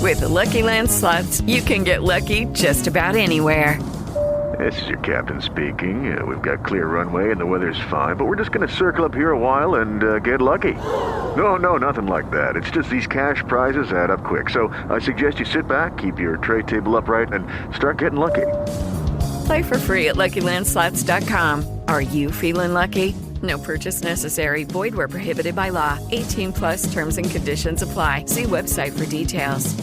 With the Lucky Land Slots, you can get lucky just about anywhere. This is your captain speaking. We've got clear runway and the weather's fine, but we're just going to circle up here a while and get lucky. No, nothing like that. It's just these cash prizes add up quick. So I suggest you sit back, keep your tray table upright, and start getting lucky. Play for free at LuckyLandSlots.com. Are you feeling lucky? No purchase necessary. Void where prohibited by law. 18 plus terms and conditions apply. See website for details.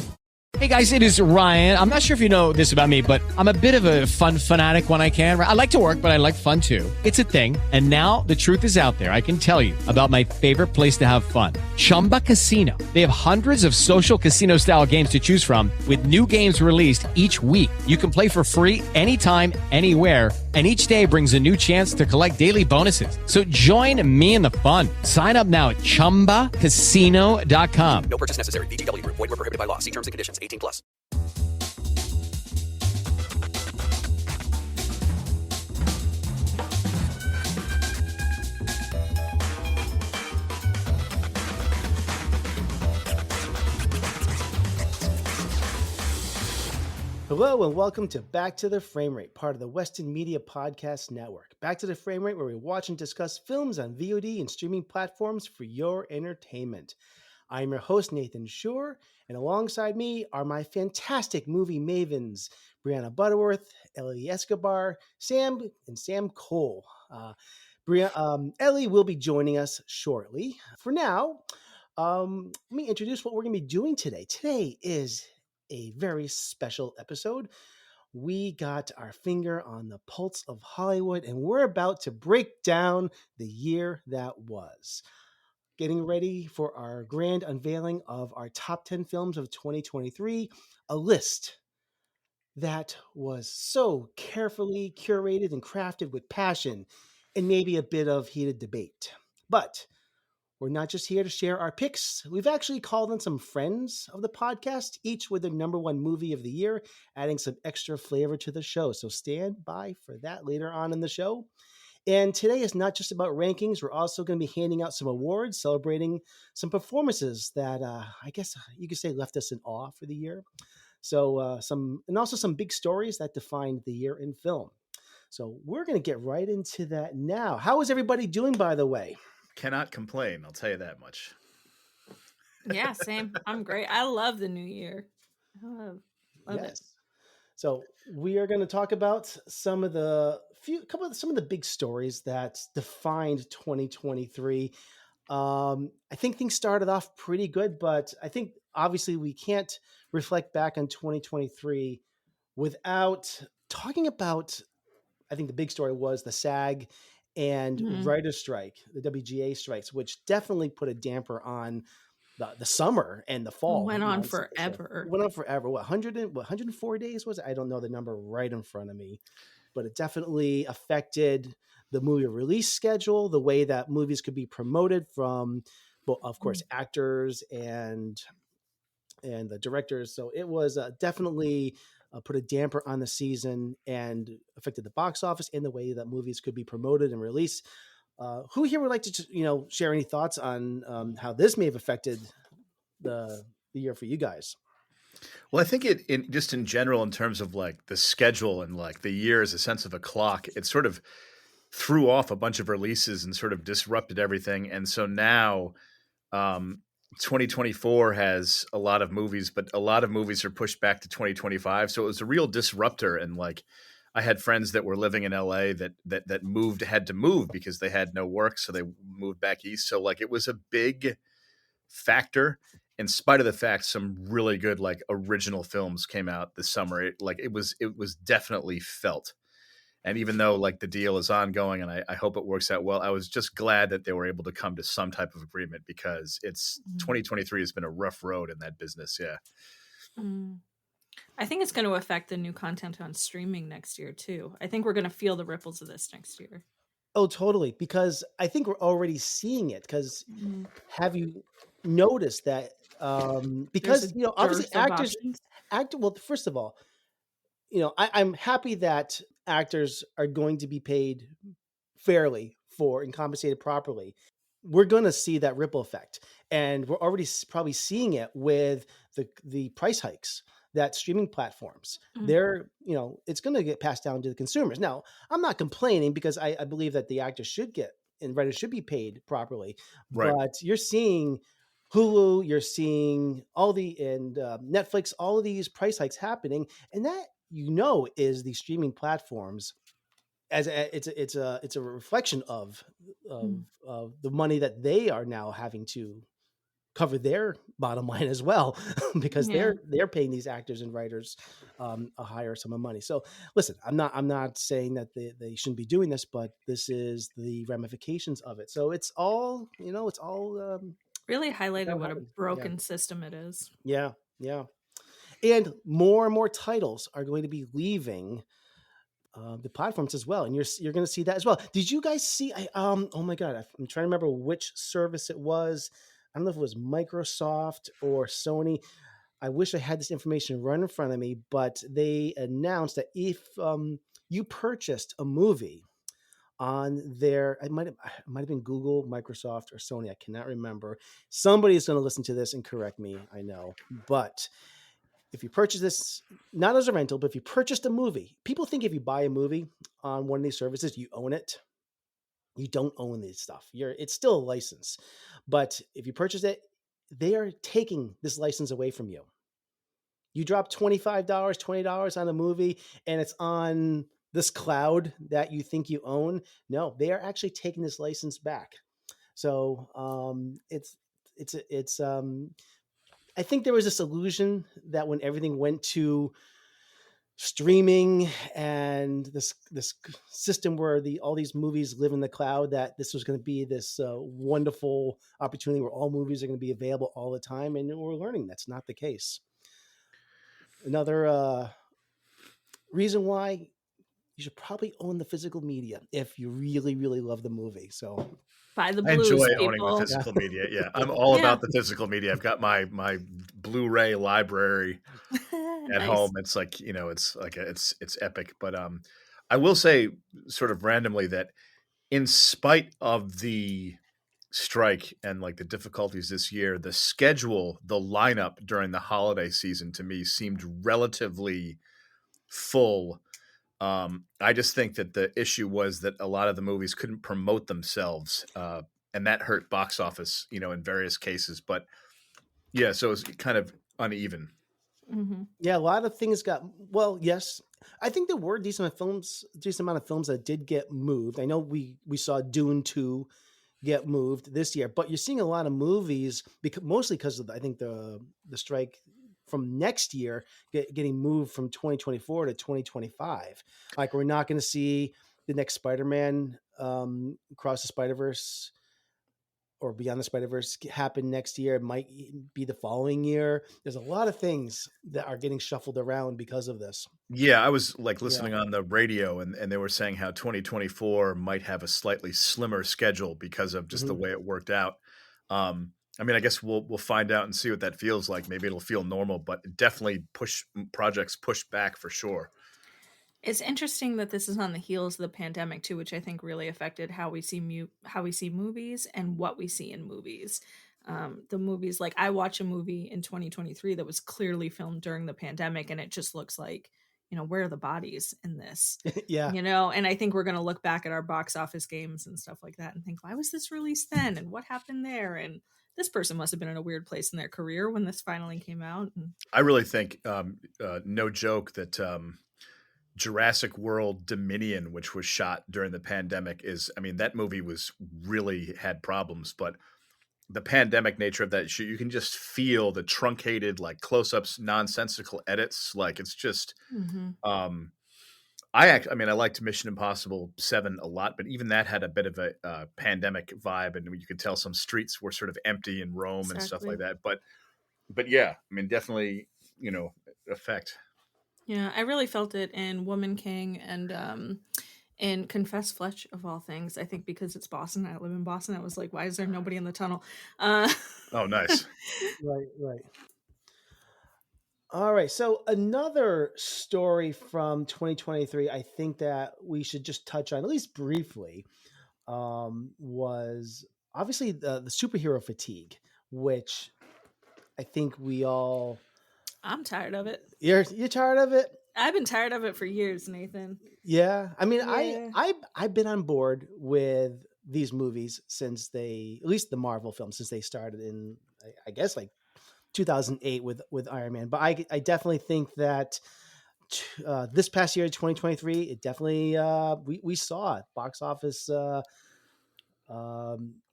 Hey guys, it is Ryan. I'm not sure if you know this about me, but I'm a bit of a fun fanatic when I can. I like to work, but I like fun too. It's a thing. And now the truth is out there. I can tell you about my favorite place to have fun. Chumba Casino. They have hundreds of social casino style games to choose from with new games released each week. You can play for free anytime, anywhere. And each day brings a new chance to collect daily bonuses. So join me in the fun. Sign up now at ChumbaCasino.com. No purchase necessary. VGW Group. Void where prohibited by law. See terms and conditions. 18 plus. Hello and welcome to Back to the Frame Rate, part of the Weston Media Podcast Network. Back to the Frame Rate, where we watch and discuss films on VOD and streaming platforms for your entertainment. I'm your host, Nathan Schur, and alongside me are my fantastic movie mavens, Brianna Butterworth, Ellie Escobar, Sam Cole. Ellie will be joining us shortly. For now, let me introduce what we're going to be doing today. Today is a very special episode. We got our finger on the pulse of Hollywood, and we're about to break down the year that was. Getting ready for our grand unveiling of our top 10 films of 2023, a list that was so carefully curated and crafted with passion and maybe a bit of heated debate. But we're not just here to share our picks. We've actually called in some friends of the podcast, each with their number one movie of the year, adding some extra flavor to the show. So stand by for that later on in the show. And today is not just about rankings. We're also going to be handing out some awards, celebrating some performances that I guess you could say left us in awe for the year. So some big stories that defined the year in film. So we're going to get right into that now. How is everybody doing, by the way? Cannot complain, I'll tell you that much. Yeah, same. I'm great. I love the new year. I love it. So we are going to talk about some of the big stories that defined 2023. I think things started off pretty good, but I think obviously we can't reflect back on 2023 without talking about, I think the big story was the SAG and writer's strike, the WGA strikes, which definitely put a damper on the summer and the fall. Went on forever. What, 104 days was it? I don't know the number right in front of me, but it definitely affected the movie release schedule, the way that movies could be promoted from, well, of course, actors and the directors. So it was definitely put a damper on the season and affected the box office and the way that movies could be promoted and released. Who here would like to, share any thoughts on how this may have affected the year for you guys? Well, I think just in general, in terms of like the schedule and like the year as a sense of a clock, it sort of threw off a bunch of releases and sort of disrupted everything. And so now 2024 has a lot of movies, but a lot of movies are pushed back to 2025. So it was a real disruptor. And like, I had friends that were living in LA that had to move because they had no work. So they moved back east. So like, it was a big factor, in spite of the fact some really good, like original films came out this summer. It was definitely felt. And even though like the deal is ongoing and I hope it works out well, I was just glad that they were able to come to some type of agreement, because 2023 has been a rough road in that business. Yeah. I think it's going to affect the new content on streaming next year too. I think we're going to feel the ripples of this next year. Oh, totally. Because I think we're already seeing it. Because have you noticed that? Because obviously well, first of all, I'm happy that actors are going to be paid fairly and compensated properly. We're going to see that ripple effect. and we're already probably seeing it with the price hikes that streaming platforms, they're, it's going to get passed down to the consumers. Now, I'm not complaining because I believe that the actors should get and writers should be paid properly, Right. but you're seeing Hulu, you're seeing all and Netflix, all of these price hikes happening, and that is the streaming platforms as it's a reflection of the money that they are now having to cover their bottom line as well, because Yeah. they're paying these actors and writers a higher sum of money. So listen, I'm not saying that they shouldn't be doing this, but this is the ramifications of it. So it's all it's all Really highlighted what a happened. broken system it is. Yeah, yeah. And more titles are going to be leaving the platforms as well, and you're going to see that as well. Did you guys see? Oh my god, I'm trying to remember which service it was. I don't know if it was Microsoft or Sony. I wish I had this information right in front of me, but they announced that if you purchased a movie on their, it might have been Google, Microsoft, or Sony. I cannot remember. Somebody's going to listen to this and correct me. I know, but if you purchase this, not as a rental, but if you purchased a movie, people think if you buy a movie on one of these services, you own it. You don't own this stuff. It's still a license. But if you purchase it, they are taking this license away from you. You drop $25, $20 on a movie, and it's on this cloud that you think you own. No, they are actually taking this license back. So it's I think there was this illusion that when everything went to streaming and this system where all these movies live in the cloud, that this was going to be this wonderful opportunity where all movies are going to be available all the time, and we're learning that's not the case. Another reason why you should probably own the physical media if you really love the movie. So Buy the I blues, enjoy people. owning the physical media. Yeah, I'm all about the physical media. I've got my Blu-ray library at Nice. home. It's like it's epic. But I will say, sort of randomly, that in spite of the strike and like the difficulties this year, the schedule, the lineup during the holiday season to me seemed relatively full. I just think that the issue was that a lot of the movies couldn't promote themselves, and that hurt box office, in various cases. But yeah, so it was kind of uneven. Mm-hmm. Yeah, a lot of things got, well, yes. I think there were decent amount of films that did get moved. I know we saw Dune 2 get moved this year, but you're seeing a lot of movies mostly because of I think the strike from next year getting moved from 2024 to 2025. Like we're not going to see the next Spider-Man Across the Spider-Verse or Beyond the Spider-Verse happen next year. It might be the following year. There's a lot of things that are getting shuffled around because of this. Yeah, I was like listening on the radio, and they were saying how 2024 might have a slightly slimmer schedule because of just the way it worked out. I mean, I guess we'll find out and see what that feels like. Maybe it'll feel normal, but definitely projects push back for sure. It's interesting that this is on the heels of the pandemic too, which I think really affected how we see movies and what we see in movies. The movies, like I watch a movie in 2023 that was clearly filmed during the pandemic, and it just looks like, where are the bodies in this? Yeah. And I think we're going to look back at our box office games and stuff like that and think, why was this released then? And what happened there? And this person must have been in a weird place in their career when this finally came out. And I really think, no joke, that Jurassic World Dominion, which was shot during the pandemic, that movie really had problems, but the pandemic nature of that shoot, you can just feel the truncated, like close-ups, nonsensical edits. Like it's just, I liked Mission Impossible 7 a lot, but even that had a bit of a pandemic vibe, and you could tell some streets were sort of empty in Rome and stuff like that. But yeah, definitely, effect. Yeah, I really felt it in Woman King and in Confess Fletch, of all things. I think because it's Boston, I live in Boston. I was like, why is there nobody in the tunnel? Oh, nice. Right. All right. So another story from 2023, I think that we should just touch on at least briefly, was obviously the superhero fatigue which I think we all. I'm tired of it. You're tired of it? I've been tired of it for years, Nathan. Yeah. I mean, Yeah. I've been on board with these movies since at least the Marvel films, since they started in, I guess, like 2008 with Iron Man. But I definitely think that this past year, 2023, it definitely we saw it. Box office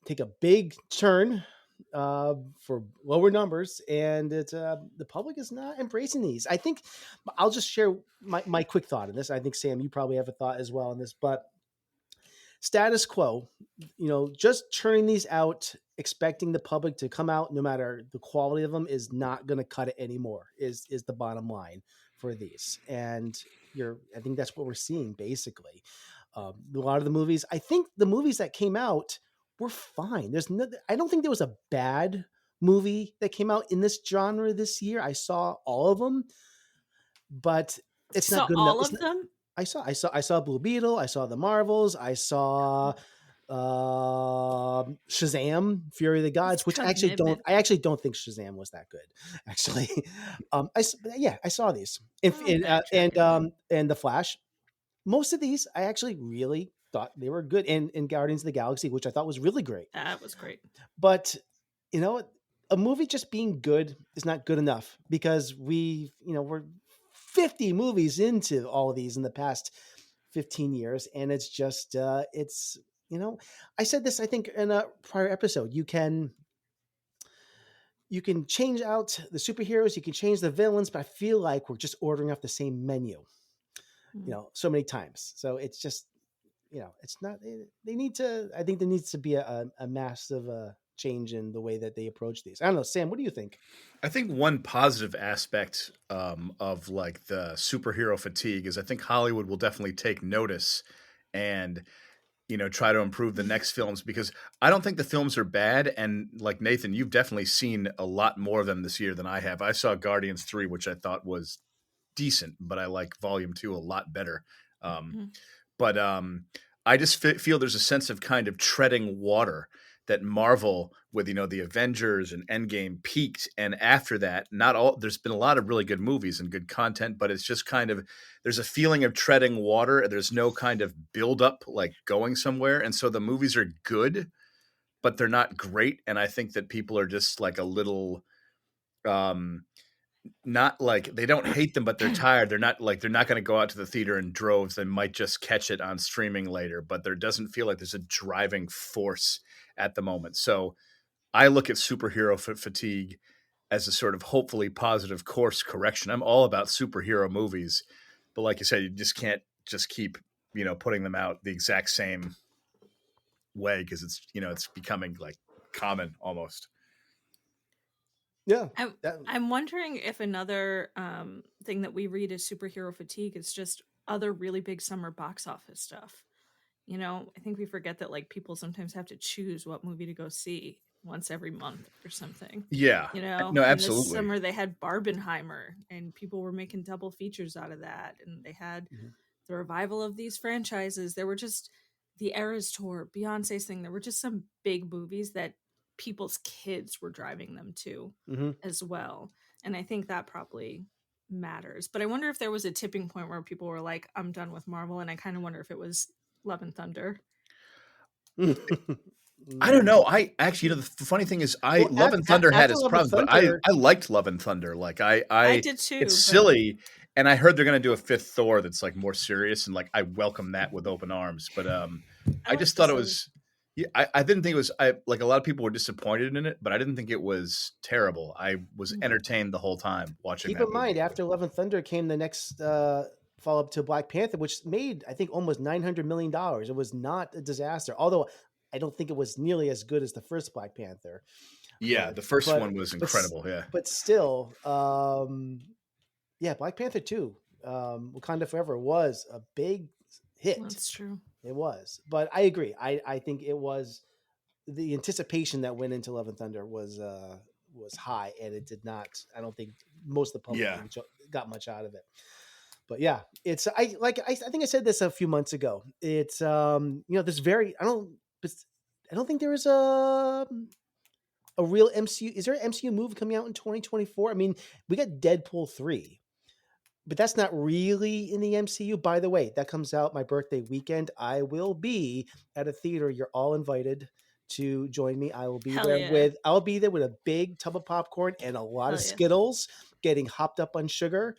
take a big turn for lower numbers, and it's the public is not embracing these. I think I'll just share my quick thought on this. I think Sam, you probably have a thought as well on this, but status quo, just churning these out, expecting the public to come out no matter the quality of them is not going to cut it anymore. Is the bottom line for these, and I think that's what we're seeing basically. A lot of the movies, I think the movies that came out were fine. I don't think there was a bad movie that came out in this genre this year. I saw all of them, but it's not good enough. All of them? I saw Blue Beetle. I saw The Marvels. I saw Shazam: Fury of the Gods, which I actually don't think Shazam was that good. Actually, I saw these and The Flash. Most of these I actually really thought they were good, and Guardians of the Galaxy, which I thought was really great. That was great. But a movie just being good is not good enough, because we're 50 movies into all of these in the past 15 years. And it's just, I said this, I think, in a prior episode. You can change out the superheroes, you can change the villains, but I feel like we're just ordering off the same menu, so many times. So it's just, it's not, they need to, I think there needs to be a massive change in the way that they approach these. I don't know, Sam, what do you think? I think one positive aspect of like the superhero fatigue is I think Hollywood will definitely take notice and try to improve the next films, because I don't think the films are bad. And like Nathan, you've definitely seen a lot more of them this year than I have. I saw Guardians 3, which I thought was decent, but I like Volume 2 a lot better. But I just feel there's a sense of kind of treading water that Marvel with, the Avengers and Endgame peaked. And after that, there's been a lot of really good movies and good content, but it's just kind of, there's a feeling of treading water. There's no kind of buildup like going somewhere. And so the movies are good, but they're not great. And I think that people are just like a little, not like they don't hate them, but they're tired. They're not going to go out to the theater in droves. They might just catch it on streaming later, but there doesn't feel like there's a driving force at the moment. So I look at superhero fatigue as a sort of hopefully positive course correction. I'm all about superhero movies, but like you said, you just can't just keep, putting them out the exact same way, because it's, it's becoming like common almost. Yeah. I'm wondering if another thing that we read is superhero fatigue is just other really big summer box office stuff. I think we forget that like people sometimes have to choose what movie to go see once every month or something. Yeah. No, absolutely. This summer they had Barbenheimer, and people were making double features out of that. And they had the revival of these franchises. There were just the Eras Tour, Beyonce's thing. There were just some big movies that people's kids were driving them to as well. And I think that probably matters. But I wonder if there was a tipping point where people were like, I'm done with Marvel. And I kind of wonder if it was Love and Thunder. I don't know. I actually, the funny thing is, Love and Thunder had its problems, but I liked Love and Thunder. Like I did too. It's silly, and I heard they're going to do a fifth Thor that's like more serious, and like I welcome that with open arms. But I just thought it was. Yeah, I didn't think it was. Like a lot of people were disappointed in it, but I didn't think it was terrible. I was entertained the whole time watching. Keep in mind, after Love and Thunder came the next follow-up to Black Panther, which made, I think, almost $900 million. It was not a disaster, although I don't think it was nearly as good as the first Black Panther. Yeah, the first one was incredible. But still, Black Panther 2, Wakanda Forever was a big hit. That's true. It was, but I agree. I think it was the anticipation that went into Love and Thunder was high, and it did not. I don't think most of the public got much out of it. But yeah, it's I think I said this a few months ago. It's this very I don't think there is a a real MCU. Is there an MCU movie coming out in 2024? I mean, we got Deadpool 3, but that's not really in the MCU. By the way, that comes out my birthday weekend. I will be at a theater. You're all invited to join me. Hell yeah. I'll be there with a big tub of popcorn and a lot of Hell yeah. Skittles, getting hopped up on sugar.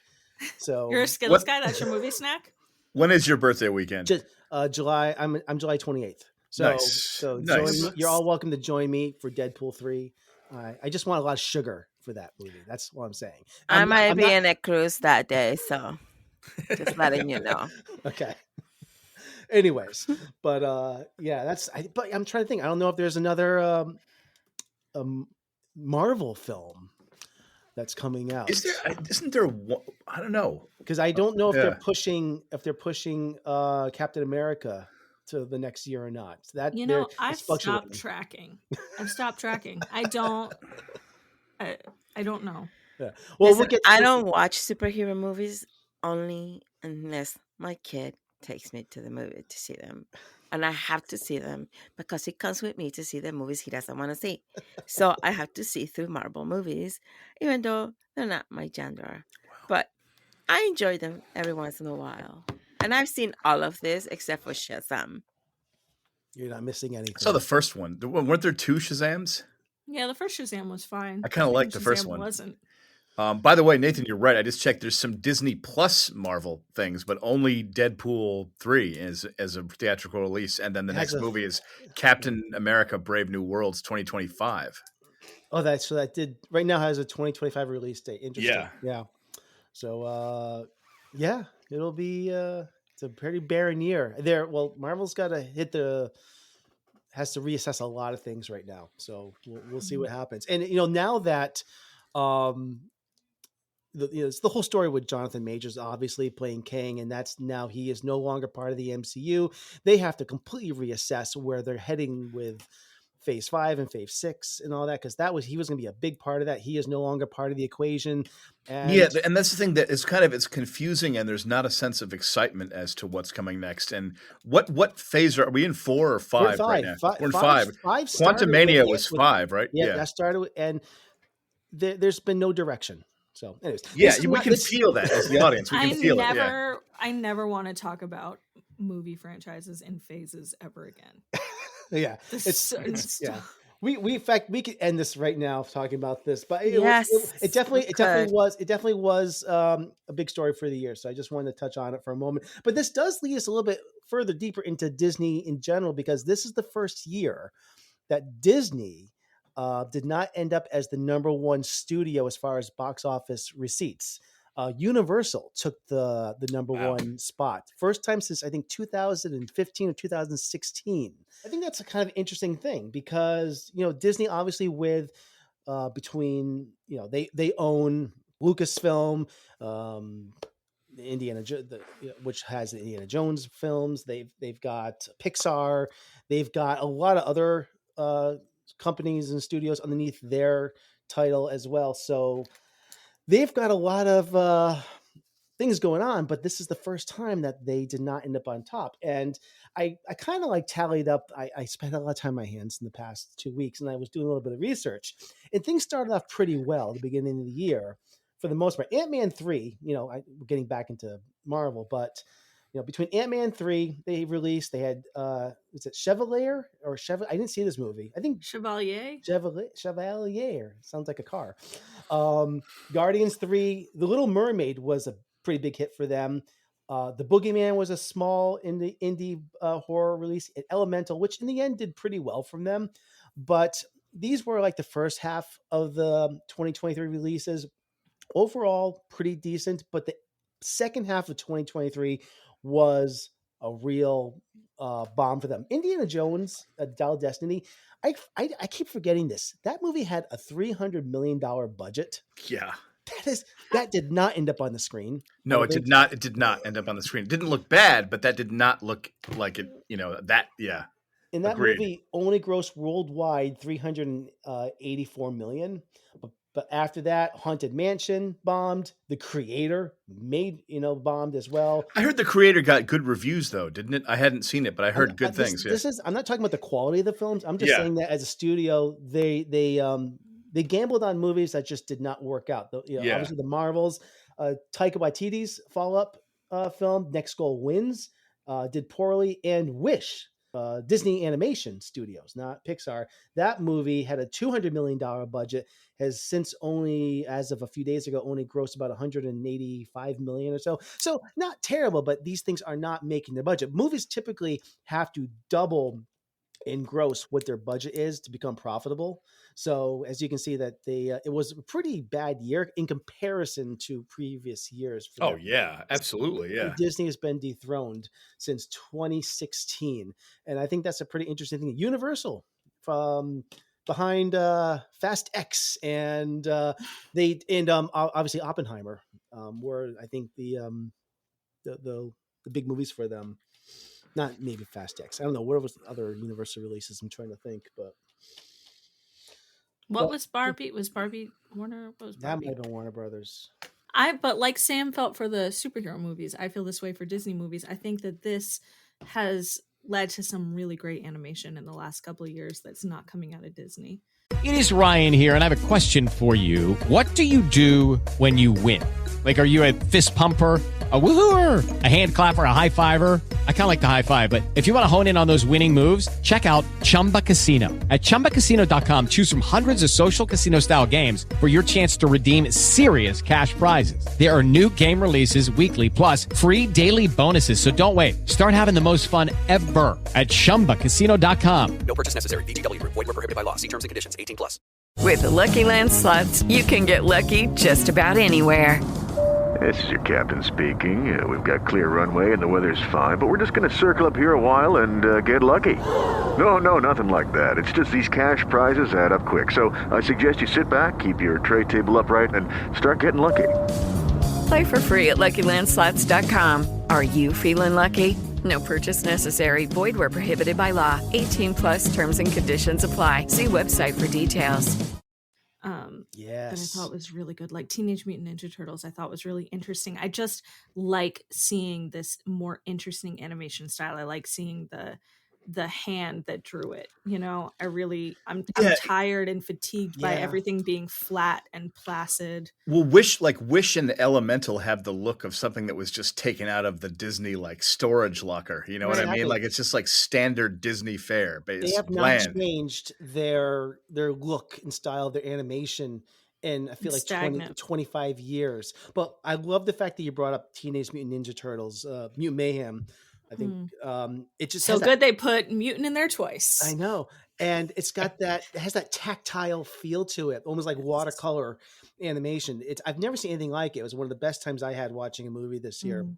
So You're a Skittles guy? That's your movie snack? When is your birthday weekend? just July. I'm July 28th. So Nice. join me. You're all welcome to join me for Deadpool 3. I just want a lot of sugar for that movie. That's what I'm saying. I might be in a cruise that day, so just letting you know. Okay. Anyways, but but I'm trying to think. I don't know if there's another Marvel film that's coming out. Isn't there one? I don't know. Because I don't know if they're pushing Captain America to the next year or not. So that I've stopped tracking. I don't know. Yeah. Well, Listen, I don't watch superhero movies only unless my kid takes me to the movie to see them. And I have to see them because he comes with me to see the movies he doesn't want to see. So I have to see through Marvel movies, even though they're not my genre. But I enjoy them every once in a while. And I've seen all of this except for Shazam. You're not missing anything. I saw the first one. Weren't there 2 Shazams? Yeah, the first Shazam was fine. I kind of liked the first one. Wasn't. By the way, Nathan, you're right. I just checked. There's some Disney Plus Marvel things, but only Deadpool 3 as a theatrical release, and then the next movie is Captain America: Brave New Worlds 2025. Oh, that did right now has a 2025 release date. Interesting. Yeah. So it'll be it's a pretty barren year. Marvel's got to has to reassess a lot of things right now. So we'll see what happens. And now that it's the whole story with Jonathan Majors obviously playing Kang, and that's now he is no longer part of the MCU. They have to completely reassess where they're heading with Phase 5 and Phase 6 and all that, because he was going to be a big part of that. He is no longer part of the equation. And that's the thing that is it's confusing, and there's not a sense of excitement as to what's coming next. And what phase are we in? 4 or 5 right now? We're in 5. Quantumania was 5, right? Yeah, that started and there's been no direction. So, anyways, we can feel that as the audience. We can feel it. Yeah. I never want to talk about movie franchises in phases ever again. Yeah, We in fact we could end this right now talking about this, but it definitely was a big story for the year. So I just wanted to touch on it for a moment. But this does lead us a little bit further deeper into Disney in general, because this is the first year that Disney did not end up as the number one studio as far as box office receipts. Universal took the number one spot. First time since I think 2015 or 2016. I think that's a kind of interesting thing because, Disney obviously between they own Lucasfilm, which has the Indiana Jones films. They've got Pixar. They've got a lot of other companies and studios underneath their title as well. So they've got a lot of things going on, but this is the first time that they did not end up on top. And I kind of tallied up. I spent a lot of time on my hands in the past 2 weeks, and I was doing a little bit of research, and things started off pretty well at the beginning of the year for the most part. Ant-Man 3, we're getting back into Marvel, but between Ant-Man 3, they had, is it Chevalier or Chevalier? I didn't see this movie. I think Chevalier. Sounds like a car. Guardians 3, The Little Mermaid was a pretty big hit for them. The Boogeyman was a small indie horror release. Elemental, which in the end did pretty well from them. But these were the first half of the 2023 releases. Overall, pretty decent. But the second half of 2023 was a real bomb for them. Indiana Jones, Dial of Destiny. I keep forgetting this. That movie had a $300 million budget. Yeah. That did not end up on the screen. No, it did not. It did not end up on the screen. It didn't look bad, but that did not look like it. Yeah. And that movie only grossed worldwide $384 million. But But after that, Haunted Mansion bombed. The Creator bombed as well. I heard The Creator got good reviews though, didn't it? I hadn't seen it, but I heard good things. Yeah. This is I'm not talking about the quality of the films. I'm just Yeah. saying that as a studio, they gambled on movies that just did not work out. Yeah. Obviously the Marvels, Taika Waititi's follow-up film, Next Goal Wins, did poorly, and Wish, Disney Animation Studios, not Pixar. That movie had a $200 million budget, has since only, as of a few days ago, only grossed about 185 million or so. So not terrible, but these things are not making their budget. Movies typically have to double in gross what their budget is to become profitable. So as you can see that it was a pretty bad year in comparison to previous years. For Oh them. yeah, absolutely. Yeah. Disney has been dethroned since 2016. And I think that's a pretty interesting thing. Universal from behind Fast X and obviously Oppenheimer were, I think, the big movies for them. Not maybe Fast X. I don't know. What was the other Universal releases? I'm trying to think, but What was Barbie? Was Barbie Warner? What was that Barbie? might have been Warner Brothers. But like Sam felt for the superhero movies, I feel this way for Disney movies. I think that this has led to some really great animation in the last couple of years that's not coming out of Disney. It is Ryan here, and I have a question for you. What do you do when you win? Like, are you a fist pumper, a woohooer, a hand clapper, a high fiver? I kind of like the high five, but if you want to hone in on those winning moves, check out Chumba Casino. At ChumbaCasino.com, choose from hundreds of social casino-style games for your chance to redeem serious cash prizes. There are new game releases weekly, plus free daily bonuses. So don't wait. Start having the most fun ever at ChumbaCasino.com. No purchase necessary. VGW Group. Void where prohibited by law. See terms and conditions. 18+. With the Lucky Land Slots, you can get lucky just about anywhere. This is your captain speaking. We've got clear runway and the weather's fine, but we're just going to circle up here a while and get lucky. No, nothing like that. It's just these cash prizes add up quick. So I suggest you sit back, keep your tray table upright, and start getting lucky. Play for free at LuckyLandSlots.com. Are you feeling lucky? No purchase necessary. Void where prohibited by law. 18+ terms and conditions apply. See website for details. That I thought was really good. Like Teenage Mutant Ninja Turtles, I thought was really interesting. I just like seeing this more interesting animation style. I like seeing the hand that drew it. I'm tired and fatigued by everything being flat and placid. Well, Wish and Elemental have the look of something that was just taken out of the Disney storage locker. You know what I mean? Like it's just like standard Disney fare. They have not changed their look and style of their animation in I feel like 20, 25 years. But I love the fact that you brought up Teenage Mutant Ninja Turtles, Mutant Mayhem. I think it just so good they put mutant in there twice. I know. And it has that tactile feel to it, almost like watercolor animation. I've never seen anything like it. It was one of the best times I had watching a movie this year.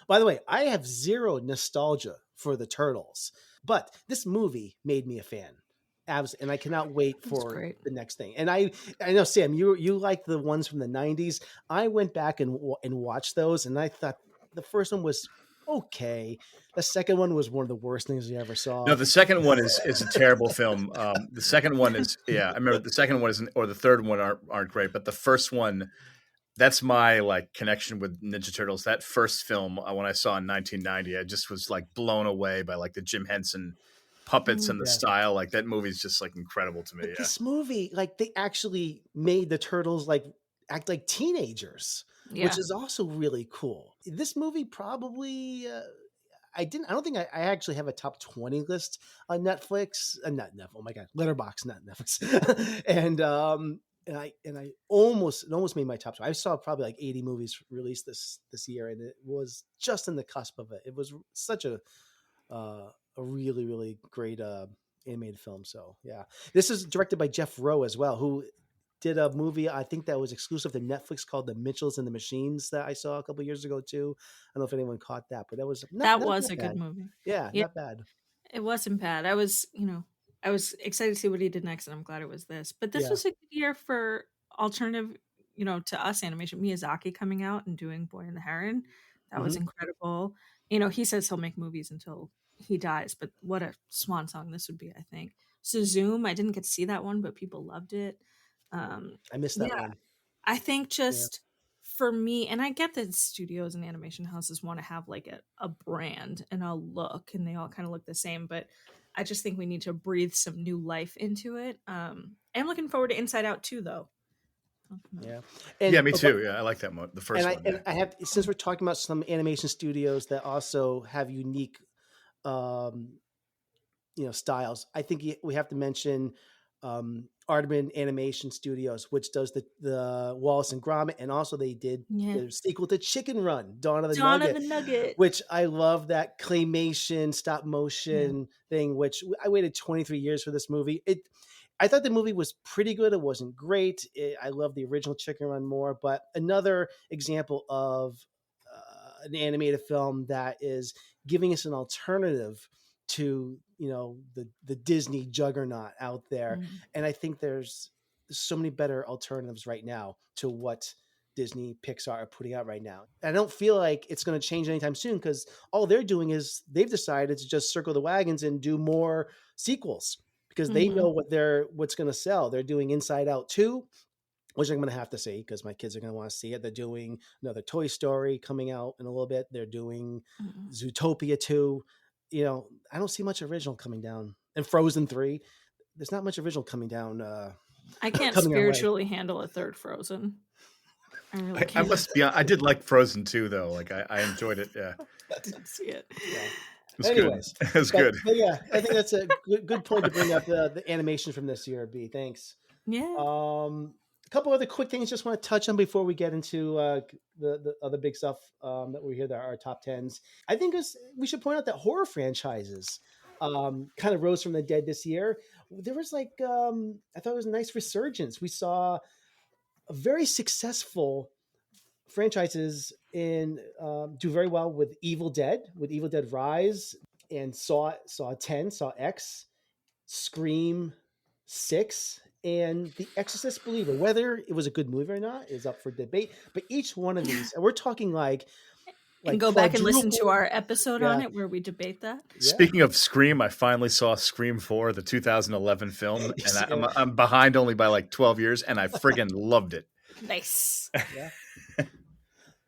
By the way, I have zero nostalgia for the Turtles, but this movie made me a fan. And I cannot wait for the next thing. And I know, Sam, you like the ones from the 90s. I went back and watched those, and I thought the first one was okay. The second one was one of the worst things you ever saw. No, the second one is a terrible film. The second one is, I remember the second one isn't, or the third one aren't great, but the first one, that's my connection with Ninja Turtles. That first film, when I saw in 1990, I just was blown away by the Jim Henson puppets and the style. That movie is just incredible to me. This movie, they actually made the Turtles act like teenagers, which is also really cool. This movie probably, I don't think I actually have a top 20 list on Netflix. Not Netflix. Oh my God, Letterboxd, not Netflix. and I almost made my top 20. I saw probably 80 movies released this year, and it was just in the cusp of it. It was such a really, really great animated film. So yeah, this is directed by Jeff Rowe as well, who did a movie I think that was exclusive to Netflix called The Mitchells and the Machines that I saw a couple of years ago too. I don't know if anyone caught that, but that was a good movie. Yeah, not bad. It wasn't bad. I was excited to see what he did next, and I'm glad it was this. But this was a good year for alternative, to us animation. Miyazaki coming out and doing Boy and the Heron. That was incredible. He says he'll make movies until he dies, but what a swan song this would be, I think. So Zoom, I didn't get to see that one, but people loved it. I missed that Yeah, one. I think just for me, and I get that studios and animation houses want to have like a brand and a look, and they all kind of look the same, but I just think we need to breathe some new life into it. I'm looking forward to Inside Out too, though. Yeah. Yeah, me But too. Yeah, I like that one. The first one. and Yeah. I have, since we're talking about some animation studios that also have unique um styles, I think we have to mention Aardman Animation Studios, which does the Wallace and Gromit, and also they did Yeah. the sequel to Chicken Run, Dawn of the Dawn of Nugget, the Nugget. which I love, that claymation stop Yeah. motion thing, which I waited 23 years for this movie. I thought the movie was pretty good. It wasn't great. I love the original Chicken Run more, but another example of an animated film that is giving us an alternative to the Disney juggernaut out there. Mm. And I think there's so many better alternatives right now to what Disney, Pixar are putting out right now. I don't feel like it's going to change anytime soon, because all they're doing is they've decided to just circle the wagons and do more sequels, because they know what's going to sell. They're doing Inside Out 2, which I'm going to have to see because my kids are going to want to see it. They're doing another Toy Story coming out in a little bit. They're doing Zootopia 2. I don't see much original coming down. And Frozen 3. There's not much original coming down. I can't coming our way. spiritually handle a third Frozen. I really I can't. must be. I did like Frozen 2, though. Like I enjoyed it. Yeah, I didn't see it. it's Anyways, good. It's good. But yeah, I think that's a good point to bring up the animation from this year, B. Thanks. Yeah. A couple other quick things just want to touch on before we get into the other big stuff that we hear, that are our top tens. I think we should point out that horror franchises kind of rose from the dead this year. There was I thought it was a nice resurgence. We saw a very successful franchises do very well with Evil Dead Rise, and Saw 10, Saw X, Scream 6, and The Exorcist Believer. Whether it was a good movie or not is up for debate, but each one of these, and we're talking like and go back and listen to quadruple- our episode on it where we debate that. Speaking of Scream, I finally saw Scream 4, the 2011 film, and I'm behind only by like 12 years, and I friggin' loved it. Nice. Yeah.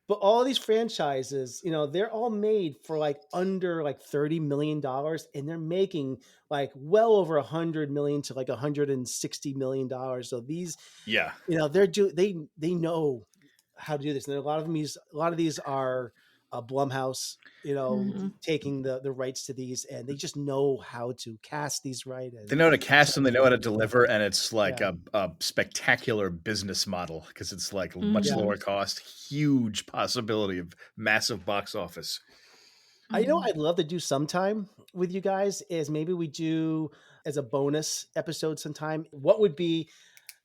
But all these franchises, they're all made for under $30 million, and they're making well over $100 million to $160 million. So these, they know how to do this. And a lot of these are Blumhouse, taking the rights to these, and they just know how to cast these right. And they know how to cast them. They know how to deliver, and it's like a spectacular business model, because it's much lower cost, huge possibility of massive box office. What I'd love to do sometime with you guys is maybe we do as a bonus episode sometime. What would be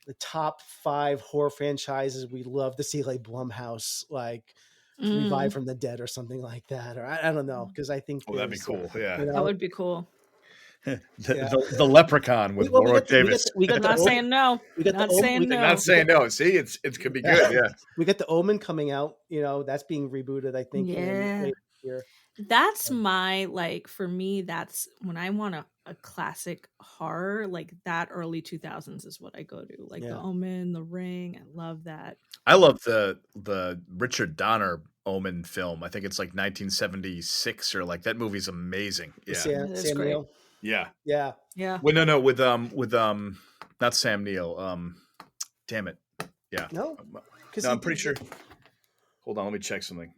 the top 5 horror franchises we'd love to see Blumhouse revive from the dead or something like that, or I don't know, because I think that'd be cool. Yeah, that would be cool. the Leprechaun with Warwick Davis. Not saying no. Not saying no. See, it could be good. Yeah, we got The Omen coming out. that's being rebooted, I think. Yeah, here. That's my for me. That's when I want a classic horror, that early 2000s is what I go to. The Omen, The Ring. I love that. I love the Richard Donner Omen film. I think it's 1976 or that movie's amazing. Yeah, Sam Neill. Yeah. Well, no, with not Sam Neill. Damn it. Yeah. No, I'm pretty sure. Hold on, let me check something.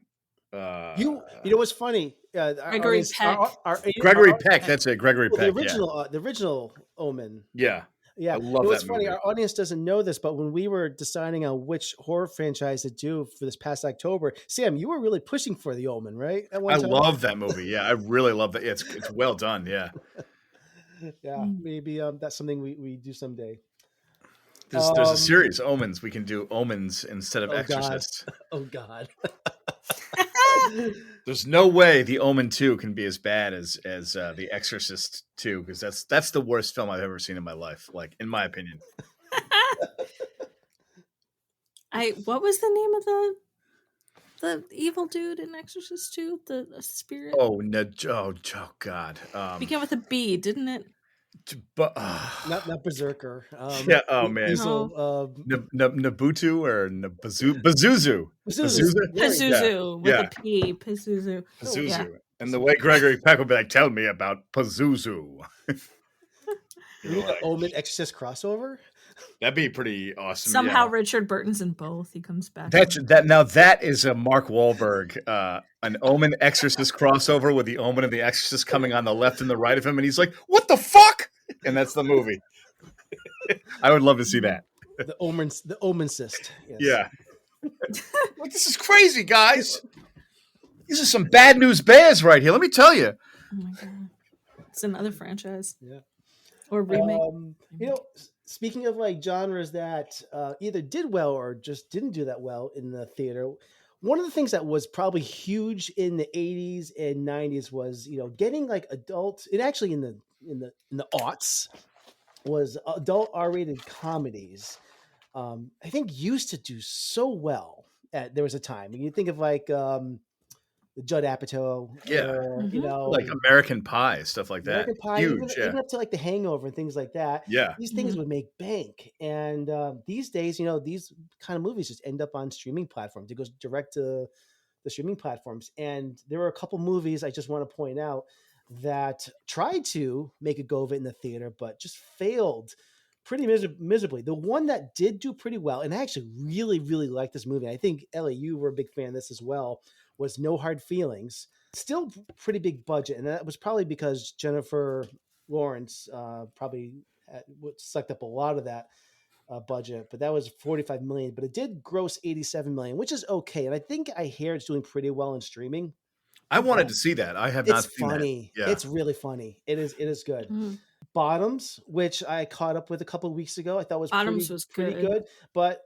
What's funny? Gregory Peck. Gregory Peck. That's it. Gregory Peck. The original Omen. Yeah. Yeah, I love that funny. movie. Our audience doesn't know this, but when we were deciding on which horror franchise to do for this past October, Sam, you were really pushing for The Omen, right? I love that movie. Yeah, I really love that. It's well done. Yeah. Yeah, maybe that's something we do someday. There's a series, Omens. We can do Omens instead of Exorcist. Oh God. There's no way The Omen 2 can be as bad as The Exorcist 2, because that's the worst film I've ever seen in my life, in my opinion. What was the name of the evil dude in Exorcist 2? The spirit? Oh no! Oh God! Began with a B, didn't it? But Not Berserker. yeah, oh man, Diesel. Nabutu or Bazuzu. Pazuzu. There you go. Yeah, Pazuzu with yeah, a P. Pazuzu. Pazuzu. Yeah. And the way Gregory Peck would be like, "Tell me about Pazuzu." You need the Omen Exorcist crossover? That'd be pretty awesome. Somehow yeah. Richard Burton's in both. He comes back. That is a Mark Wahlberg, an Omen Exorcist crossover with the Omen and the Exorcist coming on the left and the right of him, and he's like, "What the fuck?" And that's the movie. I would love to see that. The Omencist. Yes. Yeah. Like, this is crazy, guys. These are some bad news bears right here. Let me tell you. Oh my god, it's another franchise. Yeah. Or remake. Speaking of like genres that either did well or just didn't do that well in the theater, one of the things that was probably huge in the 80s and 90s was, getting like adult, and actually in the aughts, was adult R-rated comedies. I think used to do so well. There was a time when you think of like the Judd Apatow, or, like American Pie, stuff like that. American Pie, Huge, even up to like The Hangover and things like that. Yeah. These things would make bank. And these days, these kind of movies just end up on streaming platforms. It goes direct to the streaming platforms. And there were a couple movies I just want to point out that tried to make a go of it in the theater, but just failed pretty miserably. The one that did do pretty well, and I actually really, really liked this movie. I think, Ellie, you were a big fan of this as well, was No Hard Feelings. Still pretty big budget, and that was probably because Jennifer Lawrence probably sucked up a lot of that budget, but that was $45 million, but it did gross $87 million, which is okay. And I think I hear it's doing pretty well in streaming. I wanted to see that. I have not seen funny. that. Yeah. It's really funny. It is good. Bottoms, which I caught up with a couple of weeks ago, I thought was pretty good. But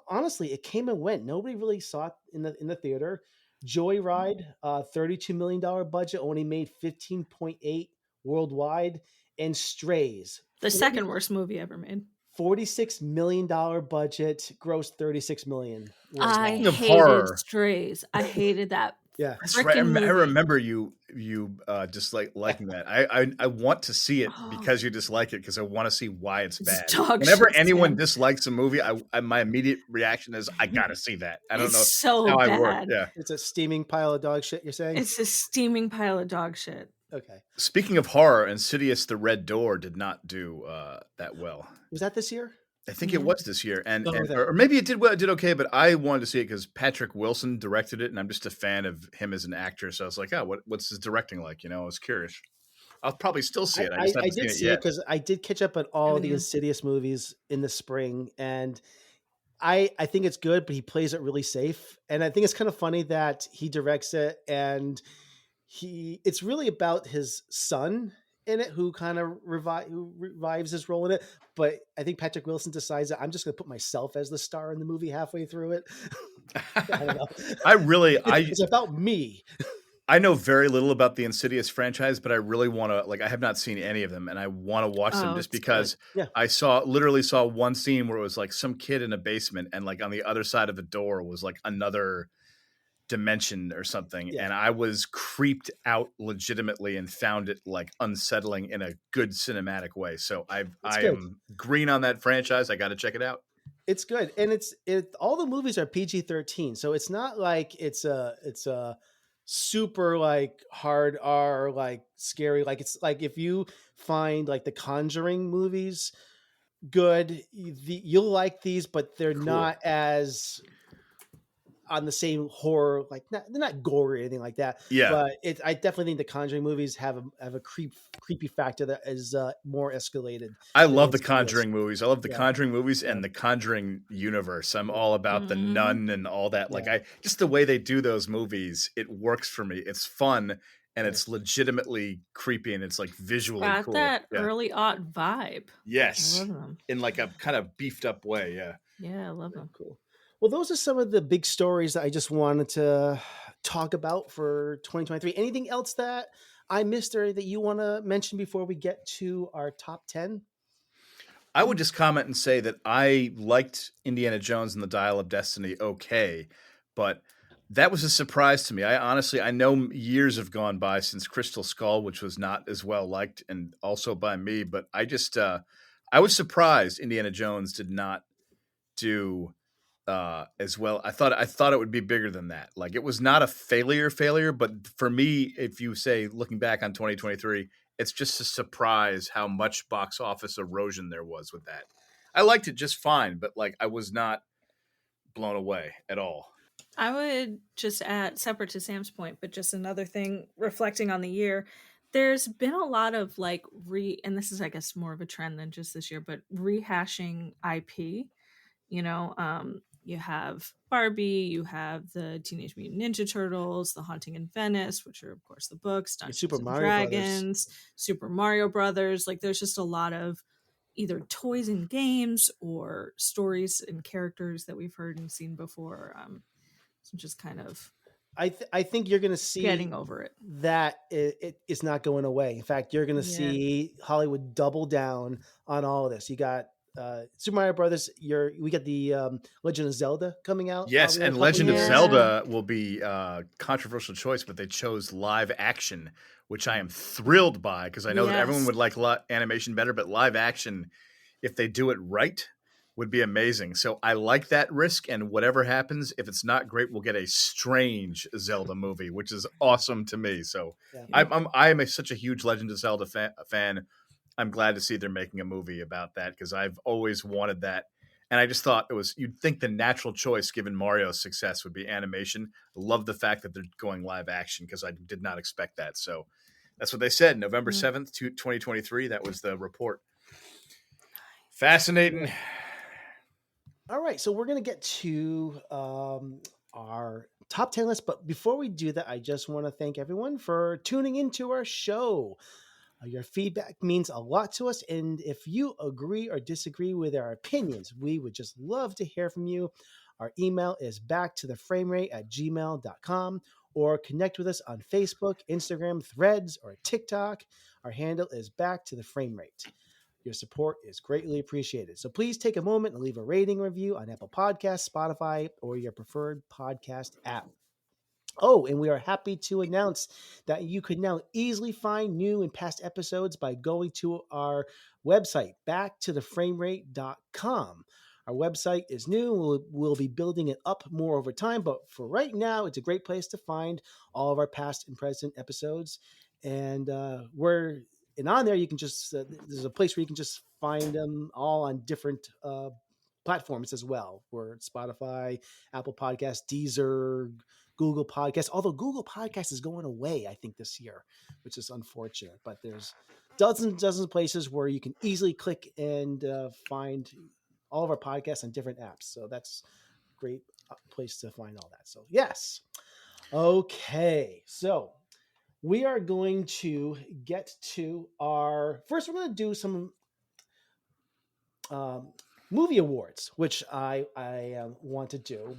honestly, it came and went. Nobody really saw it in the theater. Joyride, $32 million budget, only made 15.8 worldwide. And Strays, the second worst movie ever made. $46 million budget, grossed $36 million. I hated Strays. I hated that. Yeah, that's right. I remember you just liking that. I want to see it because you dislike it, because I want to see why it's bad. Whenever anyone dislikes a movie, my immediate reaction is I gotta see that. I don't know how I work. Yeah, it's a steaming pile of dog shit. You're saying it's a steaming pile of dog shit. Okay. Speaking of horror, Insidious: The Red Door did not do that well. Was that this year? I think it was this year, or maybe it did well. It did okay, but I wanted to see it because Patrick Wilson directed it, and I'm just a fan of him as an actor. So I was like, "Oh, what's his directing like?" I was curious. I'll probably still see it. I did see it because I did catch up on all the Insidious movies in the spring, and I think it's good, but he plays it really safe, and I think it's kind of funny that he directs it, and it's really about his son in it, who kind of revives his role in it. But I think Patrick Wilson decides that I'm just going to put myself as the star in the movie halfway through it. I don't know. It's about me. I know very little about the Insidious franchise, but I really want to, I have not seen any of them, and I want to watch them just because I literally saw one scene where it was like some kid in a basement, and like on the other side of the door was like another dimension or something, and I was creeped out legitimately and found it like unsettling in a good cinematic way. So I am green on that franchise. I got to check it out. It's good, and all the movies are PG-13, so it's not like it's a super like hard R, like scary. Like it's like if you find like the Conjuring movies good, you'll like these, but they're not as on the same horror, like they're not gory or anything like that. Yeah, but I definitely think the Conjuring movies have a creepy factor that is more escalated. I love the Conjuring movies. I love the Conjuring movies and the Conjuring universe. I'm all about the nun and all that. Like just the way they do those movies, it works for me. It's fun and it's legitimately creepy and it's like visually cool. That early aught vibe. Yes, I love them. In like a kind of beefed up way. Yeah, I love them. Cool. Well, those are some of the big stories that I just wanted to talk about for 2023. Anything else that I missed or that you want to mention before we get to our top 10? I would just comment and say that I liked Indiana Jones and the Dial of Destiny okay, but That was a surprise to me. I know years have gone by since Crystal Skull, which was not as well liked, and also by me. But I was surprised Indiana Jones did not do as well. I thought it would be bigger than that. Like, it was not a failure, but for me, if you say looking back on 2023, it's just a surprise how much box office erosion there was with that. I liked it just fine, but like, I was not blown away at all. I would just add, separate to Sam's point, but just another thing reflecting on the year, there's been a lot of like and this is, I guess, more of a trend than just this year, but rehashing IP. You have Barbie, you have the Teenage Mutant Ninja Turtles, The Haunting in Venice, which are of course the books, Dungeons Super and Mario Dragons, Super Mario Brothers. Like, there's just a lot of either toys and games or stories and characters that we've heard and seen before. So just kind of I think you're going to see getting over it. that it's not going away. In fact, you're going to Yeah. see Hollywood double down on all of this. You got Super Mario Brothers. We got the Legend of Zelda coming out. Yes, in a and couple Legend of years. Zelda will be a controversial choice, but they chose live action, which I am thrilled by, because I know that everyone Yes. would like animation better, but live action, if they do it right, would be amazing. So I like that risk, and whatever happens, if it's not great, we'll get a strange Zelda movie, which is awesome to me. So Yeah. I'm such a huge Legend of Zelda fan. I'm glad to see they're making a movie about that, because I've always wanted that. And I just thought you'd think the natural choice, given Mario's success, would be animation. I love the fact that they're going live action, because I did not expect that. So that's what they said. November 7th, 2023. That was the report. Fascinating. All right, so we're going to get to our top 10 list. But before we do that, I just want to thank everyone for tuning into our show. Your feedback means a lot to us. And if you agree or disagree with our opinions, we would just love to hear from you. Our email is backtotheframerate@gmail.com, or connect with us on Facebook, Instagram, Threads, or TikTok. Our handle is backtotheframerate. Your support is greatly appreciated. So please take a moment and leave a rating review on Apple Podcasts, Spotify, or your preferred podcast app. Oh, and we are happy to announce that you can now easily find new and past episodes by going to our website, backtotheframerate.com. Our website is new. We'll be building it up more over time, but for right now, it's a great place to find all of our past and present episodes. And on there, you can just there's a place where you can just find them all on different platforms as well. We're at Spotify, Apple Podcasts, Deezer, Google Podcasts. Although Google Podcasts is going away, I think, this year, which is unfortunate. But there's dozens of places where you can easily click and find all of our podcasts on different apps. So that's a great place to find all that. So yes. Okay. So we are going to get to first, we're going to do some movie awards, which I want to do.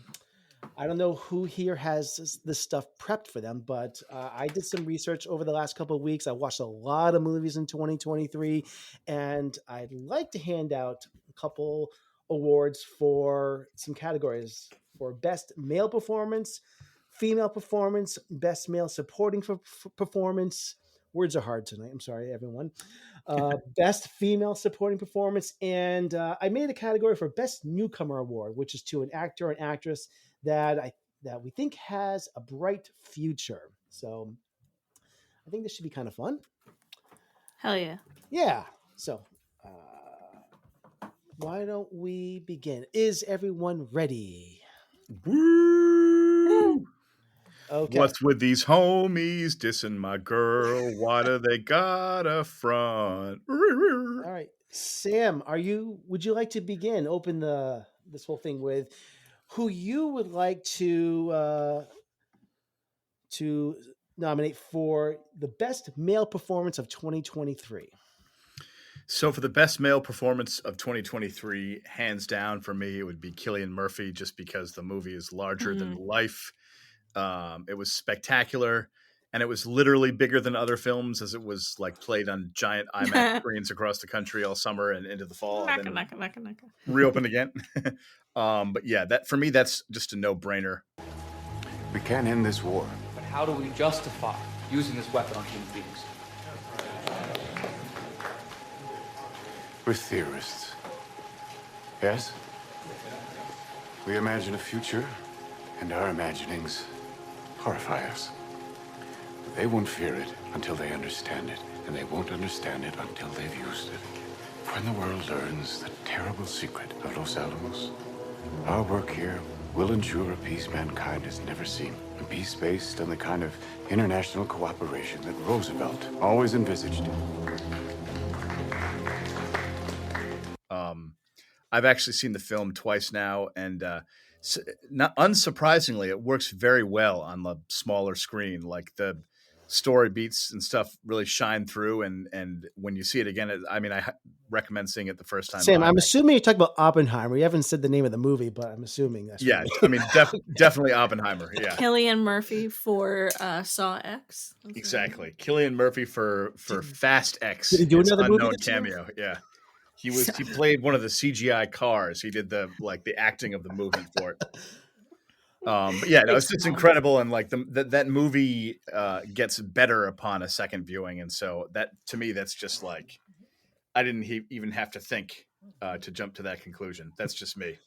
I don't know who here has this stuff prepped for them, but I did some research over the last couple of weeks. I watched a lot of movies in 2023, and I'd like to hand out a couple awards for some categories for Best Male Performance, Female Performance, Best Male Supporting Performance. Words are hard tonight. I'm sorry, everyone. Best Female Supporting Performance. And I made a category for Best Newcomer Award, which is to an actor or an actress that we think has a bright future. So I think this should be kind of fun. Hell yeah. Yeah. So why don't we begin? Is everyone ready? Woo! Okay. What's with these homies dissing my girl? Why do they got a front? All right, Sam, would you like to begin? Open this whole thing with who you would like to nominate for the best male performance of 2023. So for the best male performance of 2023, hands down for me, it would be Cillian Murphy, just because the movie is larger than life. It was spectacular, and it was literally bigger than other films, as it was like played on giant IMAX screens across the country all summer and into the fall. And then reopened again. But yeah, that for me, that's just a no-brainer. We can't end this war. But how do we justify using this weapon on human beings? We're theorists. Yes? We imagine a future, and our imaginings horrify us. But they won't fear it until they understand it, and they won't understand it until they've used it. When the world learns the terrible secret of Los Alamos, our work here will ensure a peace mankind has never seen. A peace based on the kind of international cooperation that Roosevelt always envisaged. I've actually seen the film twice now, and not unsurprisingly, it works very well on the smaller screen. Like the story beats and stuff really shine through, and when you see it again, I recommend seeing it the first time. Sam, I'm assuming you're talking about Oppenheimer. You haven't said the name of the movie, but I'm assuming that's yeah. right. I mean, definitely Oppenheimer. Yeah, Cillian Murphy for Saw X. That's exactly. right. Cillian Murphy for Fast X. Did he do another movie unknown this year? cameo? Yeah. He played one of the CGI cars. He did the acting of the movie for it. But yeah, no, it's incredible, and like that movie gets better upon a second viewing, and so that to me, that's just like I didn't even have to think to jump to that conclusion. That's just me.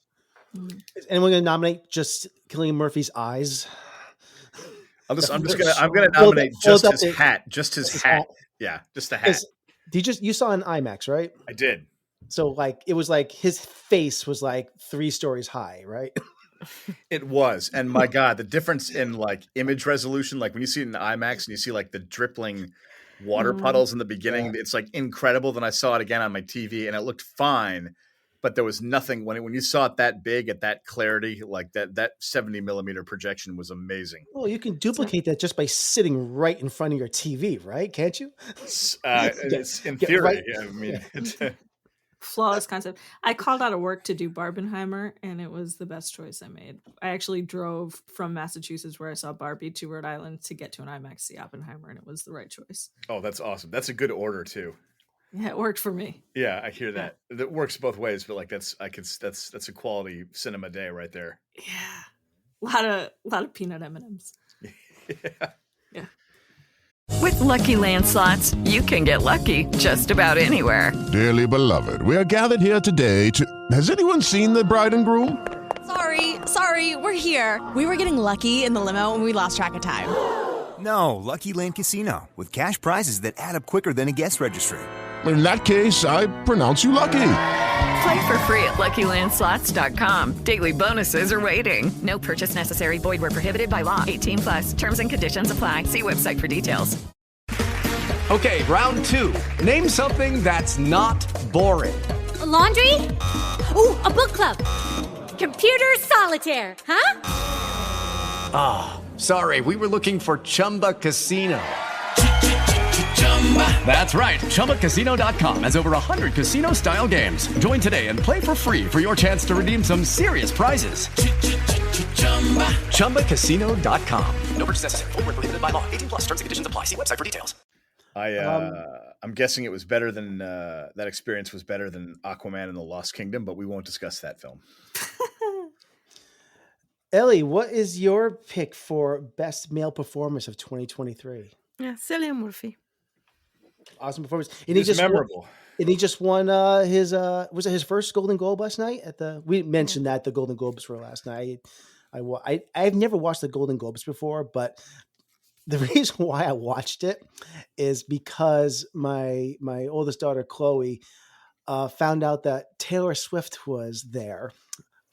Is anyone going to nominate just Cillian Murphy's eyes? I'm gonna nominate just his hat. Just his hat. Yeah, just the hat. You saw an IMAX, right? I did. So like it was like his face was like 3 stories high, right? It was, and my God, the difference in like image resolution, like when you see it in IMAX and you see like the dripping water puddles in the beginning, it's like incredible. Then I saw it again on my TV, and it looked fine, but there was nothing when you saw it that big at that clarity, like that 70 millimeter projection was amazing. Well, you can duplicate that just by sitting right in front of your TV, right? Can't you? It's in theory. Right. I mean. Flawless concept. I called out of work to do Barbenheimer, and it was the best choice I made. I actually drove from Massachusetts, where I saw Barbie, to Rhode Island to get to an IMAX see Oppenheimer, and it was the right choice. Oh, that's awesome. That's a good order too. Yeah, it worked for me. Yeah, I hear that. That works both ways, but like that's a quality cinema day right there. Yeah, a lot of peanut M&Ms. Yeah. With Lucky Land Slots, you can get lucky just about anywhere. Dearly beloved, we are gathered here today to... Has anyone seen the bride and groom? Sorry, we're here. We were getting lucky in the limo and we lost track of time. No, Lucky Land Casino, with cash prizes that add up quicker than a guest registry. In that case, I pronounce you lucky. Play for free at LuckyLandSlots.com. Daily bonuses are waiting. No purchase necessary. Void where prohibited by law. 18+. Terms and conditions apply. See website for details. Okay, round 2. Name something that's not boring. A laundry? Ooh, a book club. Computer solitaire, huh? Ah, sorry. We were looking for Chumba Casino. That's right. ChumbaCasino.com has over 100 casino-style games. Join today and play for free for your chance to redeem some serious prizes. ChumbaCasino.com. No purchase necessary. Void where prohibited by law. 18+. Terms and conditions apply. See website for details. I'm guessing it was better than that experience was better than Aquaman and the Lost Kingdom, but we won't discuss that film. Ellie, what is your pick for best male performance of 2023? Yeah, Cillian Murphy. Awesome performance. And he just memorable. He just won his was it his first Golden Globe last night? We mentioned that the Golden Globes were last night. I've never watched the Golden Globes before, but the reason why I watched it is because my oldest daughter Chloe found out that Taylor Swift was there,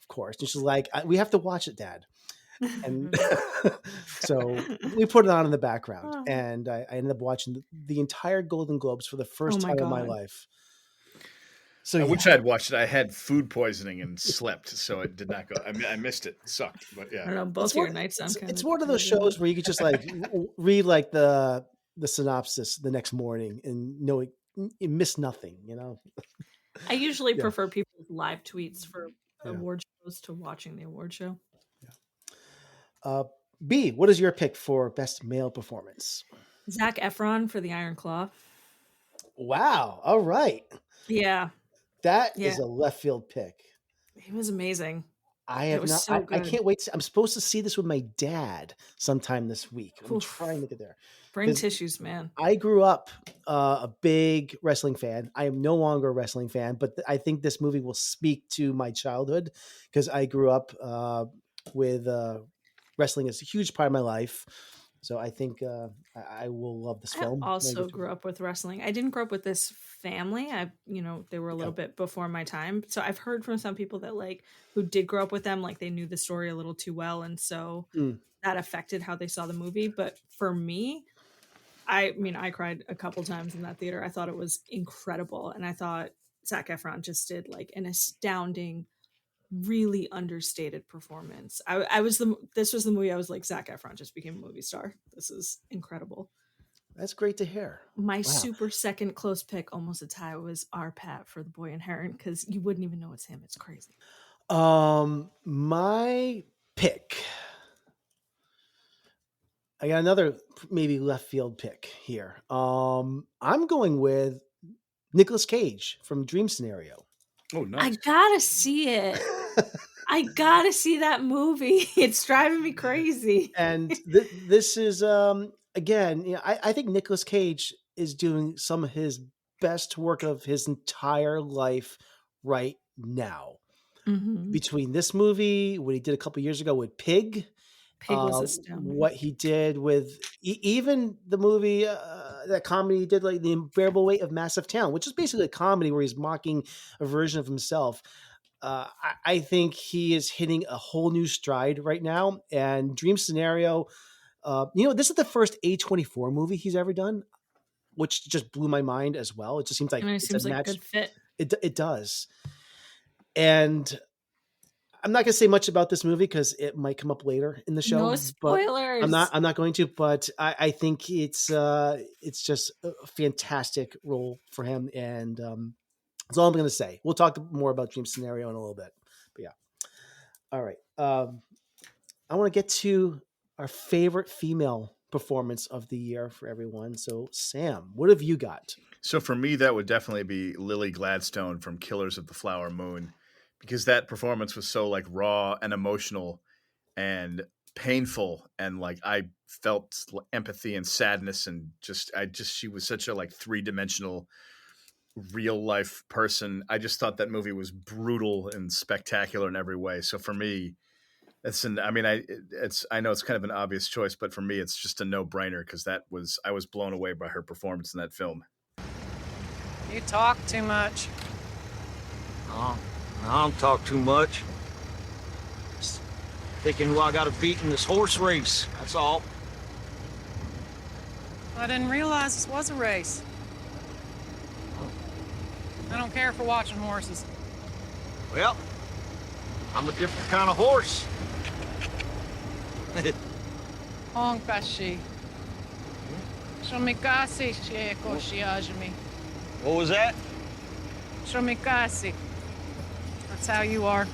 of course, and she's like, "We have to watch it, Dad." And so we put it on in the background, and I ended up watching the entire Golden Globes for the first time in my life. So I wish I had watched it. I had food poisoning and slept, so it did not go. I missed it. It sucked, but yeah. I don't know. Both your nights sound kind of. It's one of those shows where you could just like read like the synopsis the next morning and know you miss nothing. You know. I usually prefer people's live tweets for award shows to watching the award show. B, what is your pick for best male performance? Zac-Efron for The Iron Claw. Wow. All right. Yeah. That is a left field pick. He was amazing. I It have was not. so I good. can't wait. I'm supposed to see this with my dad sometime this week. I'm Oof. trying to get there. Bring tissues, man. I grew up a big wrestling fan. I am no longer a wrestling fan, but I think this movie will speak to my childhood because I grew up with wrestling as a huge part of my life. So I think I will love this I film. also grew up with wrestling. I didn't grow up with this family. They were a little bit before my time. So I've heard from some people that like who did grow up with them, like they knew the story a little too well, and so that affected how they saw the movie. But for me, I cried a couple times in that theater. I thought it was incredible, and I thought Zac Efron just did like an astounding, really understated performance. This was the movie I was like, Zac Efron just became a movie star. This is incredible. That's great to hear. My Wow. super second close pick, almost a tie, was our Pat for The Boy Inherent, because you wouldn't even know it's him. It's crazy. My pick. I got another maybe left field pick here. I'm going with Nicolas Cage from Dream Scenario. Oh, nice. I gotta see it. I gotta see that movie. It's driving me crazy. And this is again, I think Nicolas Cage is doing some of his best work of his entire life right now. Mhm. Between this movie, what he did a couple years ago with Pig, Pig was astounding. what he did with even the movie, that comedy he did, like The Unbearable Weight of Massive Talent, which is basically a comedy where he's mocking a version of himself. I think he is hitting a whole new stride right now. And Dream Scenario, this is the first A24 movie he's ever done, which just blew my mind as well. It just seems like And it it's seems a like a match. good fit. It does. And I'm not going to say much about this movie because it might come up later in the show. No but spoilers. I'm not going to. But I think it's just a fantastic role for him, and that's all I'm going to say. We'll talk more about Dream Scenario in a little bit. But yeah, all right. I want to get to our favorite female performance of the year for everyone. So, Sam, what have you got? So for me, that would definitely be Lily Gladstone from Killers of the Flower Moon, because that performance was so like raw and emotional and painful, and like I felt empathy and sadness, and she was such a like 3-dimensional real life person. I just thought that movie was brutal and spectacular in every way. So for me, I know it's kind of an obvious choice, but for me, it's just a no brainer because I was blown away by her performance in that film. You talk too much. Oh, I don't talk too much. Just thinking who I got to beat in this horse race, that's all. I didn't realize this was a race. I don't care for watching horses. Well, I'm a different kind of horse. Onkashi. Shomikasi shiekoshiajimi. What was that? Shomikasi. That's how you are.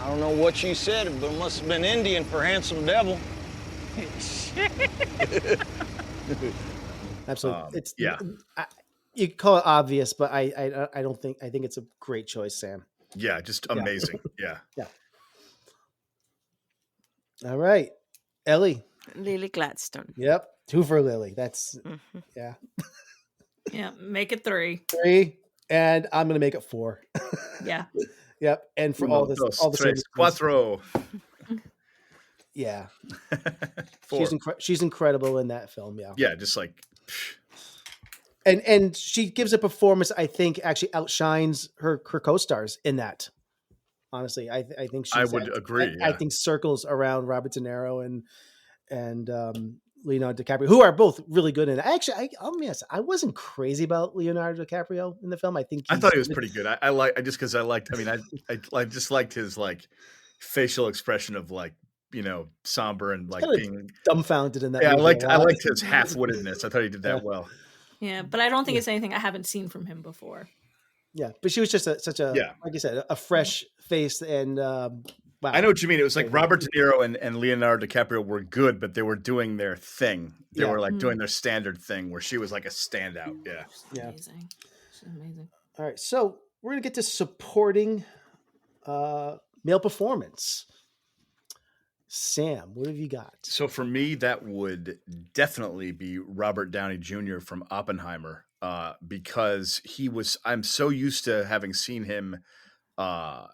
I don't know what you said, but it must have been Indian for handsome devil. Absolutely. You could call it obvious, but I don't think. I think it's a great choice, Sam. Yeah, just amazing. Yeah. Yeah. All right, Ellie. Lily Gladstone. Yep, 2 for Lily. That's yeah. Yeah, make it 3. 3, and I'm gonna make it 4. Yeah. Yep, and for all the tres, cuatro. Yeah. 4. She's incredible in that film. Yeah. Yeah, just like. And she gives a performance I think actually outshines her co-stars in that. Honestly, I think I would agree. I think circles around Robert De Niro and Leonardo DiCaprio, who are both really good in it. Actually, I'll be honest, I wasn't crazy about Leonardo DiCaprio in the film. I thought he was pretty good. I just liked his like facial expression of like, somber and like being dumbfounded in that. Yeah, movie I liked his half-wittedness. I thought he did that well. Yeah, but I don't think it's anything I haven't seen from him before. Yeah, but she was just such a like you said, a fresh face, and wow. I know what you mean. It was like Robert De Niro and Leonardo DiCaprio were good, but they were doing their thing. They were like doing their standard thing, where she was like a standout. Yeah, Amazing. She's amazing. All right, so we're gonna get to supporting male performance. Sam, what have you got? So for me, that would definitely be Robert Downey Jr. from Oppenheimer, because I'm so used to having seen him uh,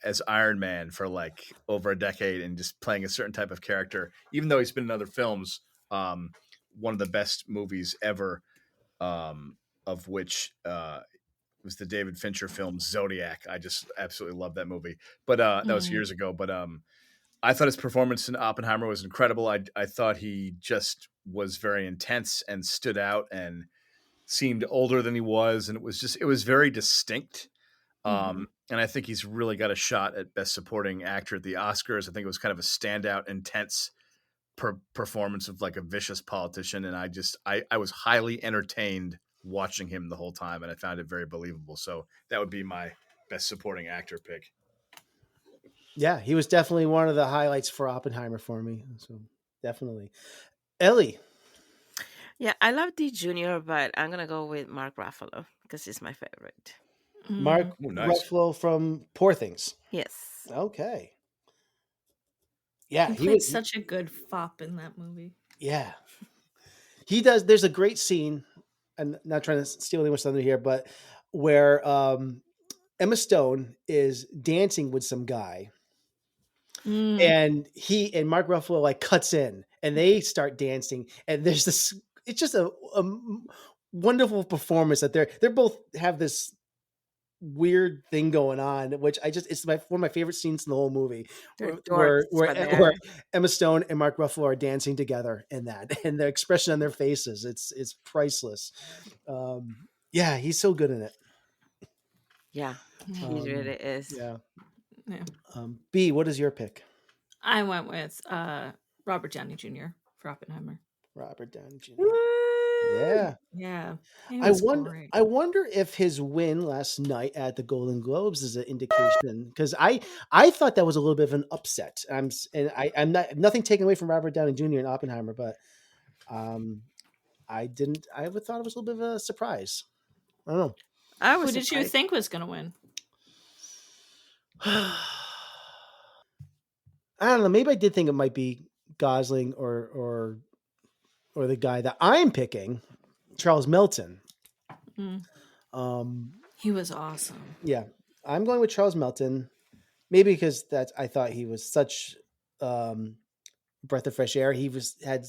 as Iron Man for like over a decade and just playing a certain type of character, even though he's been in other films. One of the best movies ever, of which was the David Fincher film Zodiac. I just absolutely love that movie. But that was years ago. But I thought his performance in Oppenheimer was incredible. I thought he just was very intense and stood out and seemed older than he was, and it was very distinct. And I think he's really got a shot at Best Supporting Actor at the Oscars. I think it was kind of a standout, intense performance of like a vicious politician, and I was highly entertained watching him the whole time, and I found it very believable. So that would be my Best Supporting Actor pick. Yeah, he was definitely one of the highlights for Oppenheimer for me. So definitely. Ellie. Yeah, I love D Jr., but I'm gonna go with Mark Ruffalo because he's my favorite. Mark Ruffalo from Poor Things. Yes. Okay. Yeah, he played such a good fop in that movie. Yeah. He does. There's a great scene, and not trying to steal anyone's thunder here, but where Emma Stone is dancing with some guy. And he and Mark Ruffalo like cuts in and they start dancing, and there's this, it's just a wonderful performance that they're both have this weird thing going on, which it's one of my favorite scenes in the whole movie, where Emma Stone and Mark Ruffalo are dancing together in that, and the expression on their faces, it's priceless. Yeah, he's so good in it. Yeah, he really is. Yeah. Yeah. B, what is your pick? I went with Robert Downey Jr. for Oppenheimer. Robert Downey Jr. Woo! Yeah. Yeah. I wonder if his win last night at the Golden Globes is an indication, because I thought that was a little bit of an upset. I'm nothing taken away from Robert Downey Jr. and Oppenheimer, but I would thought it was a little bit of a surprise. I don't know. Who did you think was going to win? I don't know. Maybe I did think it might be Gosling or the guy that I'm picking, Charles Melton. He was awesome. Yeah, I'm going with Charles Melton. Maybe because I thought he was such breath of fresh air. He had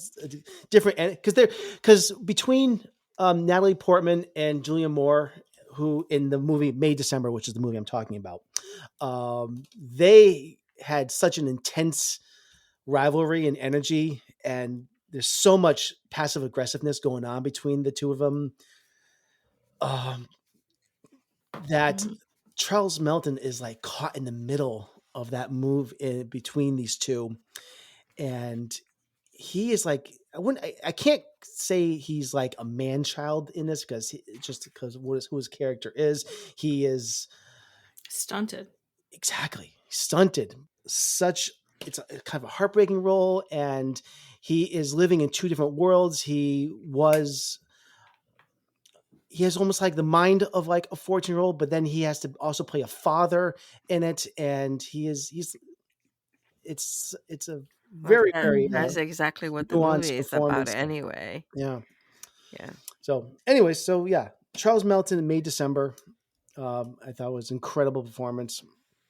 different, because between Natalie Portman and Julia Moore, who in the movie May December, which is the movie I'm talking about, they had such an intense rivalry and energy, and there's so much passive aggressiveness going on between the two of them, that Charles Melton is like caught in the middle of that move in between these two, and he is like, I can't say he's like a man child in this, because who his character is. He is stunted. Exactly. Stunted. It's a kind of a heartbreaking role, and he is living in two different worlds. He has almost like the mind of like a 14-year-old, but then he has to also play a father in it. And it's a very, very, that's exactly what the movie is about anyway. Yeah. Yeah. So anyway, Charles Melton in May December. I thought was incredible performance.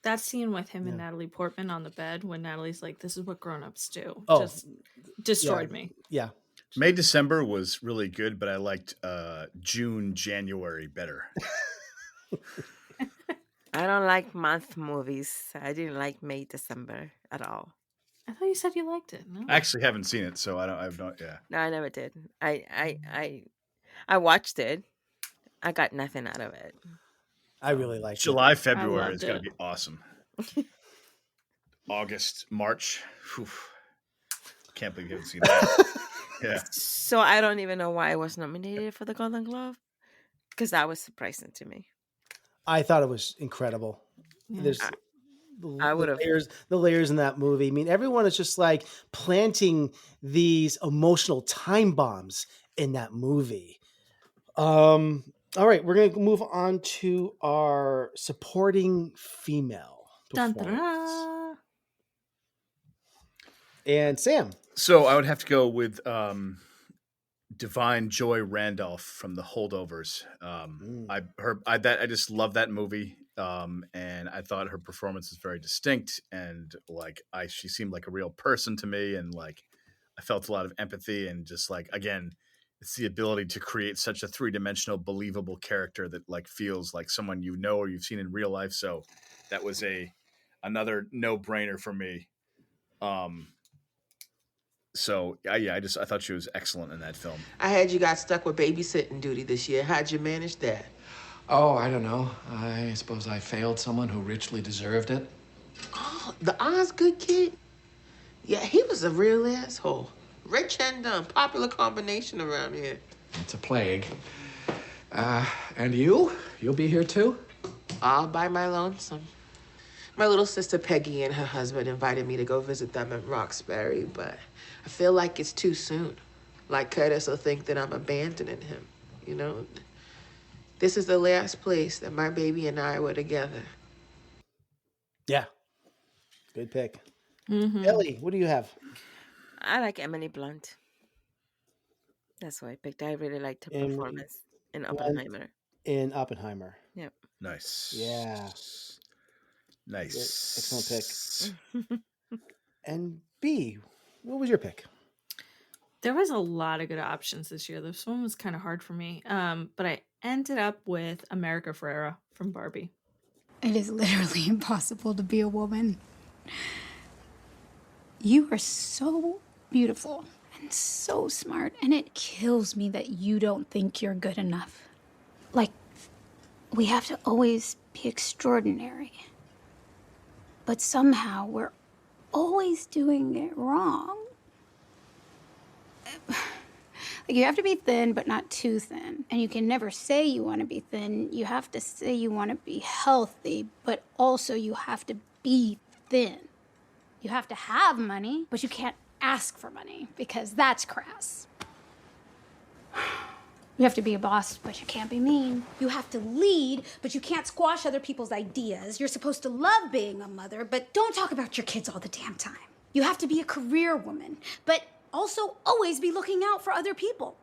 That scene with him and Natalie Portman on the bed when Natalie's like, "This is what grown-ups do," just destroyed me. Yeah. May December was really good, but I liked June January better. I don't like month movies. I didn't like May December at all. I thought you said you liked it. No? I actually haven't seen it, so I've not. Yeah. No, I never did. I watched it. I got nothing out of it. I really liked July, February is going to be awesome. August, March. Whew. Can't believe you haven't seen that. Yeah. So I don't even know why I was nominated for the Golden Globe, because that was surprising to me. I thought it was incredible. Yeah. There's the layers in that movie. I mean, everyone is just like planting these emotional time bombs in that movie. All right, we're going to move on to our supporting female. Dun, performance. da-da. And Sam. So I would have to go with Divine Joy Randolph from The Holdovers. I just love that movie, and I thought her performance was very distinct, and like she seemed like a real person to me, and like I felt a lot of empathy, and just like again, it's the ability to create such a 3-dimensional, believable character that like feels like someone you know or you've seen in real life. So that was another no-brainer for me. So I thought she was excellent in that film. I heard you got stuck with babysitting duty this year. How'd you manage that? Oh, I don't know. I suppose I failed someone who richly deserved it. Oh, the Osgood kid? Yeah, he was a real asshole. Rich and popular combination around here. It's a plague. And you? You'll be here too? All by my lonesome. My little sister Peggy and her husband invited me to go visit them in Roxbury, but I feel like it's too soon. Like Curtis will think that I'm abandoning him, you know? This is the last place that my baby and I were together. Yeah. Good pick. Mm-hmm. Ellie, what do you have? I like Emily Blunt. That's why I picked. I really liked her performance in Oppenheimer. In Oppenheimer. Yep. Nice. Yeah. Nice. Excellent pick. And B, what was your pick? There was a lot of good options this year. This one was kind of hard for me. But I ended up with America Ferrera from Barbie. It is literally impossible to be a woman. You are so beautiful and so smart, and it kills me that you don't think you're good enough. Like, we have to always be extraordinary. But somehow we're always doing it wrong. Like, you have to be thin, but not too thin. And you can never say you want to be thin. You have to say you want to be healthy, but also you have to be thin. You have to have money, but you can't ask for money because that's crass. You have to be a boss, but you can't be mean. You have to lead, but you can't squash other people's ideas. You're supposed to love being a mother, but don't talk about your kids all the damn time. You have to be a career woman, but also always be looking out for other people.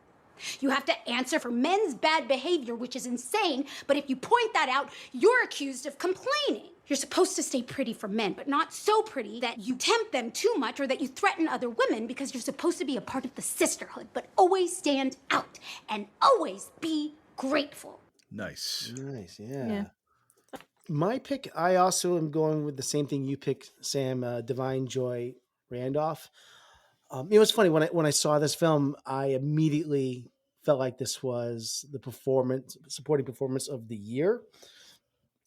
You have to answer for men's bad behavior, which is insane, but if you point that out, you're accused of complaining. You're supposed to stay pretty for men, but not so pretty that you tempt them too much or that you threaten other women, because you're supposed to be a part of the sisterhood, but always stand out and always be grateful. Nice. Nice, yeah. My pick, I also am going with the same thing you picked, Sam, Divine Joy Randolph. It was funny when I saw this film, I immediately felt like this was the supporting performance of the year.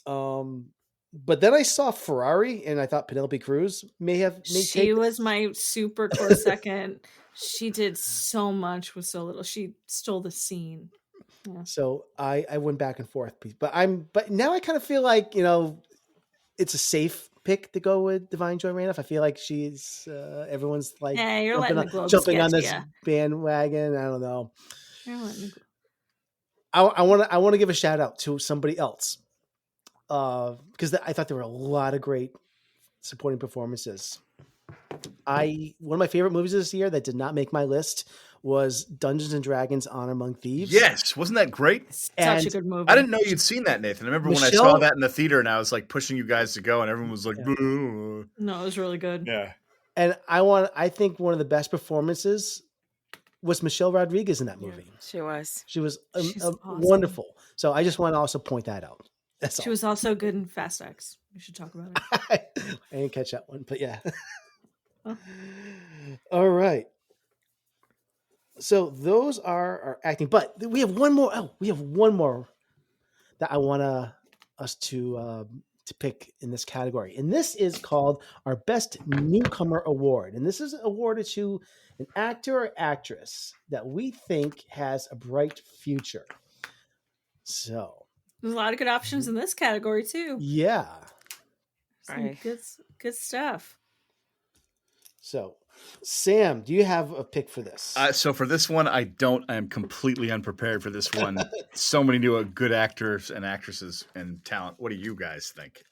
But then I saw Ferrari, and I thought Penelope Cruz She was my super close second. She did so much with so little. She stole the scene. Yeah. So I went back and forth, but now I kind of feel like, it's a safe pick to go with Divine Joy Randolph. I feel like she's everyone's like jumping on this bandwagon. I don't know. I want to give a shout out to somebody else because I thought there were a lot of great supporting performances. One of my favorite movies this year that did not make my list was Dungeons and Dragons: Honor Among Thieves. Yes, wasn't that great? Such a good movie. I didn't know you'd seen that, Nathan. I remember when I saw that in the theater, and I was like pushing you guys to go, and everyone was like, No, it was really good. Yeah. And I think one of the best performances was Michelle Rodriguez in that movie. Yeah, she was awesome. Wonderful. So I just want to also point that out. She was also good in Fast X. We should talk about it. I didn't catch that one, but yeah. All right. So those are our acting, but we have one more. Oh, we have one more that I want us to pick in this category, and this is called our Best Newcomer Award. And this is awarded to an actor or actress that we think has a bright future. So there's a lot of good options in this category too. Yeah, some good stuff. So, Sam, do you have a pick for this? So for this one, I don't. I am completely unprepared for this one. So many new good actors and actresses and talent. What do you guys think?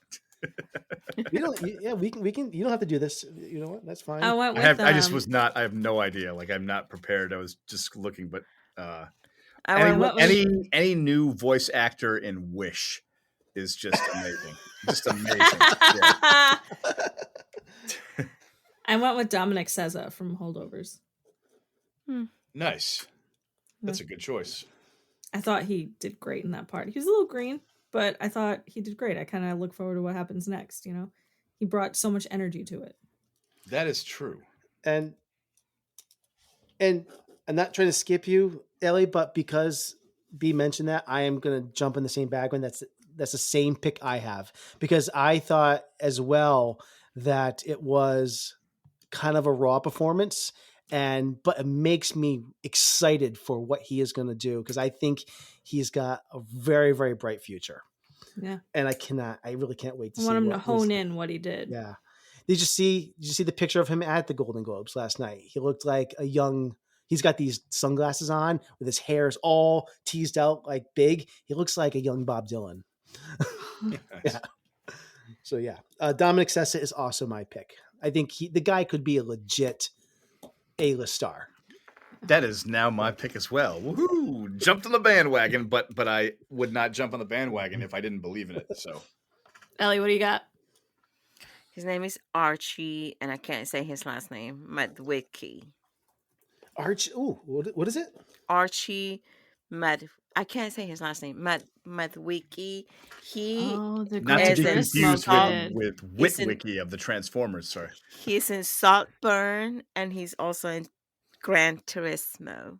We don't. Yeah, we can. You don't have to do this. You know what? That's fine. I went with. I just was not. I have no idea. Like I'm not prepared. I was just looking, but any new voice actor in Wish is just amazing. Just amazing. Yeah. I went with Dominic Sessa from Holdovers. Nice. That's a good choice. I thought he did great in that part. He was a little green, but I thought he did great. I kind of look forward to what happens next. You know, he brought so much energy to it. That is true. And I'm not trying to skip you, Ellie, but because B mentioned that, I am going to jump in the same bag when that's the same pick I have, because I thought as well that it was kind of a raw performance, but it makes me excited for what he is going to do, because I think he's got a very, very bright future. Yeah. And I really can't wait to see. I want him to hone in what he did. Yeah. Did you see the picture of him at the Golden Globes last night? He looked like he's got these sunglasses on with his hair is all teased out like big. He looks like a young Bob Dylan. Yeah. So yeah, Dominic Sessa is also my pick. I think the guy could be a legit A-list star. That is now my pick as well. Woohoo! Jumped on the bandwagon, but I would not jump on the bandwagon if I didn't believe in it. So, Ellie, what do you got? His name is Archie, and I can't say his last name. Madwicki. Archie. Ooh, what is it? Archie I can't say his last name. Madwicki. He not to be confused with Witwicky of the Transformers. Sorry. He's in Saltburn, and he's also in Gran Turismo.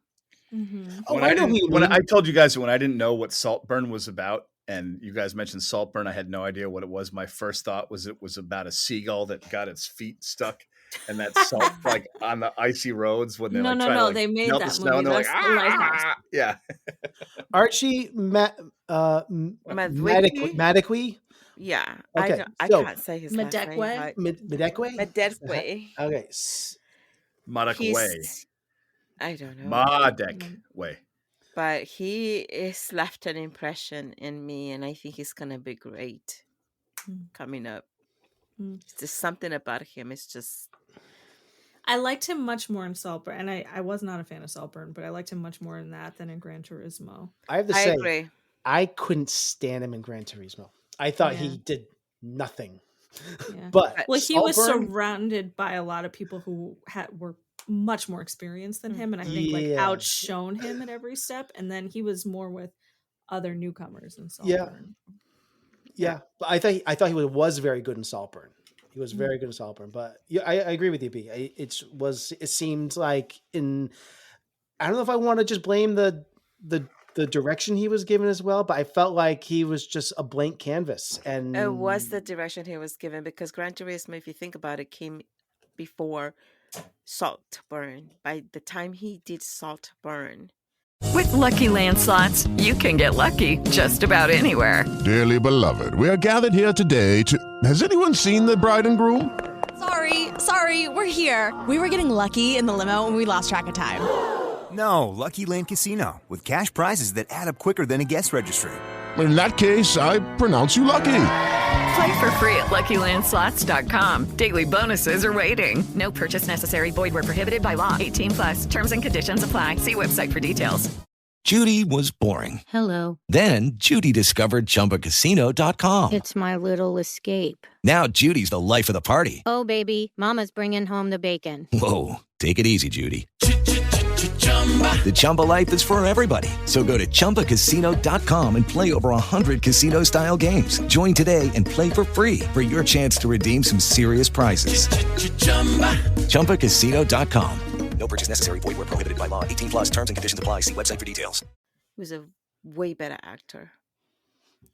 Mm-hmm. When I told you guys when I didn't know what Saltburn was about, and you guys mentioned Saltburn, I had no idea what it was. My first thought was it was about a seagull that got its feet stuck and that salt like on the icy roads when they try to like, they made melt that the snow movie. and they're That's the Lighthouse. yeah. Archie Madekwe. Yeah. Okay. I can't say his last name. Madekwe? Madekwe. Okay. Madekwe. I don't know. Madekwe. But he has left an impression in me, and I think he's going to be great coming up. It's just something about him. It's just... I liked him much more in Saltburn, and I was not a fan of Saltburn, but I liked him much more in that than in Gran Turismo. I have to say, agree. I couldn't stand him in Gran Turismo. I thought he did nothing. Yeah. But he was surrounded by a lot of people who were much more experienced than him, and I think outshone him at every step. And then he was more with other newcomers in Saltburn. Yeah, but I thought he was very good in Saltburn. He was very good in Saltburn. But yeah, I agree with you, B. It seemed like I don't know if I want to just blame the direction he was given as well, but I felt like he was just a blank canvas. And it was the direction he was given, because Gran Turismo, if you think about it, came before Saltburn. By the time he did Saltburn. With Lucky Land Slots, you can get lucky just about anywhere. Dearly beloved, we are gathered here today to... Has anyone seen the bride and groom? Sorry, we're here. We were getting lucky in the limo and we lost track of time. No, Lucky Land Casino, with cash prizes that add up quicker than a guest registry. In that case, I pronounce you lucky. Play for free at LuckyLandSlots.com. Daily bonuses are waiting. No purchase necessary. Void where prohibited by law. 18+. Terms and conditions apply. See website for details. Judy was boring. Hello. Then Judy discovered ChumbaCasino.com. It's my little escape. Now Judy's the life of the party. Oh, baby, mama's bringing home the bacon. Whoa, take it easy, Judy. The Chumba life is for everybody. So go to ChumbaCasino.com and play over 100 casino-style games. Join today and play for free for your chance to redeem some serious prizes. ChumbaCasino.com. No purchase necessary. Void where prohibited by law. 18+. Terms and conditions apply. See website for details. He was a way better actor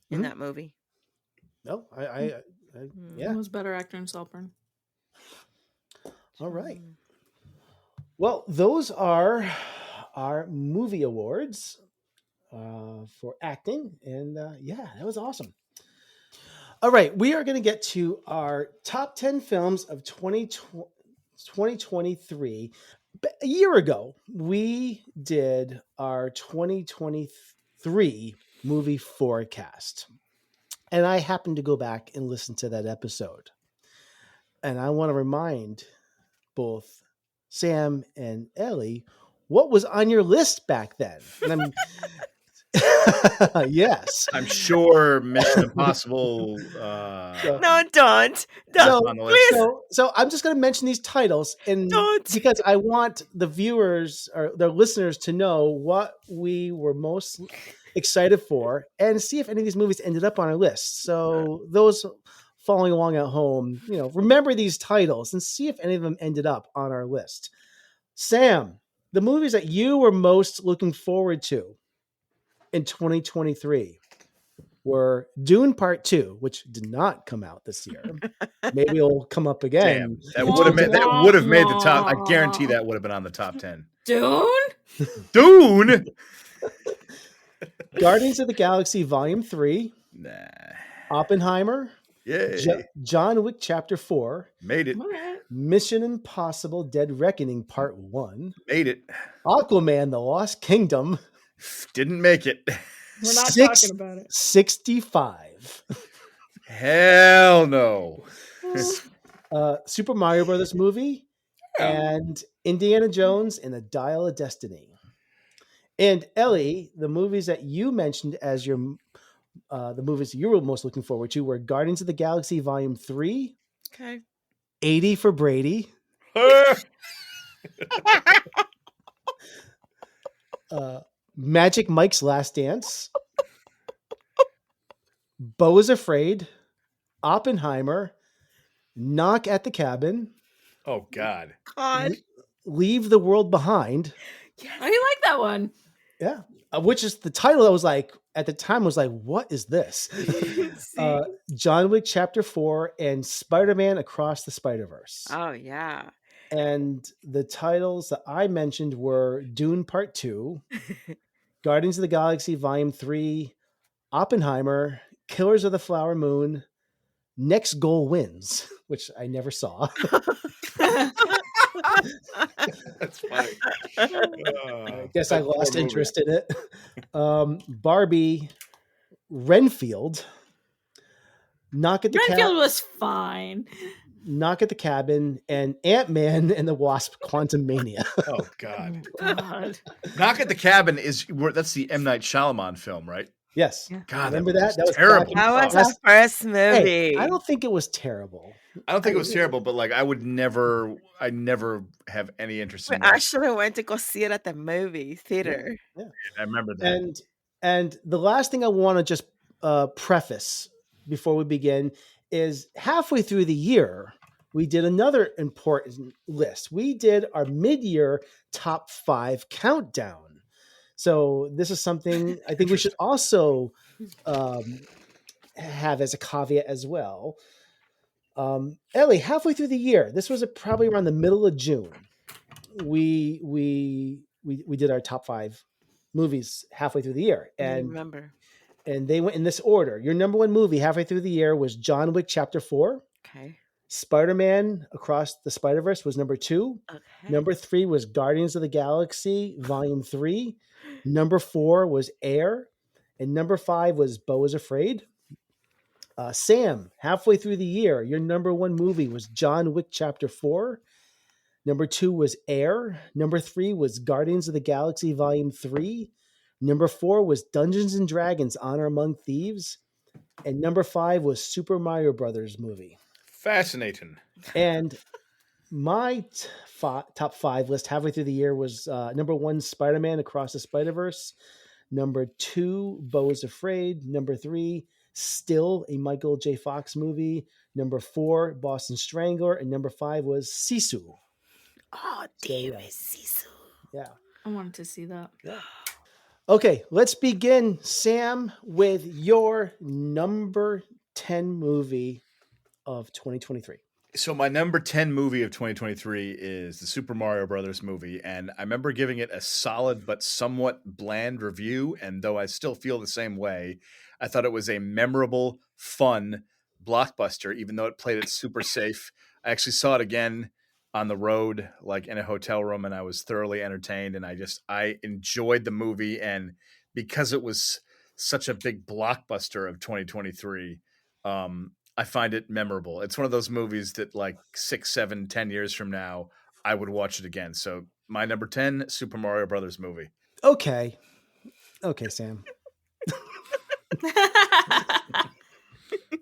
in that movie. No, He was better actor in Saltburn. All right. Well, those are our movie awards for acting. And that was awesome. All right. We are going to get to our top 10 films of 2023. A year ago, we did our 2023 movie forecast. And I happened to go back and listen to that episode. And I want to remind both Sam and Ellie what was on your list back then. And I'm yes. I'm sure Mission Impossible. No, don't. So, on the list. so I'm just going to mention these titles, and because I want the viewers or the listeners to know what we were most excited for, and see if any of these movies ended up on our list. So those following along at home, remember these titles and see if any of them ended up on our list. Sam, the movies that you were most looking forward to in 2023 were Dune Part 2, which did not come out this year. Maybe it'll come up again. Damn, that would have made the top. I guarantee that would have been on the top 10. Dune? Guardians of the Galaxy Volume 3. Nah. Oppenheimer. Yay. John Wick Chapter 4. Made it. Mission Impossible Dead Reckoning Part 1. Made it. Aquaman The Lost Kingdom. Didn't make it. We're not talking about it. 65. Hell no. Super Mario Brothers movie. And Indiana Jones and the Dial of Destiny. And Ellie, the movies that you mentioned as your the movies you were most looking forward to were Guardians of the Galaxy Volume 3. Okay. 80 for Brady. Magic Mike's Last Dance. Beau is Afraid. Oppenheimer. Knock at the Cabin. Oh, God. Leave the World Behind. I like that one. Yeah. Which is the title that was like, at the time was like, what is this? John Wick Chapter 4 and Spider-Man Across the Spider-Verse. Oh, yeah. And the titles that I mentioned were Dune Part 2, Guardians of the Galaxy Volume 3, Oppenheimer, Killers of the Flower Moon, Next Goal Wins, which I never saw. That's funny. I guess I lost interest in it. Barbie, Renfield, Renfield was fine. Knock at the Cabin, and Ant-Man and the Wasp: Quantumania. Oh God. God. Knock at the Cabin that's the M. Night Shyamalan film, right? Yes. God, remember that? That was terrible. That was our first movie. Hey, I don't think it was terrible. I don't think it was terrible, but like I never have any interest We in that. actually went to go see it at the movie theater. Yeah. I remember that. And the last thing I want to just preface before we begin is halfway through the year, we did another important list. We did our mid-year top 5 countdown. So this is something I think we should also have as a caveat as well. Ellie, halfway through the year, this was probably around the middle of June. We did our top 5 movies halfway through the year, and remember, and they went in this order. Your number 1 movie halfway through the year was John Wick Chapter 4. Okay. Spider-Man Across the Spider-Verse was number 2. Okay. Number 3 was Guardians of the Galaxy Volume 3. Number 4 was Air, and number 5 was Beau is Afraid. Sam, halfway through the year, your number 1 movie was John Wick Chapter 4. Number 2 was Air. Number 3 was Guardians of the Galaxy Volume 3. Number 4 was Dungeons and Dragons: Honor Among Thieves. And number 5 was Super Mario Brothers movie. Fascinating. And my top 5 list halfway through the year was number 1, Spider-Man Across the Spider-Verse. Number 2, Beau is Afraid. Number 3, Still, a Michael J. Fox movie. Number 4, Boston Strangler. And number 5 was Sisu. Oh, damn it, Sisu. Yeah. I wanted to see that. Yeah. Okay, let's begin, Sam, with your number 10 movie of 2023. So my number 10 movie of 2023 is the Super Mario Brothers movie, and I remember giving it a solid but somewhat bland review, and though I still feel the same way, I thought it was a memorable, fun blockbuster, even though it played it super safe. I actually saw it again on the road, like in a hotel room, and I was thoroughly entertained, and I enjoyed the movie, and because it was such a big blockbuster of 2023. I find it memorable. It's one of those movies that like 6, 7, 10 years from now, I would watch it again. So my number 10, Super Mario Brothers movie. Okay, Sam.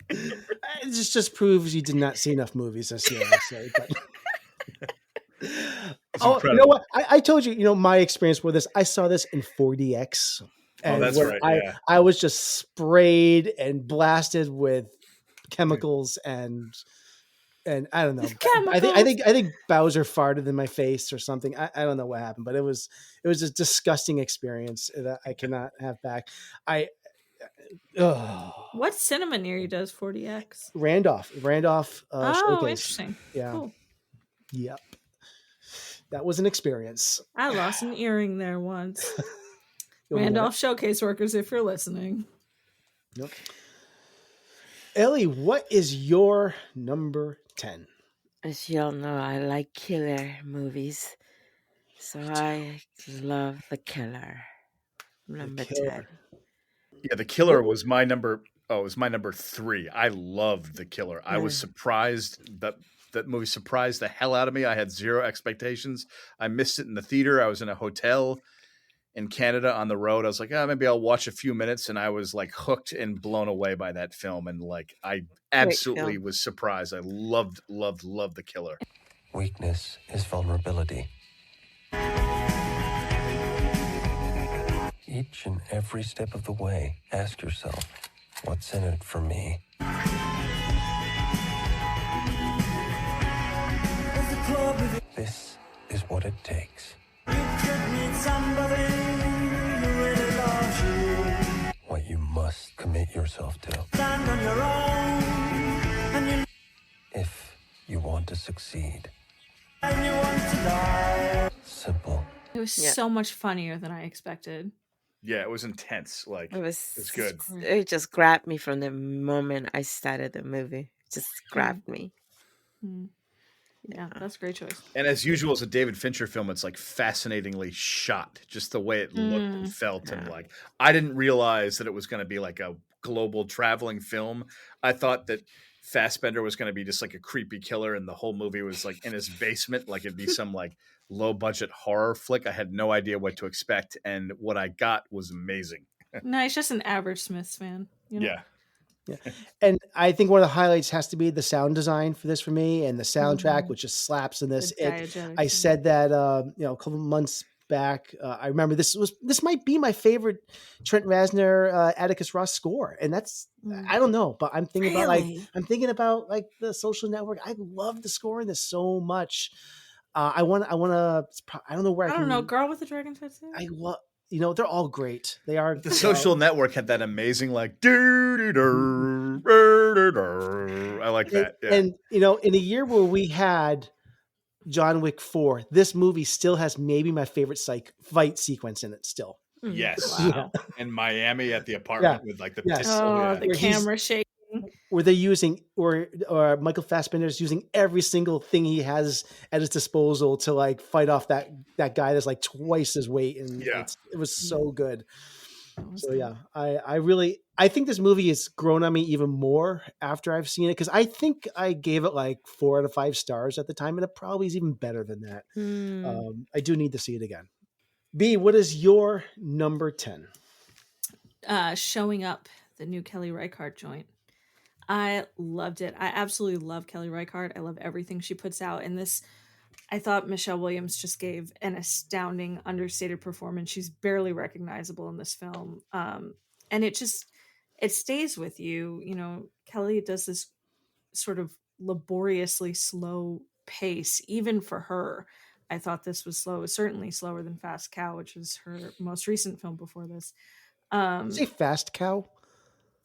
It just proves you did not see enough movies this year. I say, but. Oh, you know what? I told you, my experience with this. I saw this in 4DX. And that's right. Yeah. I was just sprayed and blasted with chemicals and I don't know. I think Bowser farted in my face or something. I don't know what happened, but it was a disgusting experience that I cannot have back. What cinema near you does 4DX? Randolph Showcase. Interesting. Yeah. Cool. Yep. That was an experience. I lost an earring there once. Randolph Showcase workers, if you're listening. Yep. Ellie, what is your number 10? As y'all know, I like killer movies. So I love The Killer. Number 10. Yeah, The Killer was my number. Oh, it was my number 3. I loved The Killer. I was surprised that movie surprised the hell out of me. I had zero expectations. I missed it in the theater. I was in a hotel in Canada on the road. I was like, maybe I'll watch a few minutes. And I was like hooked and blown away by that film. And like, I absolutely was surprised. I loved The Killer. Weakness is vulnerability. Each and every step of the way, ask yourself, what's in it for me? This is what it takes. What you must commit yourself to. If you want to succeed. Simple. It was so much funnier than I expected. Yeah, it was intense. Like, it was good. It just grabbed me from the moment I started the movie. It just grabbed me. Yeah, that's a great choice. And as usual, it's a David Fincher film. It's like fascinatingly shot, just the way it looked and felt. And like, I didn't realize that it was going to be like a global traveling film. I thought that Fassbender was going to be just like a creepy killer, and the whole movie was like in his basement, like it'd be some like low budget horror flick. I had no idea what to expect, and what I got was amazing. No, he's just an average Smiths fan. You know? Yeah. And I think one of the highlights has to be the sound design for this for me, and the soundtrack, which just slaps in this. I said that a couple months back. I remember this might be my favorite Trent Reznor Atticus Ross score, and that's I don't know, but I'm thinking about the Social Network. I love the score in this so much. I want to. I don't know where I don't know. Girl with the Dragon Tattoo. I love. They're all great. They are. The Social Network had that amazing like I like that. Yeah. And in a year where we had John Wick 4, this movie still has maybe my favorite fight sequence in it still. Yes. Wow. And Miami at the apartment with like the the camera shaking. Where they're using, or Michael Fassbender is using every single thing he has at his disposal to like fight off that guy that's like twice his weight, and it was so good. So yeah, I think this movie has grown on me even more after I've seen it, because I think I gave it like 4 out of 5 stars at the time, and it probably is even better than that. I do need to see it again. B, what is your number 10? Showing Up, the new Kelly Reichardt joint. I loved it. I absolutely love Kelly Reichardt. I love everything she puts out. And this, I thought Michelle Williams just gave an astounding, understated performance. She's barely recognizable in this film. And it stays with you. Kelly does this sort of laboriously slow pace, even for her. I thought this was slow. It was certainly slower than Fast Cow, which was her most recent film before this. Did you say Fast Cow?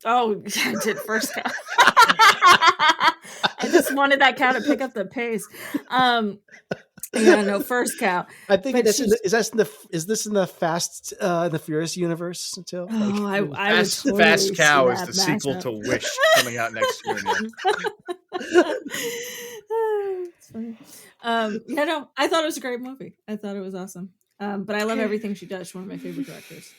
Oh, I did First Cow. I just wanted that cow to pick up the pace. First Cow. I think is this in the Fast the Furious universe too? Oh, Fast Cow is the sequel to Wish coming out next year. It's funny. I thought it was a great movie. I thought it was awesome. But I love everything she does. She's one of my favorite directors.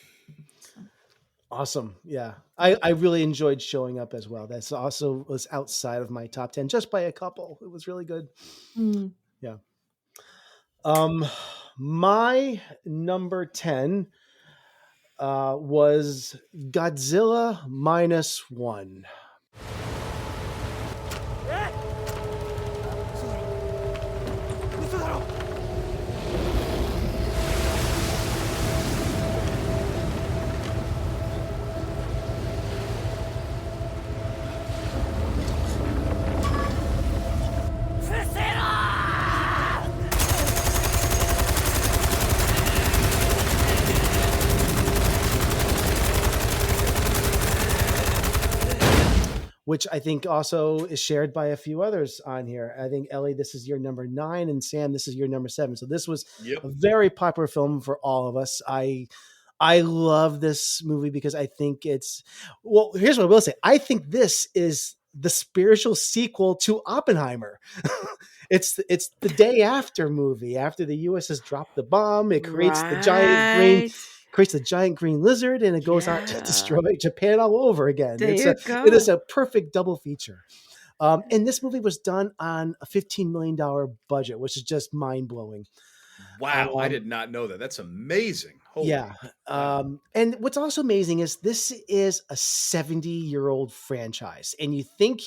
Awesome. Yeah. I really enjoyed Showing Up as well. That's also was outside of my top 10 just by a couple. It was really good. Mm. Yeah. Um, my number 10 was Godzilla -1. Which I think also is shared by a few others on here. I think Ellie, this is your number 9, and Sam, this is your number 7. So this was a very popular film for all of us. I love this movie because I think it's, well, here's what I will say. I think this is the spiritual sequel to Oppenheimer. it's the day after movie. After the US has dropped the bomb, it creates the Right. giant green lizard, and it goes out to destroy Japan all over again. There It you is go. a perfect double feature. And this movie was done on a $15 million budget, which is just mind blowing. Wow, I did not know that. That's amazing. Holy, Yeah. And what's also amazing is this is a 70-year-old franchise. And you think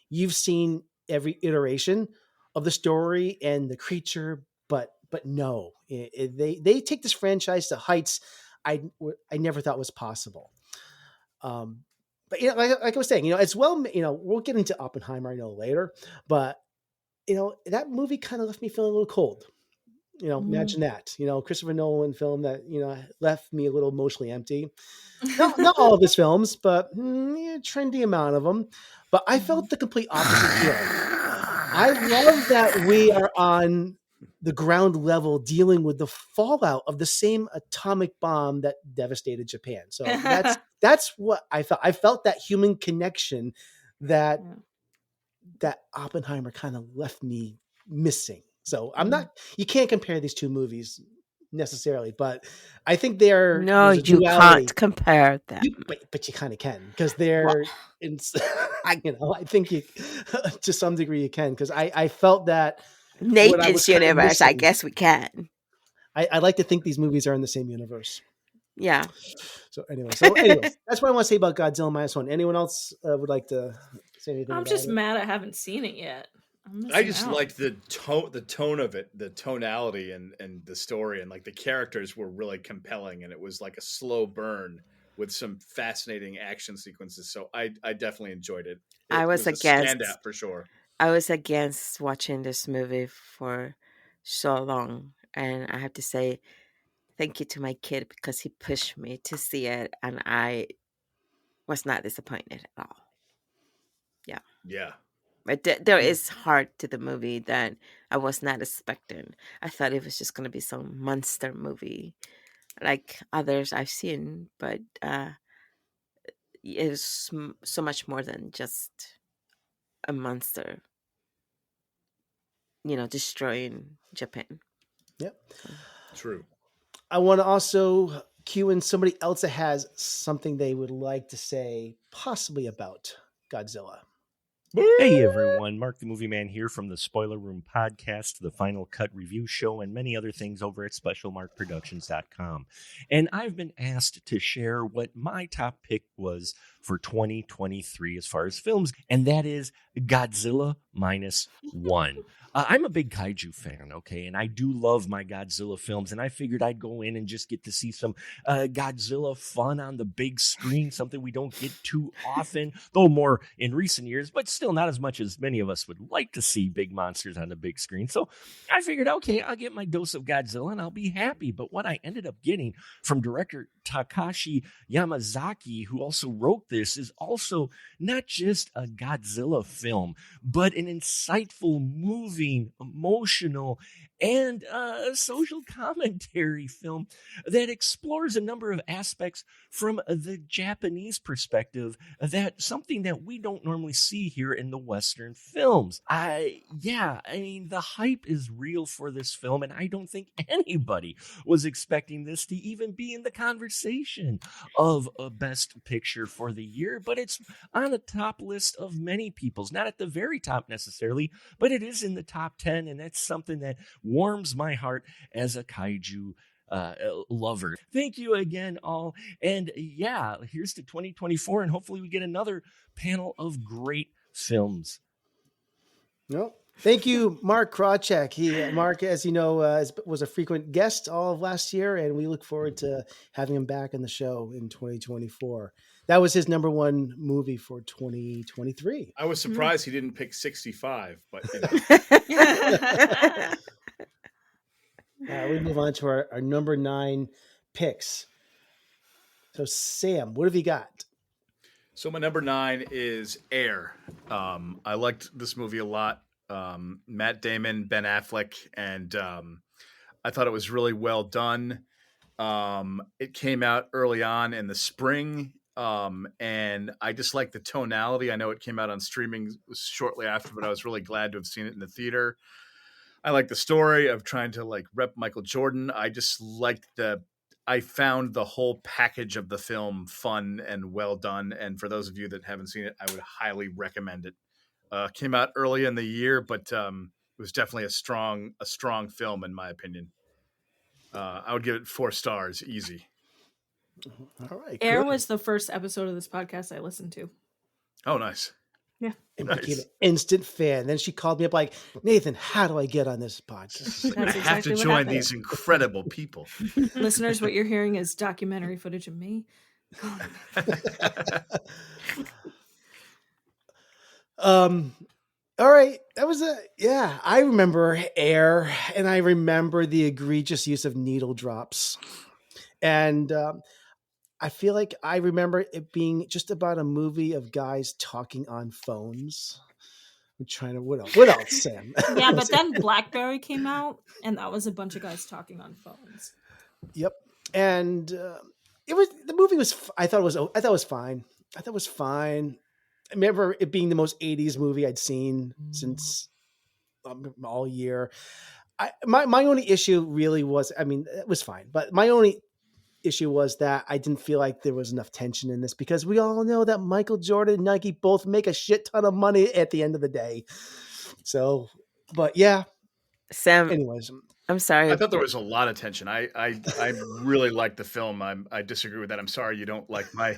you've seen every iteration of the story and the creature, but no. They take this franchise to heights I never thought was possible. But like I was saying, it's we'll get into Oppenheimer, I know, later, but that movie kind of left me feeling a little cold. Imagine that, Christopher Nolan film that, left me a little emotionally empty. Not all of his films, but a trendy amount of them. But I felt the complete opposite here. I love that we are on the ground level dealing with the fallout of the same atomic bomb that devastated Japan. So that's what I felt. I felt that human connection that Oppenheimer kind of left me missing. So you can't compare these two movies necessarily, but I think No, there's a you duality. can't compare them. But you kind of can, because they're, I think you, to some degree you can, because I felt that what I was Nathan's kind of universe, I missing. guess we can. I like to think these movies are in the same universe. Yeah. So anyway, that's what I want to say about Godzilla -1. Anyone else would like to say anything? I'm just mad I haven't seen it yet. I just like the tone of it, the tonality, and the story, and like the characters were really compelling, and it was like a slow burn with some fascinating action sequences. So I definitely enjoyed it. I was a against standout for sure. I was against watching this movie for so long, and I have to say thank you to my kid because he pushed me to see it, and I was not disappointed at all. Yeah. Yeah. But there is heart to the movie that I was not expecting. I thought it was just going to be some monster movie like others I've seen, but it is so much more than just a monster, destroying Japan. Yep. True. I want to also cue in somebody else that has something they would like to say possibly about Godzilla. Hey everyone, Mark the Movie Man here from the Spoiler Room Podcast, the Final Cut Review Show, and many other things over at SpecialMarkProductions.com. And I've been asked to share what my top pick was for 2023 as far as films, and that is Godzilla -1. I'm a big kaiju fan, okay, and I do love my Godzilla films, and I figured I'd go in and just get to see some Godzilla fun on the big screen, something we don't get too often, though more in recent years, but still not as much as many of us would like to see big monsters on the big screen. So I figured, okay, I'll get my dose of Godzilla and I'll be happy. But what I ended up getting from director Takashi Yamazaki, who also wrote this, is also not just a Godzilla film, but an insightful, moving, emotional, and social commentary film that explores a number of aspects from the Japanese perspective, that something that we don't normally see here year in the Western films. I mean, the hype is real for this film, and I don't think anybody was expecting this to even be in the conversation of a best picture for the year, but it's on the top list of many people's, not at the very top necessarily, but it is in the top 10, and that's something that warms my heart as a kaiju lover. Thank you again, all. And yeah, here's to 2024, and hopefully we get another panel of great films. No. Thank you, Mark Krawcheck. Mark, as you know, was a frequent guest all of last year, and we look forward to having him back on the show in 2024. That was his number one movie for 2023. I was surprised he didn't pick 65, but you know. We move on to our number 9 picks. So, Sam, what have you got? So my number 9 is Air. I liked this movie a lot. Matt Damon, Ben Affleck, and I thought it was really well done. It came out early on in the spring, and I just like the tonality. I know it came out on streaming shortly after, but I was really glad to have seen it in the theater. I like the story of trying to like rep Michael Jordan. I just liked I found the whole package of the film fun and well done. And for those of you that haven't seen it, I would highly recommend it. Came out early in the year, but it was definitely a strong film in my opinion. I would give it 4 stars, easy. All right. Air was the first episode of this podcast I listened to. Oh, nice. Yeah. And became an instant fan. Then she called me up like, Nathan, how do I get on this podcast? I have to join these incredible people. Listeners, what you're hearing is documentary footage of me. All right. That was I remember Air, and I remember the egregious use of needle drops. And I feel like I remember it being just about a movie of guys talking on phones. I'm trying to, what else, Sam? Yeah, but then BlackBerry came out, and that was a bunch of guys talking on phones. Yep. And the movie was, I thought it was fine. I remember it being the most 80s movie I'd seen since all year. My only issue really was, I mean, it was fine, but my only issue was that I didn't feel like there was enough tension in this, because we all know that Michael Jordan and Nike both make a shit ton of money at the end of the day. So, but yeah. Sam, anyways, I'm sorry. I thought there was a lot of tension. I really liked the film. I disagree with that. I'm sorry you don't like my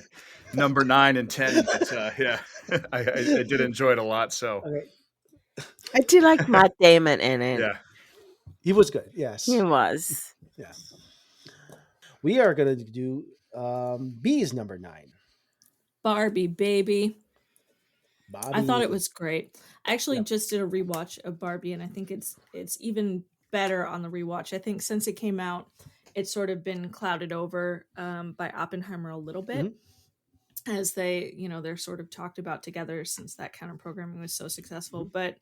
number 9 and 10, but yeah, I did enjoy it a lot. So okay. I do like Matt Damon in it. Yeah, he was good. Yes, he was. Yeah. We are going to do B's number 9. Barbie, baby. Bobby. I thought it was great. I actually just did a rewatch of Barbie, and I think it's even better on the rewatch. I think since it came out, it's sort of been clouded over by Oppenheimer a little bit, as they're sort of talked about together since that kind of programming was so successful. But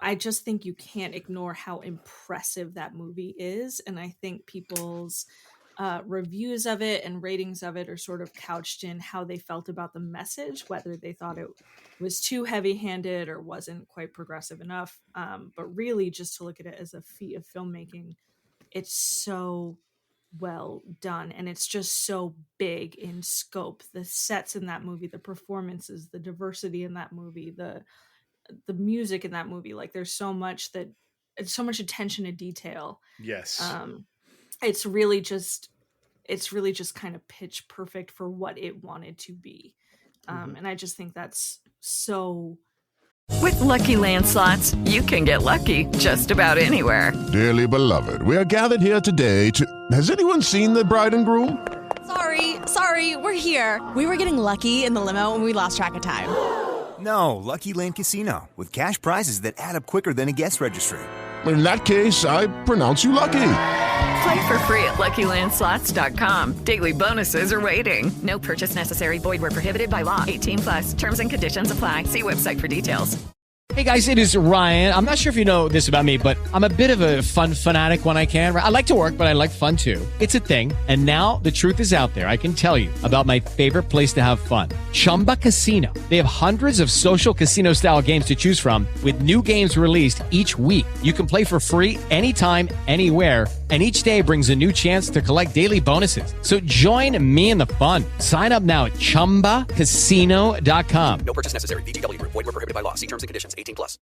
I just think you can't ignore how impressive that movie is, and I think people's reviews of it and ratings of it are sort of couched in how they felt about the message, whether they thought it was too heavy-handed or wasn't quite progressive enough. But really, just to look at it as a feat of filmmaking, it's so well done, and it's just so big in scope. The sets in that movie, the performances, the diversity in that movie, the music in that movie, like there's so much attention to detail. Yes. It's really just kind of pitch perfect for what it wanted to be. And I just think that's so. With Lucky Land Slots, you can get lucky just about anywhere. Dearly beloved, we are gathered here today to... Has anyone seen the bride and groom? Sorry, we're here. We were getting lucky in the limo and we lost track of time. No, Lucky Land Casino, with cash prizes that add up quicker than a guest registry. In that case, I pronounce you lucky. Play for free at LuckyLandSlots.com. Daily bonuses are waiting. No purchase necessary. Void where prohibited by law. 18+. Terms and conditions apply. See website for details. Hey guys, it is Ryan. I'm not sure if you know this about me, but I'm a bit of a fun fanatic when I can. I like to work, but I like fun too. It's a thing. And now the truth is out there. I can tell you about my favorite place to have fun. Chumba Casino. They have hundreds of social casino style games to choose from with new games released each week. You can play for free anytime, anywhere. And each day brings a new chance to collect daily bonuses. So join me in the fun. Sign up now at ChumbaCasino.com. No purchase necessary. VGW Group. Void where prohibited by law. See terms and conditions. 18+.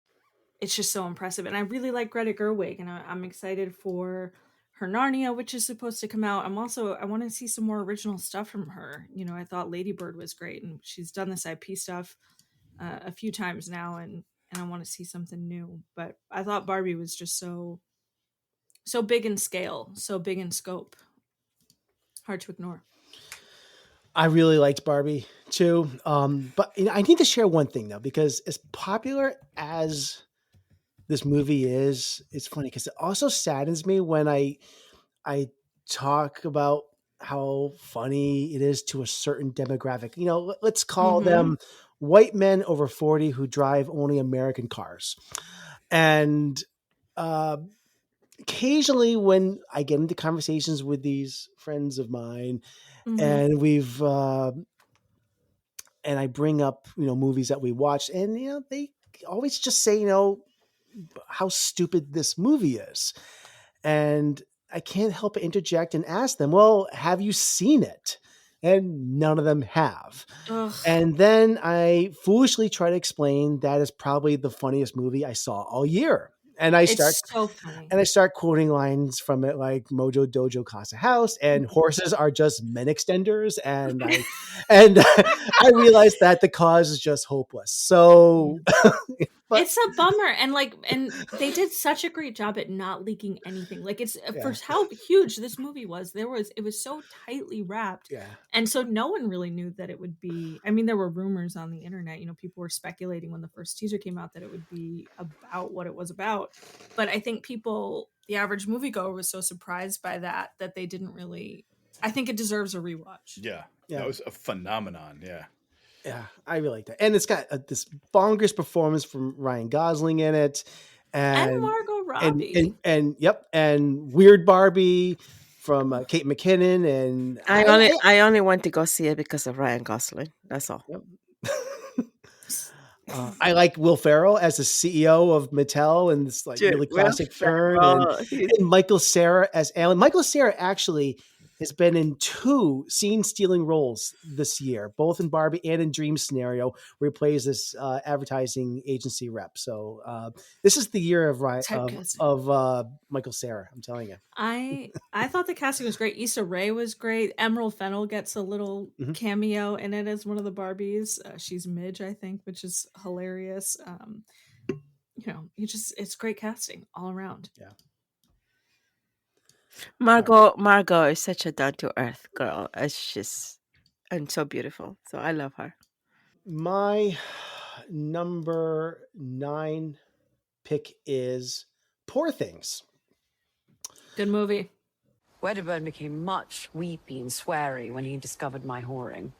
It's just so impressive. And I really like Greta Gerwig, and I'm excited for her Narnia, which is supposed to come out. I want to see some more original stuff from her. You know, I thought Lady Bird was great, and she's done this IP stuff a few times now, and I want to see something new. But I thought Barbie was just so big in scale, so big in scope. Hard to ignore. I really liked Barbie too. But I need to share one thing though, because as popular as this movie is, it's funny because it also saddens me when I talk about how funny it is to a certain demographic. You know, let's call them white men over 40 who drive only American cars. And occasionally when I get into conversations with these friends of mine, and and I bring up, movies that we watched, and, they always just say, how stupid this movie is. And I can't help but interject and ask them, well, have you seen it? And none of them have. Ugh. And then I foolishly try to explain that is probably the funniest movie I saw all year. And I start so funny. And I start quoting lines from it like Mojo Dojo Casa House and horses are just men extenders. And I realized that the cause is just hopeless. So it's a bummer. And they did such a great job at not leaking anything. Like for how huge this movie was, it was so tightly wrapped. Yeah. And so no one really knew that it would be, I mean, there were rumors on the internet, people were speculating when the first teaser came out that it would be about what it was about. But I think the average moviegoer was so surprised by that they didn't really, I think it deserves a rewatch. Yeah. That was a phenomenon. Yeah. Yeah, I really like that. And it's got this bonkers performance from Ryan Gosling in it. And Margot Robbie. And Weird Barbie from Kate McKinnon. And I only want to go see it because of Ryan Gosling. That's all. Yep. I like Will Ferrell as the CEO of Mattel and this really classic fern, and Michael Cera as Alan. Michael Cera actually has been in 2 scene-stealing roles this year, both in Barbie and in Dream Scenario, where he plays this advertising agency rep. So this is the year of Michael Cera. I'm telling you. I thought the casting was great. Issa Rae was great. Emerald Fennell gets a little cameo in it as one of the Barbies. She's Midge, I think, which is hilarious. It's great casting all around. Yeah. Margot is such a down-to-earth girl. And so beautiful. So I love her. My number 9 pick is Poor Things. Good movie. Wedderburn became much weepy and sweary when he discovered my whoring.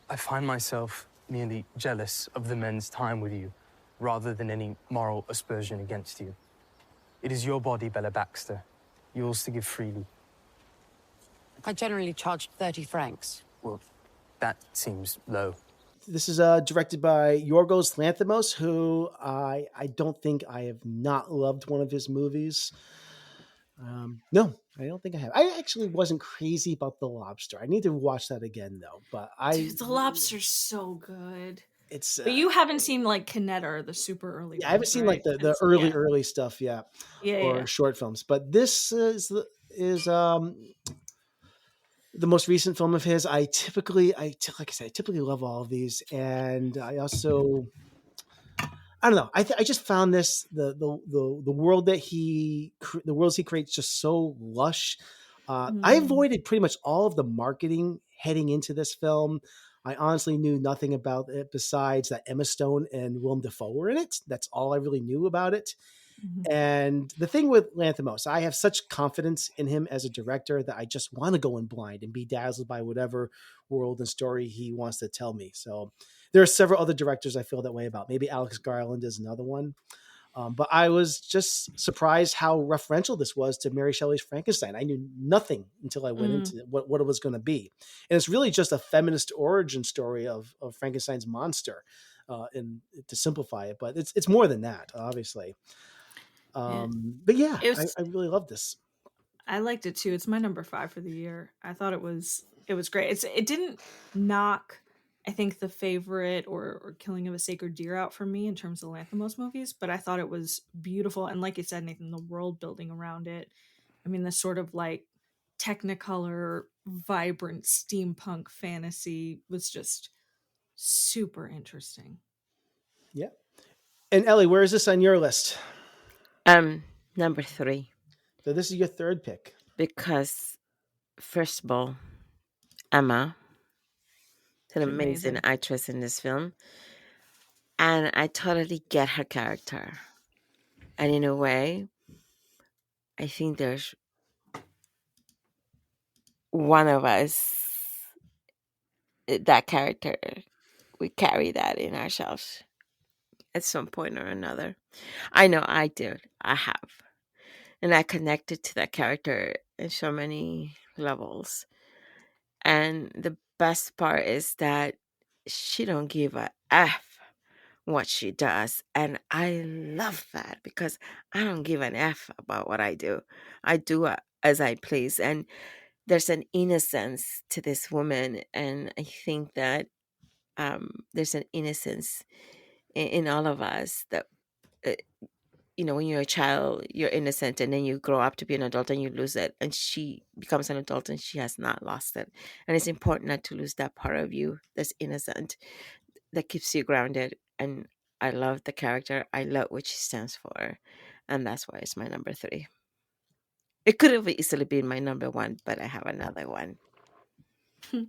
I find myself merely jealous of the men's time with you, rather than any moral aspersion against you. It is your body, Bella Baxter. Yours to give freely. I generally charged 30 francs. Well, that seems low. This is directed by Yorgos Lanthimos, who I don't think I have not loved one of his movies. No, I don't think I have. I actually wasn't crazy about The Lobster. I need to watch that again, though. But The Lobster's so good. It's but you haven't seen Canetta or the super early. Yeah, I haven't seen the early stuff yet, or short films. But this is the most recent film of his. I typically love all of these, and I also, I don't know. I just found the world the worlds he creates just so lush. I avoided pretty much all of the marketing heading into this film. I honestly knew nothing about it besides that Emma Stone and Willem Dafoe were in it. That's all I really knew about it. And the thing with Lanthimos, I have such confidence in him as a director that I just want to go in blind and be dazzled by whatever world and story he wants to tell me. So there are several other directors I feel that way about. Maybe Alex Garland is another one. But I was just surprised how referential this was to Mary Shelley's Frankenstein. I knew nothing until I went into what it was going to be. And it's really just a feminist origin story of Frankenstein's monster, and to simplify it. But it's more than that, obviously. But yeah, I really love this. I liked it too. It's my number 5 for the year. I thought it was great. It didn't knock, I think, The Favorite or Killing of a Sacred Deer out for me in terms of Lanthimos movies, but I thought it was beautiful. And like you said, Nathan, the world building around it. I mean, the sort of like Technicolor, vibrant steampunk fantasy was just super interesting. Yeah. And Ellie, where is this on your list? Number 3. So this is your third pick. Because, first of all, Emma is an amazing actress in this film. And I totally get her character. And in a way, I think there's one of us, that character, we carry that in ourselves at some point or another. I know I did. I have. And I connected to that character in so many levels. And the best part is that she don't give a F what she does. And I love that because I don't give an F about what I do. I do as I please. And there's an innocence to this woman. And I think that there's an innocence in all of us that, when you're a child, you're innocent, and then you grow up to be an adult and you lose it. And she becomes an adult and she has not lost it. And it's important not to lose that part of you that's innocent, that keeps you grounded. And I love the character. I love what she stands for. And that's why it's my number 3. It could have easily been my number 1, but I have another one. Okay.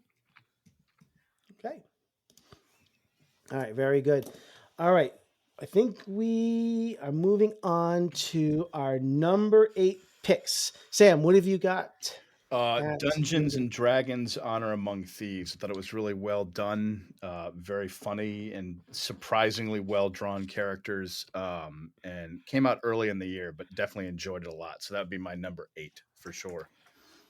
All right. Very good. All right. I think we are moving on to our number 8 picks. Sam, what have you got? Dungeons and Dragons: Honor Among Thieves. I thought it was really well done, very funny, and surprisingly well drawn characters. And came out early in the year, but definitely enjoyed it a lot. So that would be my number 8 for sure.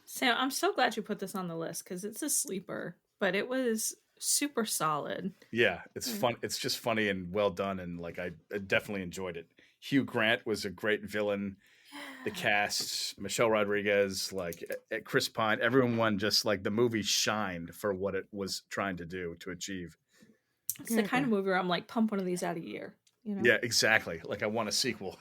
Sam, I'm so glad you put this on the list because it's a sleeper, but it was super solid. Yeah, it's fun. It's just funny and well done, and like I definitely enjoyed it. Hugh Grant was a great villain. The cast, Michelle Rodriguez, like Chris Pine, everyone just like the movie shined for what it was trying to achieve. It's the kind of movie where I'm like, pump one of these out a year. Yeah, exactly. Like I want a sequel.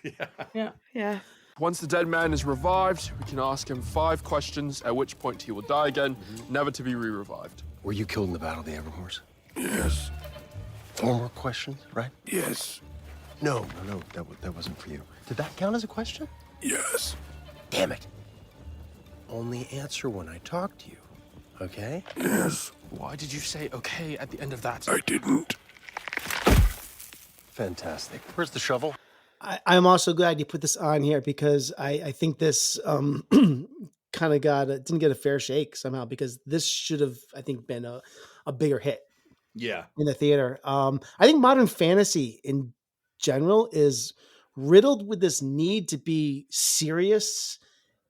Yeah. Once the dead man is revived, we can ask him 5 questions, at which point he will die again, never to be re-revived. Were you killed in the Battle of the Everhorse? Yes. 4 more questions, right? Yes. No, that wasn't for you. Did that count as a question? Yes. Damn it. Only answer when I talk to you, okay? Yes. Why did you say okay at the end of that? I didn't. Fantastic. Where's the shovel? I'm also glad you put this on here because I think this kind of didn't get a fair shake somehow, because this should have, I think, been a bigger hit. Yeah. In the theater. I think modern fantasy in general is riddled with this need to be serious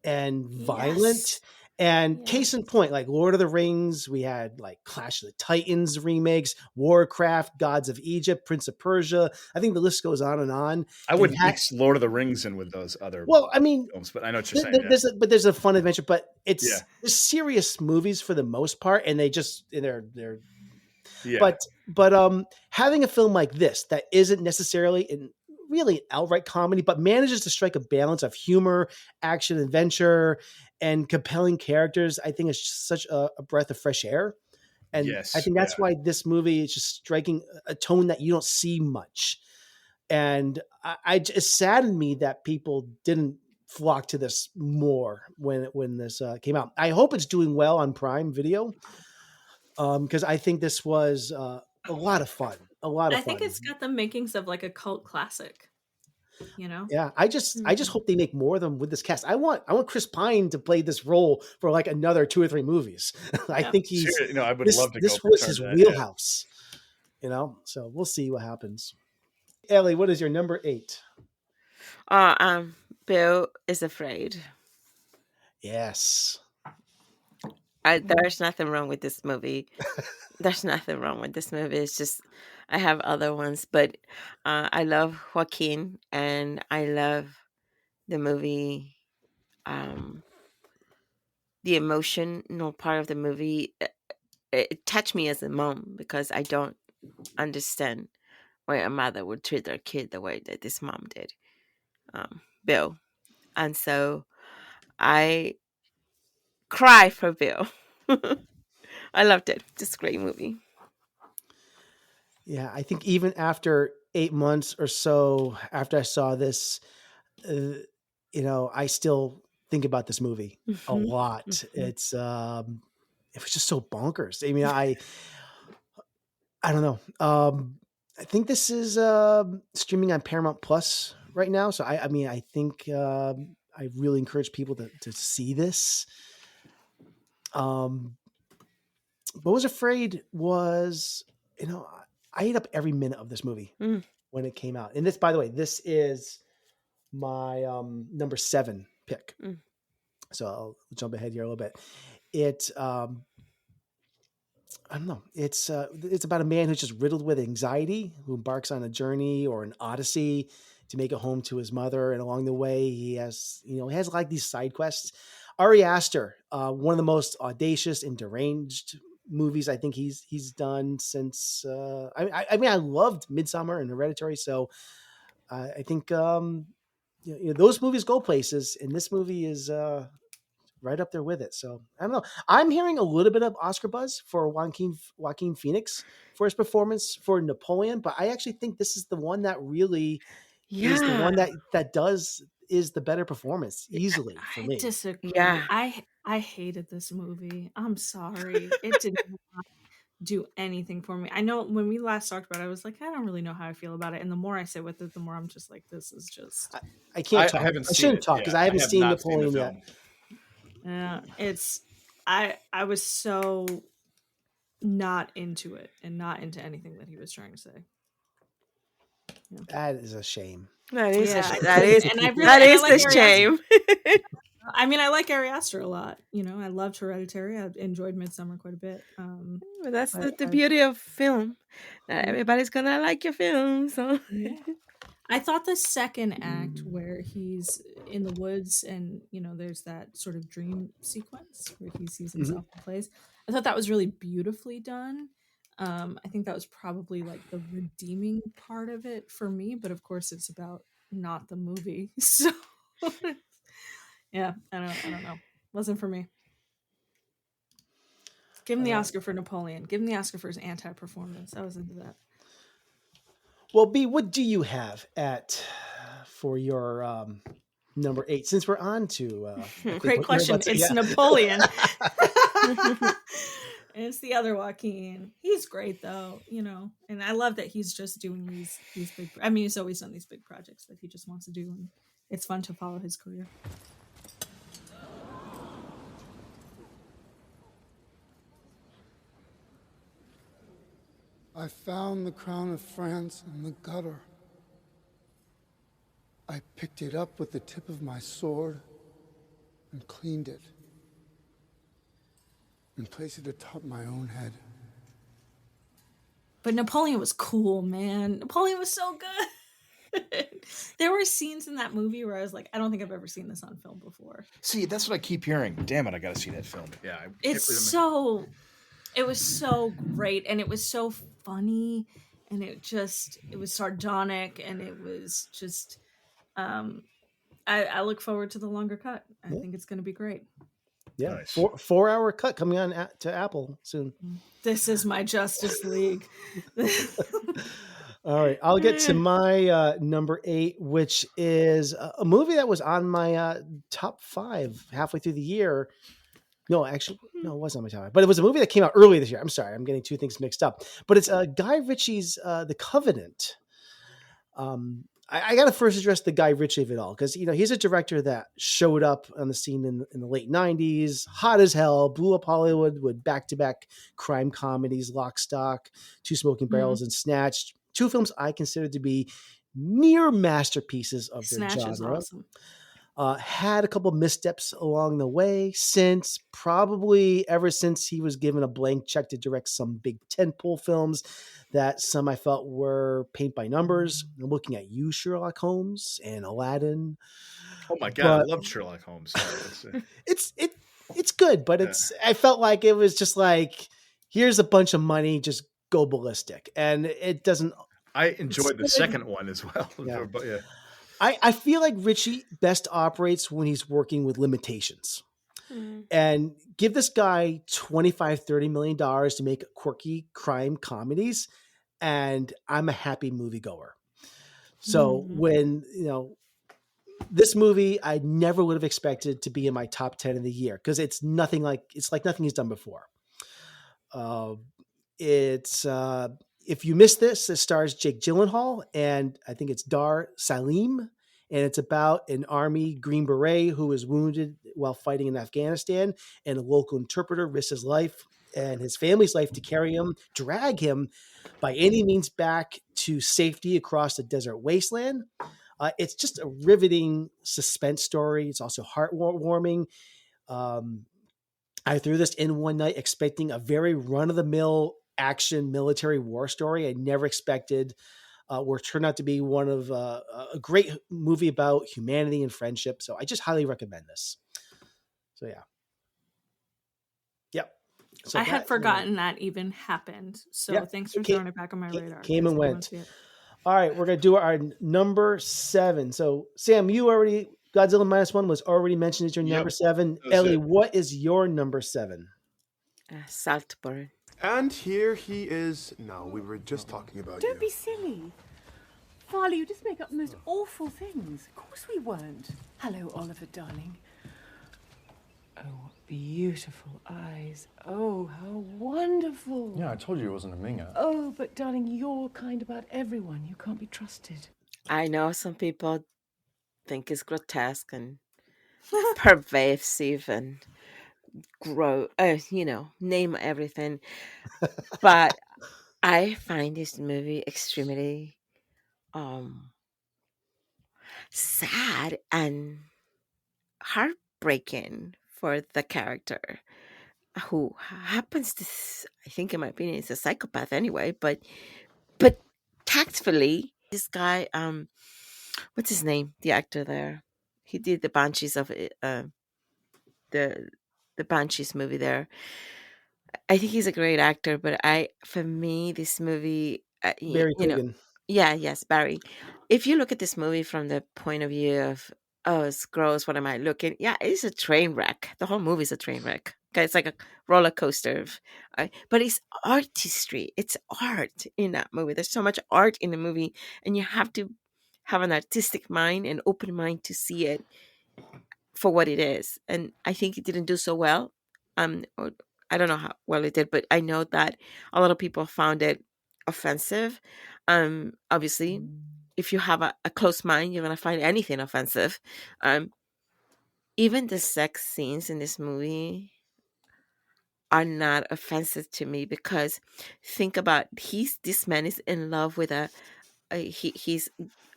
and violent. Yes. And case in point, like Lord of the Rings, we had like Clash of the Titans remakes, Warcraft, Gods of Egypt, Prince of Persia. I think the list goes on and on. I would mix Lord of the Rings in with those other films, but I know what you're saying. There's a fun adventure, but it's serious movies for the most part, and they're But having a film like this that isn't necessarily really an outright comedy, but manages to strike a balance of humor, action, adventure, and compelling characters, I think is just such a breath of fresh air. And I think that's why this movie is just striking a tone that you don't see much. And it saddened me that people didn't flock to this more when this came out. I hope it's doing well on Prime Video. Because I think this was a lot of fun. I think it's got the makings of like a cult classic. you know? Yeah, I just hope they make more of them with this cast. I want Chris Pine to play this role for like another 2 or 3 movies. I think he's I would this, love to this go was return his to that, wheelhouse. You know, so we'll see what happens. Ellie, what is your number 8? Bill is Afraid. Yes. There's nothing wrong with this movie. There's nothing wrong with this movie. It's just I have other ones, but I love Joaquin, and I love the movie. The emotional part of the movie, it touched me as a mom because I don't understand why a mother would treat their kid the way that this mom did, Bill, and so I cry for Bill. I loved it. Just a great movie. Yeah, I think even after 8 months or so after I saw this, you know, I still think about this movie a lot. It's it was just so bonkers. I mean, I don't know. I think this is streaming on Paramount Plus right now. So I mean, I think I really encourage people to see this. But Was Afraid was, you know, I ate up every minute of this movie when it came out. And this, by the way, this is my number 7 pick. So I'll jump ahead here a little bit. It I don't know. It's about a man who's just riddled with anxiety, who embarks on a journey or an odyssey to make it home to his mother, and along the way, he has like these side quests. Ari Aster, one of the most audacious and deranged movies I think he's done since. I mean, I loved Midsommar and Hereditary, so I think those movies go places, and this movie is. Right up there with it. So I don't know. I'm hearing a little bit of Oscar buzz for Joaquin Phoenix for his performance for Napoleon, but I actually think this is the one that really is the one that is the better performance easily for me. I disagree. Yeah. I hated this movie. I'm sorry. It did not do anything for me. I know when we last talked about it, I was like, I don't really know how I feel about it. And the more I sit with it, the more I'm just like, this is just. I can't talk. I shouldn't talk because I haven't seen Napoleon yet. Yeah, it's I was so not into it and not into anything that he was trying to say. Yeah. That is a shame. That is the shame. I mean, I like Ari Aster a lot. You know, I loved Hereditary. I enjoyed Midsommar quite a bit. But that's the beauty of film. Not everybody's gonna like your film. So yeah. I thought the second act where he's in the woods and, you know, there's that sort of dream sequence where he sees himself in place. I thought that was really beautifully done. I think that was probably like the redeeming part of it for me, but of course it's about not the movie. So yeah, I don't know. Wasn't for me. Give him the Oscar for Napoleon. Give him the Oscar for his anti-performance. I was into that. Well, B, what do you have for your number 8? Since we're on to great question. It's Napoleon. It's the other Joaquin. He's great though, you know, and I love that he's just doing these big. I mean, he's always done these big projects that he just wants to do, and it's fun to follow his career. I found the crown of France in the gutter. I picked it up with the tip of my sword and cleaned it and placed it atop my own head. But Napoleon was cool, man. Napoleon was so good. There were scenes in that movie where I was like, I don't think I've ever seen this on film before. See, that's what I keep hearing. Damn it, I got to see that film. Yeah, it was so great, and it was so funny, and it was sardonic, and it was just I look forward to the longer cut. I think it's going to be great. Yeah, nice. 4-hour cut coming on to Apple soon. This is my Justice League. All right, I'll get to my number 8, which is a movie that was on my top 5 halfway through the year. No, actually, no, it wasn't on my top 5, but it was a movie that came out early this year. I'm sorry, I'm getting two things mixed up. But it's Guy Ritchie's The Covenant. I got to first address the Guy Ritchie of it all, because he's a director that showed up on the scene in the late '90s, hot as hell, blew up Hollywood with back-to-back crime comedies, Lock, Stock, Two Smoking Barrels, and Snatch. Two films I consider to be near masterpieces of their Snatch is genre. awesome. Had a couple missteps along the way probably ever since he was given a blank check to direct some big tentpole films that some I felt were paint by numbers. I'm looking at you, Sherlock Holmes and Aladdin. Oh my God, I love Sherlock Holmes. It's good, but I felt like it was just like, here's a bunch of money, just go ballistic. And it doesn't. I enjoyed the second one as well. Yeah. But yeah. I feel like Ritchie best operates when he's working with limitations. And give this guy $25-30 million to make quirky crime comedies, and I'm a happy moviegoer. So when, this movie, I never would have expected to be in my top 10 of the year, because it's like nothing he's done before. If you missed this, it stars Jake Gyllenhaal, and I think it's Dar Salim, and it's about an Army Green Beret who is wounded while fighting in Afghanistan, and a local interpreter risks his life and his family's life to drag him by any means back to safety across the desert wasteland. It's just a riveting suspense story. It's also heartwarming. I threw this in one night expecting a very run-of-the-mill action military war story. I never expected where it turned out to be one of a great movie about humanity and friendship. So I just highly recommend this. So yeah. Yep. So I had forgotten that even happened. So thanks for throwing it back on my radar. Came and went. All right, we're going to do our number 7. So Sam, Godzilla -1 was already mentioned as your number 7. Ellie, what is your number 7? Saltburn. And here he is. No, we were just talking about Don't be silly. Farley, you just make up the most awful things. Of course we weren't. Hello, Oliver, darling. Oh, what beautiful eyes. Oh, how wonderful. Yeah, I told you it wasn't a Minga. Oh, but darling, you're kind about everyone. You can't be trusted. I know some people think it's grotesque and pervasive and name everything. But I find this movie extremely sad and heartbreaking for the character, who happens to, I think in my opinion, is a psychopath anyway, but tactfully, this guy, what's his name? The actor there. He did the Banshees of the Banshees movie there. I think he's a great actor, but for me, this movie, Barry Keoghan. Yes, Barry. If you look at this movie from the point of view of, oh, it's gross, what am I looking? Yeah, it's a train wreck. The whole movie's a train wreck. Okay, it's like a roller coaster. But it's artistry. It's art in that movie. There's so much art in the movie, and you have to have an artistic mind and open mind to see it for what it is. And I think it didn't do so well. I don't know how well it did, but I know that a lot of people found it offensive. Obviously, if you have a close mind, you're going to find anything offensive. Even the sex scenes in this movie are not offensive to me, because think about, this man is in love with he's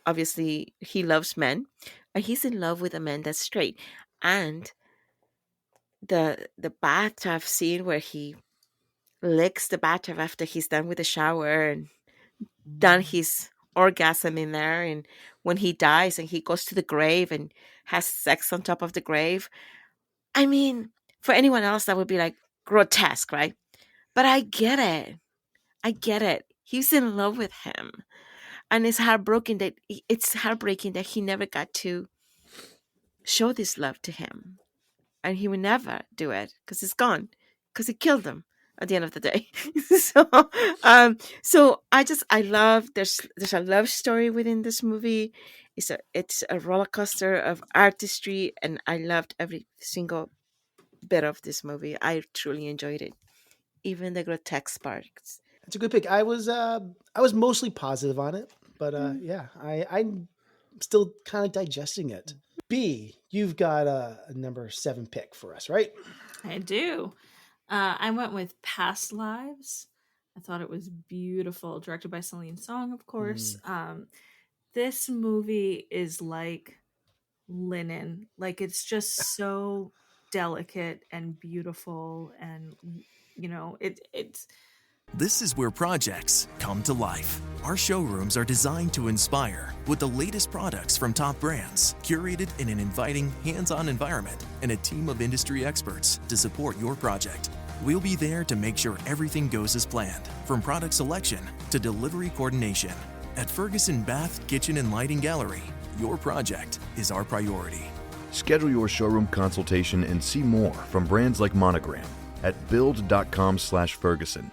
obviously, he loves men, and he's in love with a man that's straight. And the bathtub scene where he licks the bathtub after he's done with the shower and done his orgasm in there, and when he dies and he goes to the grave and has sex on top of the grave. I mean, for anyone else that would be like grotesque, right? But I get it. He's in love with him, and it's heartbreaking that he never got to show this love to him, and he will never do it because he's gone, because he killed him at the end of the day. So I love, there's a love story within this movie. It's a roller coaster of artistry, and I loved every single bit of this movie. I truly enjoyed it, even the grotesque parts. It's a good pick. I was mostly positive on it, but yeah, I still kind of digesting it. B, you've got a number 7 pick for us, right? I do. I went with Past Lives. I thought it was beautiful, directed by Celine Song, of course. This movie is like linen. Like, it's just so delicate and beautiful, and it's This is where projects come to life. Our showrooms are designed to inspire with the latest products from top brands, curated in an inviting, hands-on environment, and a team of industry experts to support your project. We'll be there to make sure everything goes as planned, from product selection to delivery coordination. At Ferguson Bath, Kitchen, and Lighting Gallery, your project is our priority. Schedule your showroom consultation and see more from brands like Monogram at build.com/Ferguson.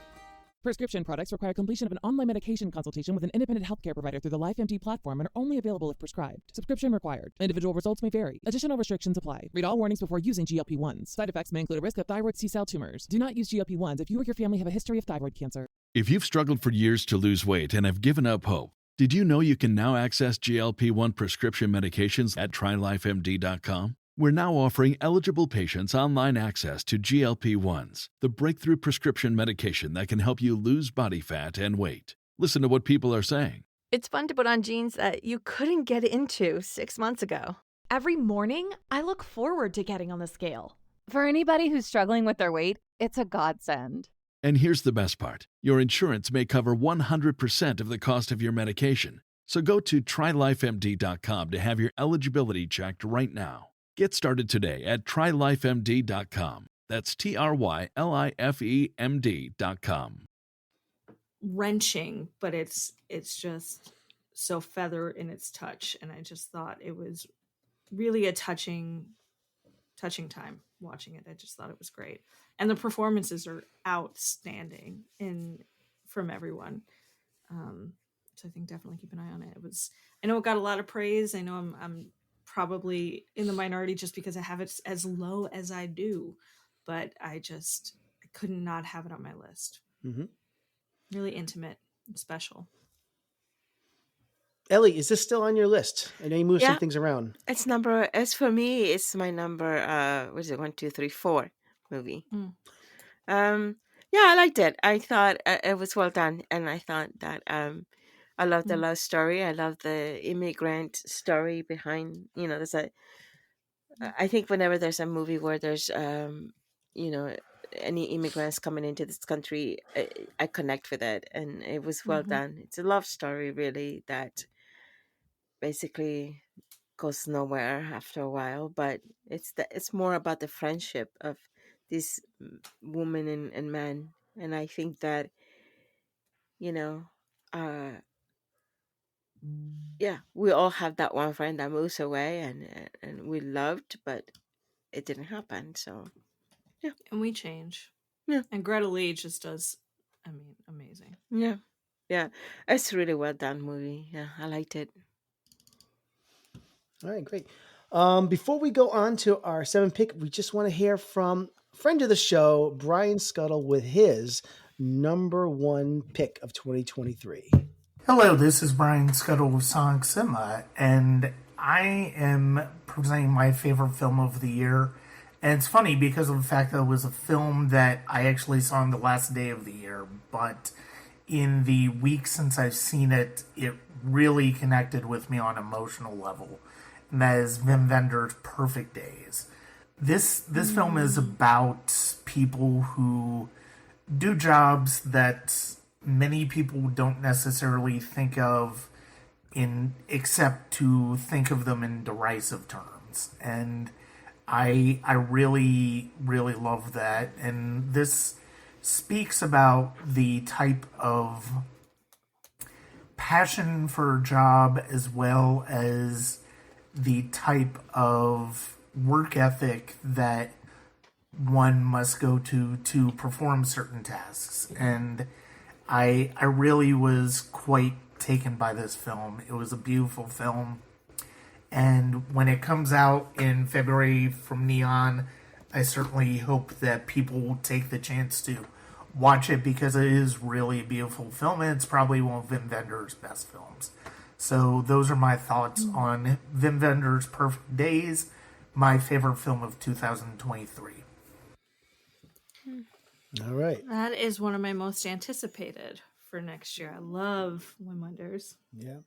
Prescription products require completion of an online medication consultation with an independent healthcare provider through the LifeMD platform and are only available if prescribed. Subscription required. Individual results may vary. Additional restrictions apply. Read all warnings before using GLP-1s. Side effects may include a risk of thyroid C-cell tumors. Do not use GLP-1s if you or your family have a history of thyroid cancer. If you've struggled for years to lose weight and have given up hope, did you know you can now access GLP-1 prescription medications at TryLifeMD.com? We're now offering eligible patients online access to GLP-1s, the breakthrough prescription medication that can help you lose body fat and weight. Listen to what people are saying. It's fun to put on jeans that you couldn't get into 6 months ago. Every morning, I look forward to getting on the scale. For anybody who's struggling with their weight, it's a godsend. And here's the best part. Your insurance may cover 100% of the cost of your medication. So go to TryLifeMD.com to have your eligibility checked right now. Get started today at TryLifeMD.com. That's TryLifeMD.com. wrenching, but it's just so feather in its touch, and I just thought it was really a touching time watching it. I just thought it was great, and the performances are outstanding from everyone. So I think definitely keep an eye on it. I know it got a lot of praise. I know I'm probably in the minority just because I have it as low as I do, but I could not have it on my list. Mm-hmm. Really intimate and special. Ellie, is this still on your list? I know you moved some things around. As for me, it's my number, what is it, 1, 2, 3, 4 movie. I liked it. I thought it was well done. And I thought that I love the love story. I love the immigrant story behind, I think whenever there's a movie where there's, any immigrants coming into this country, I connect with it. And it was well done. It's a love story, really, that basically goes nowhere after a while. But it's more about the friendship of this woman and man. And I think that, we all have that one friend that moves away and we loved, but it didn't happen. So, yeah. And we change. Yeah. And Greta Lee just does, amazing. Yeah. Yeah. It's a really well done movie. Yeah, I liked it. All right, great. Before we go on to our 7th pick, we just want to hear from friend of the show, Brian Scuttle, with his number 1 pick of 2023. Hello, this is Brian Scuttle with Sonic Cinema, and I am presenting my favorite film of the year. And it's funny because of the fact that it was a film that I actually saw on the last day of the year, but in the week since I've seen it, it really connected with me on an emotional level. And that is Wim Wenders' Perfect Days. This film is about people who do jobs that many people don't necessarily think of except to think of them in derisive terms. And I really, really love that. And this speaks about the type of passion for a job as well as the type of work ethic that one must go to perform certain tasks. And I really was quite taken by this film. It was a beautiful film. And when it comes out in February from Neon, I certainly hope that people will take the chance to watch it because it is really a beautiful film and it's probably one of Wim Wenders' best films. So those are my thoughts on Wim Wenders' Perfect Days, my favorite film of 2023. All right. That is one of my most anticipated for next year. I love Wim Wenders. Yeah.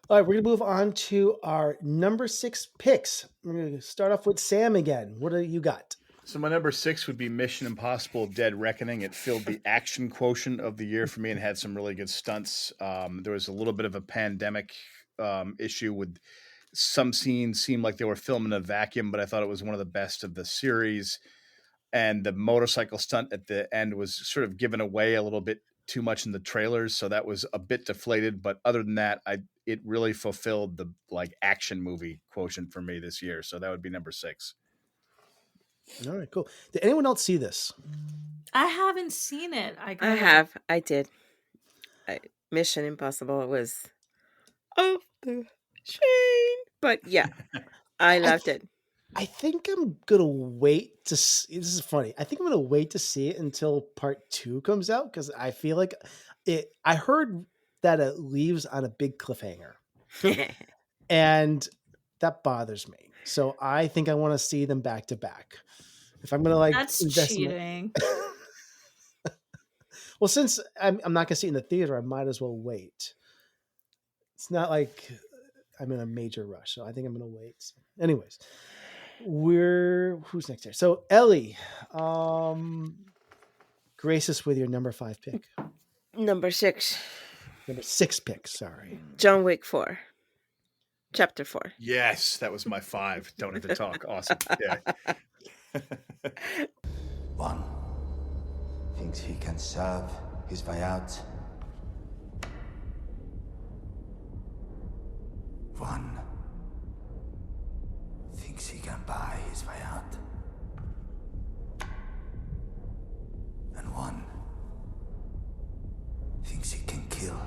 All right, we're going to move on to our number 6 picks. We're going to start off with Sam again. What do you got? So my number 6 would be Mission Impossible: Dead Reckoning. It filled the action quotient of the year for me and had some really good stunts. There was a little bit of a pandemic issue with some scenes seemed like they were filmed in a vacuum, but I thought it was one of the best of the series. And the motorcycle stunt at the end was sort of given away a little bit too much in the trailers, so that was a bit deflated. But other than that, it really fulfilled the like action movie quotient for me this year. So that would be number 6. All right, cool. Did anyone else see this? I haven't seen it. I have. I did. Mission Impossible was off the chain. But yeah, I loved it. I think I'm going to wait to see. This is funny. I think I'm going to wait to see it until part 2 comes out because I feel like I heard that it leaves on a big cliffhanger. And that bothers me. So I think I want to see them back to back. If I'm going to that's invest cheating. Well, since I'm not going to see it in the theater, I might as well wait. It's not like I'm in a major rush, so I think I'm going to wait. So anyways, who's next here? So Ellie, grace us with your number 5 pick. Number 6. Number 6 pick. Sorry. John Wick 4. Chapter 4. Yes, that was my 5. Don't have to talk. Awesome. Yeah. One thinks he can serve his way out. One thinks he can buy his way out. And one thinks he can kill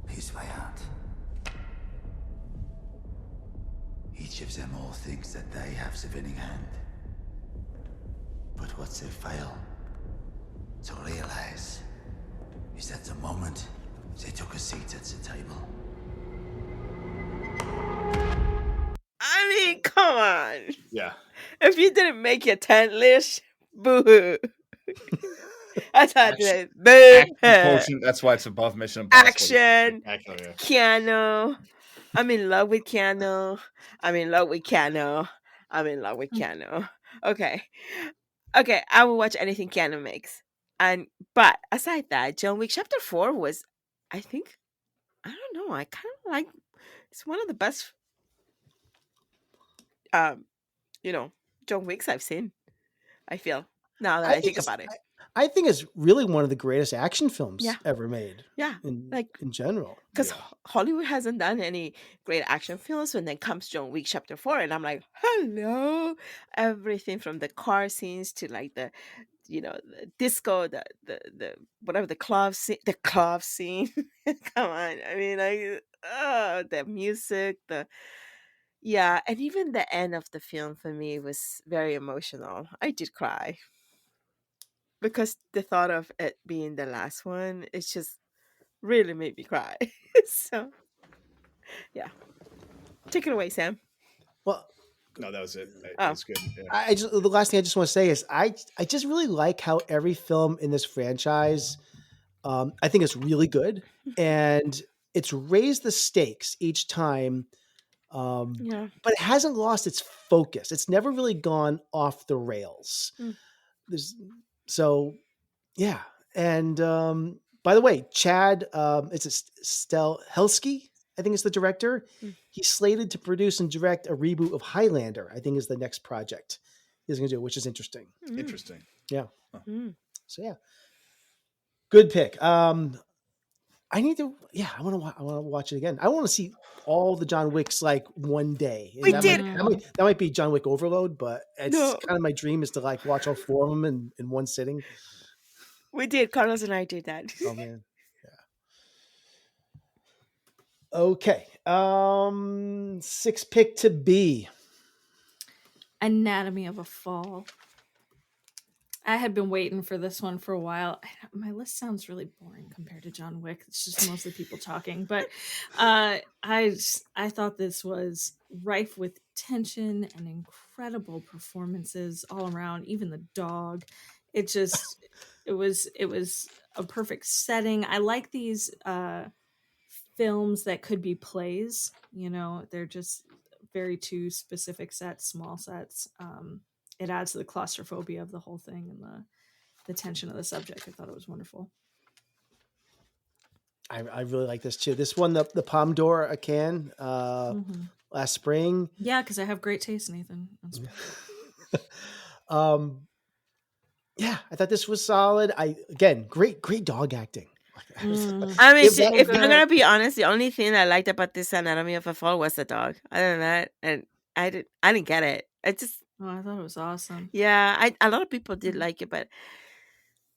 his way out. Each of them all thinks that they have the winning hand. But what they fail to realize is that the moment they took a seat at the table. I mean, come on. Yeah. If you didn't make your 10 list, boo-hoo. That's how I did. That's why it's above Mission Impossible. Action. Keanu. I'm in love with Keanu. I'm in love with Keanu. I'm in love with Keanu. Okay, I will watch anything Keanu makes. But aside that, John Wick Chapter 4 was, I think, I don't know, I kind of like, it's one of the best, John Wicks I've seen, I feel, now that I think about it. I think it's really one of the greatest action films ever made. Yeah, in general. Because Hollywood hasn't done any great action films, and then comes John Wick Chapter 4, and I'm like, hello! Everything from the car scenes to like the disco, the whatever, the club scene. Come on, I mean, the music, and even the end of the film for me was very emotional. I did cry. Because the thought of it being the last one, it's just really made me cry. So, yeah. Take it away, Sam. Well, no, that was it. That's good. Yeah. The last thing I just want to say is I just really like how every film in this franchise, I think it's really good, and it's raised the stakes each time. But it hasn't lost its focus. It's never really gone off the rails. And by the way, Chad, it's Stahelski, I think is the director. He's slated to produce and direct a reboot of Highlander, I think is the next project he's going to do, which is interesting. Interesting. Yeah. So yeah, good pick. I want to watch it again. I want to see all the John Wicks like one day. We did. That might be John Wick overload, but it's kind of my dream is to like watch all 4 of them in one sitting. We did. Carlos and I did that. Oh man. Yeah. Okay. 6th pick to be Anatomy of a Fall. I had been waiting for this one for a while. My list sounds really boring compared to John Wick. It's just mostly people talking, but I thought this was rife with tension and incredible performances all around. Even the dog, it was a perfect setting. I like these films that could be plays. They're just very two specific sets, small sets. It adds to the claustrophobia of the whole thing and the tension of the subject. I thought it was wonderful. I really like this too. This won the Palme d'Or at Cannes last spring. Yeah, because I have great taste, Nathan. Yeah, I thought this was solid. Great dog acting. I mean, if I'm gonna be honest, the only thing I liked about this Anatomy of a Fall was the dog. Other than that, and I didn't get it. I thought it was awesome. Yeah, a lot of people did like it, but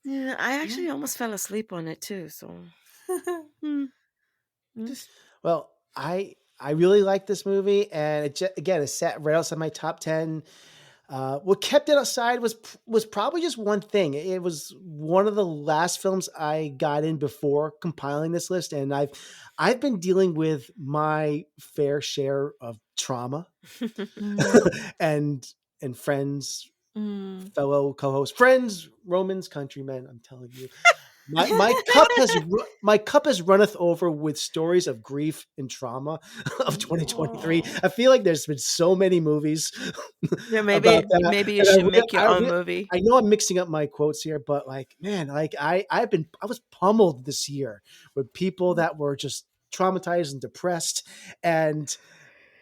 yeah, I actually almost fell asleep on it too. So, well, I really like this movie, and it sat right outside my top 10. What kept it aside was probably just one thing. It was one of the last films I got in before compiling this list, and I've been dealing with my fair share of trauma and friends, fellow co-hosts, friends, Romans, countrymen. I'm telling you. My cup has runneth over with stories of grief and trauma of 2023. I feel like there's been so many movies. Yeah, maybe you should make your own movie. I know I'm mixing up my quotes here, but I was pummeled this year with people that were just traumatized and depressed, and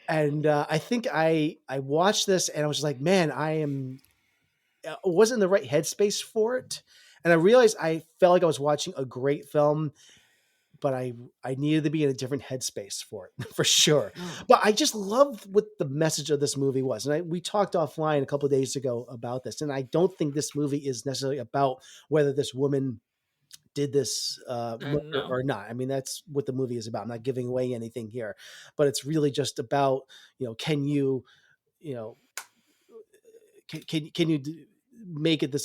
I think I watched this and I was like, man, I wasn't in the right headspace for it. And I realized I felt like I was watching a great film, but I needed to be in a different headspace for it, for sure. But I just loved what the message of this movie was. And we talked offline a couple of days ago about this. And I don't think this movie is necessarily about whether this woman did this murder or not. I mean, that's what the movie is about. I'm not giving away anything here, but it's really just about, can you make it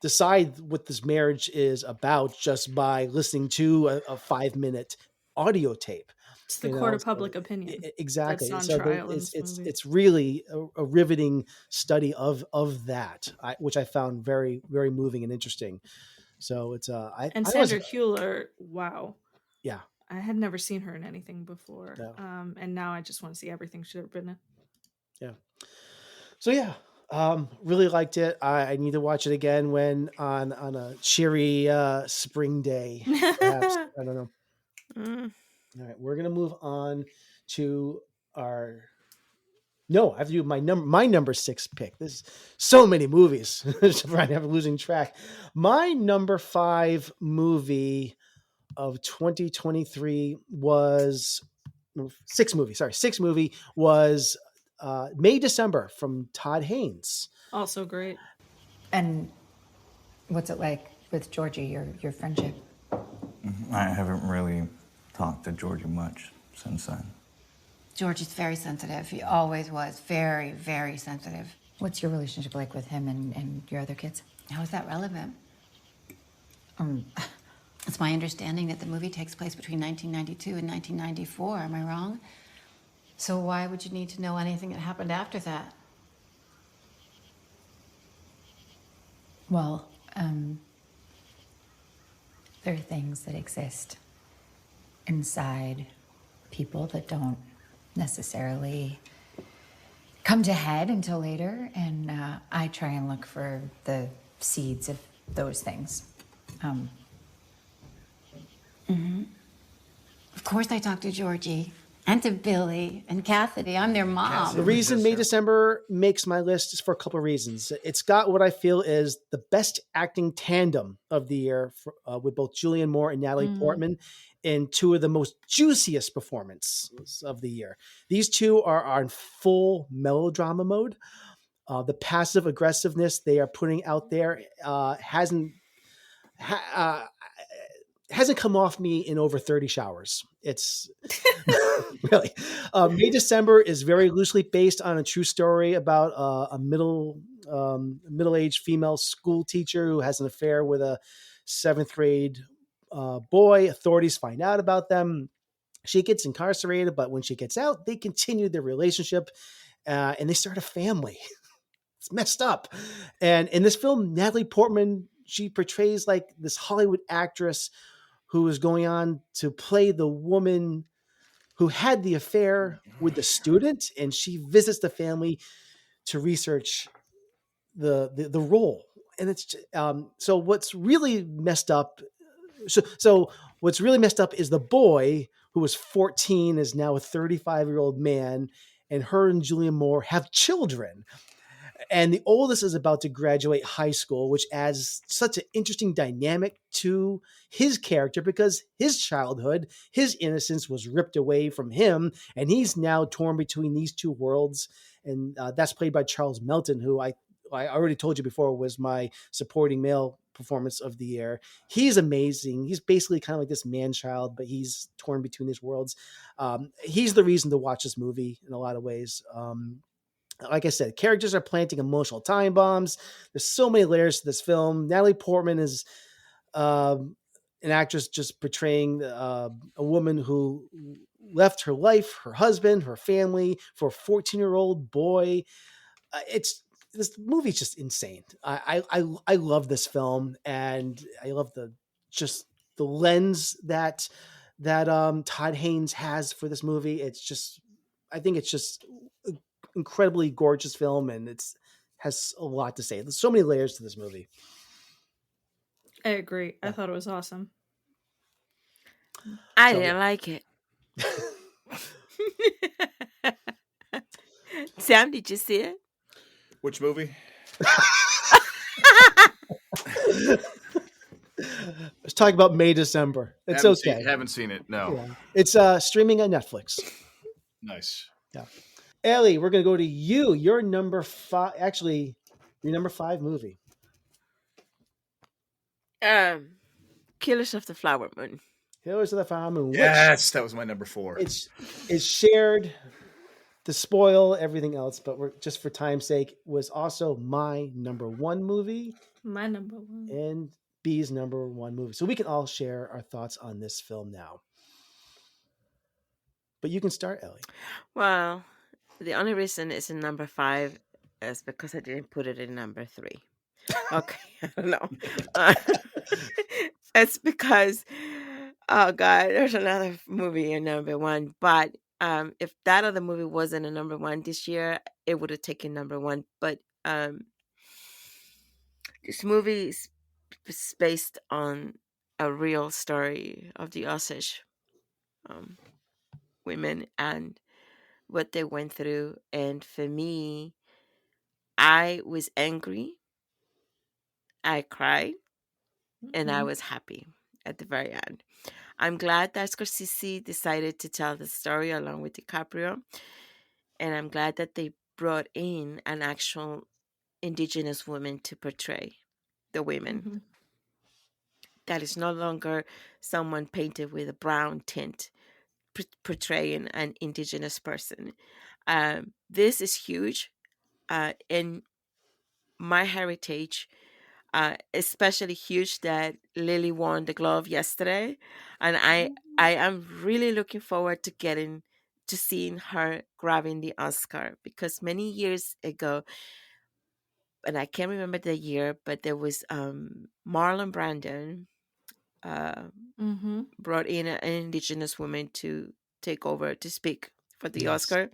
decide what this marriage is about just by listening to a 5-minute audio tape. It's the court of public opinion. Exactly. That's So on trial in this movie. it's really a riveting study of that, which I found very, very moving and interesting. So it's Sandra Hüller, wow. Yeah. I had never seen her in anything before. No. And now I just want to see everything she's ever been in. Yeah. So yeah. Really liked it. I need to watch it again when on a cheery spring day. Perhaps. I don't know. All right, we're gonna move on to our. No, I have to do my number 6 pick. There's so many movies. I'm losing track. My number 5 movie of 2023 was 6 movie. Sorry, 6 movie was May December from Todd Haynes. Also great. And what's it like with Georgie, your friendship? I haven't really talked to Georgie much since then. Georgie's very sensitive. He always was very, very sensitive. What's your relationship like with him and your other kids? How is that relevant? It's my understanding that the movie takes place between 1992 and 1994. Am I wrong? So why would you need to know anything that happened after that? Well, there are things that exist inside people that don't necessarily come to head until later, and I try and look for the seeds of those things. Of course I talked to Georgie and to Billy and Cassidy. I'm their mom. The reason May December makes my list is for a couple of reasons. It's got what I feel is the best acting tandem of the year with both Julianne Moore and Natalie Portman in 2 of the most juiciest performances of the year. These 2 are on full melodrama mode. The passive aggressiveness they are putting out there hasn't come off me in over 30 showers. It's really May December is very loosely based on a true story about a middle middle-aged female school teacher who has an affair with a 7th grade boy. Authorities find out about them. She gets incarcerated, but when she gets out, they continue their relationship and they start a family. It's messed up. And in this film, Natalie Portman, she portrays like this Hollywood actress who is going on to play the woman who had the affair with the student, and she visits the family to research the role. And it's so what's really messed up. So what's really messed up is the boy who was 14 is now a 35-year-old man, and her and Julianne Moore have children. And the oldest is about to graduate high school, which adds such an interesting dynamic to his character because his childhood, his innocence was ripped away from him, and he's now torn between these two worlds. And that's played by Charles Melton, who I already told you before was my supporting male performance of the year. He's amazing. He's basically kind of like this man-child, but he's torn between these worlds. He's the reason to watch this movie in a lot of ways. Like I said, characters are planting emotional time bombs. There's so many layers to this film. Natalie Portman is an actress just portraying a woman who left her life, her husband, her family for a 14-year-old boy. This movie's just insane. I love this film, and I love the lens that Todd Haynes has for this movie. I think it's just incredibly gorgeous film, and has a lot to say. There's so many layers to this movie. I agree. I thought it was awesome. I didn't like it. Sam, did you see it? Which movie? Let's talk about May, December. It's okay. Haven't seen it. No. Yeah. It's streaming on Netflix. Nice. Yeah. Ellie, we're going to go to you. Your number 5, actually, your number 5 movie. Killers of the Flower Moon. Killers of the Flower Moon. Yes, that was my number 4. It's shared to spoil everything else, but we're just for time's sake, was also my number 1 movie. My number 1. And B's number 1 movie. So we can all share our thoughts on this film now. But you can start, Ellie. Well, the only reason it's in number 5 is because I didn't put it in number 3. Okay, I don't know. It's because, oh God, there's another movie in number 1. But if that other movie wasn't a number 1 this year, it would have taken number 1. But this movie is based on a real story of the Osage women and what they went through. And for me, I was angry, I cried, and I was happy at the very end. I'm glad that Scorsese decided to tell the story along with DiCaprio, and I'm glad that they brought in an actual indigenous woman to portray the women. Mm-hmm. That is no longer someone painted with a brown tint portraying an indigenous person. This is huge in my heritage. Especially huge that Lily won the glove yesterday, and I am really looking forward to seeing her grabbing the Oscar, because many years ago, and I can't remember the year, but there was Marlon Brando brought in an indigenous woman to take over to speak for the Oscar,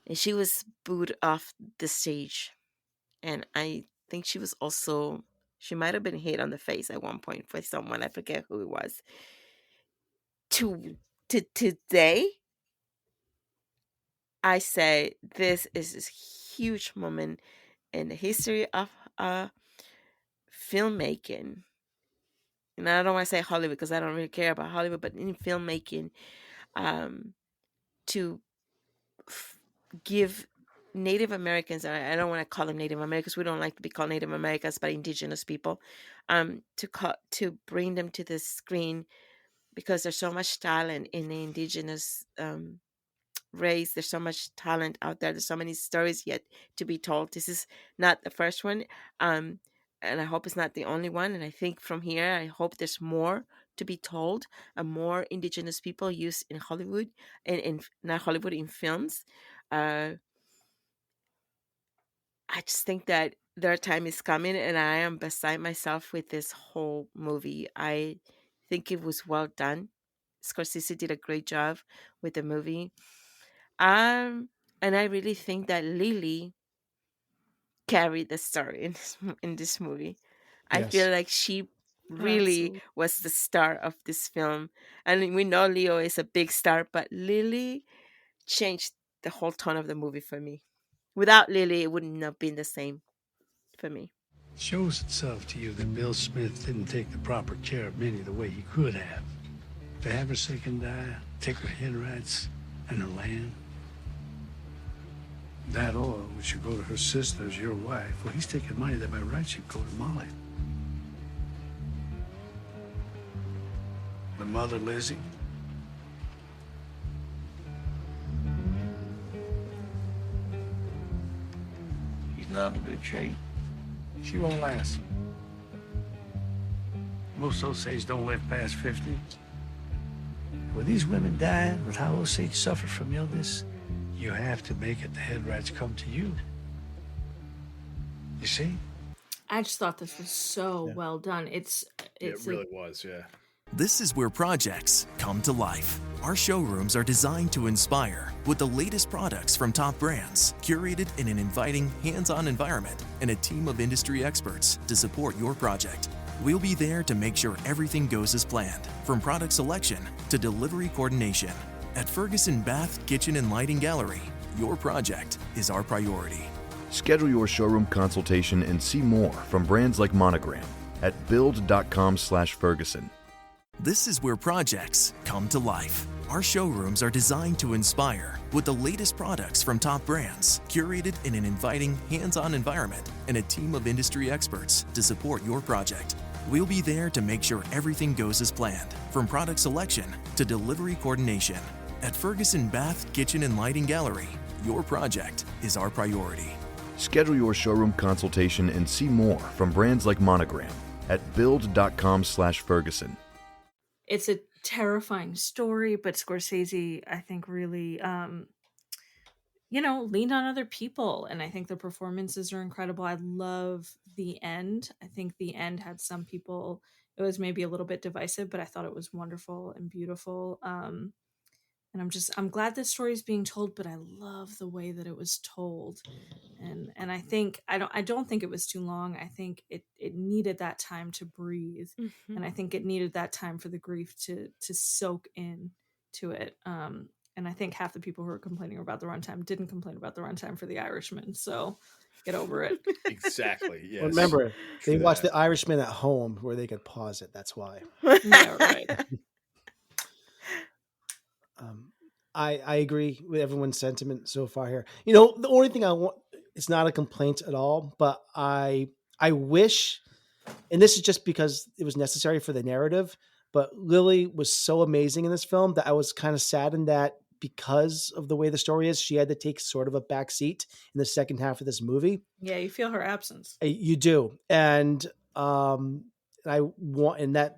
and she was booed off the stage, and I think she might have been hit on the face at one point for someone. I forget who it was. To today, I say this is a huge moment in the history of filmmaking. And I don't want to say Hollywood because I don't really care about Hollywood, but in filmmaking, to give Native Americans, I don't want to call them Native Americans, we don't like to be called Native Americans, but indigenous people, to bring them to the screen, because there's so much talent in the indigenous race. There's so much talent out there. There's so many stories yet to be told. This is not the first one. And I hope it's not the only one. And I think from here, I hope there's more to be told and more indigenous people used in Hollywood, in not Hollywood, in films. I just think that their time is coming, and I am beside myself with this whole movie. I think it was well done. Scorsese did a great job with the movie. And I really think that Lily carried the story in this movie. I Yes. feel like she really Absolutely. was the star of this film. And we know Leo is a big star, but Lily changed the whole tone of the movie for me. Without Lily, it wouldn't have been the same for me. Shows itself to you that Bill Smith didn't take the proper care of Minnie the way he could have. To have her sick and die, take her head rights and her land. That oil, which should go to her sisters, your wife, well, he's taking money that by rights should go to Molly. The mother, Lizzie. He's not in good shape. She won't last. Most Osage don't live past 50. With these women dying, with how Osage suffer from illness, you have to make it the head rights come to you. You see? I just thought this was so well done. It's It really was, yeah. This is where projects come to life. Our showrooms are designed to inspire with the latest products from top brands, curated in an inviting, hands-on environment, and a team of industry experts to support your project. We'll be there to make sure everything goes as planned, from product selection to delivery coordination. At Ferguson Bath, Kitchen, and Lighting Gallery, your project is our priority. Schedule your showroom consultation and see more from brands like Monogram at build.com/Ferguson. This is where projects come to life. Our showrooms are designed to inspire with the latest products from top brands, curated in an inviting, hands-on environment, and a team of industry experts to support your project. We'll be there to make sure everything goes as planned, from product selection to delivery coordination. At Ferguson Bath, Kitchen, and Lighting Gallery, your project is our priority. Schedule your showroom consultation and see more from brands like Monogram at build.com/Ferguson. it's a terrifying story, but Scorsese, I think, really leaned on other people, and I think the performances are incredible. I love the end. I think the end had some people, it was maybe a little bit divisive, but I thought it was wonderful and beautiful. And I'm glad this story is being told, but I love the way that it was told. And I think I don't think it was too long. I think it needed that time to breathe. Mhm. And I think it needed that time for the grief to soak in to it. And I think half the people who are complaining about the runtime didn't complain about the runtime for The Irishman. So get over it. Exactly. Yes. Well, remember, they True watched that. The Irishman at home where they could pause it. That's why. Yeah, right. I agree with everyone's sentiment so far here. The only thing I want, it's not a complaint at all, but I wish, and this is just because it was necessary for the narrative, but Lily was so amazing in this film that I was kind of saddened that because of the way the story is, she had to take sort of a back seat in the second half of this movie. Yeah, you feel her absence. You do. And and that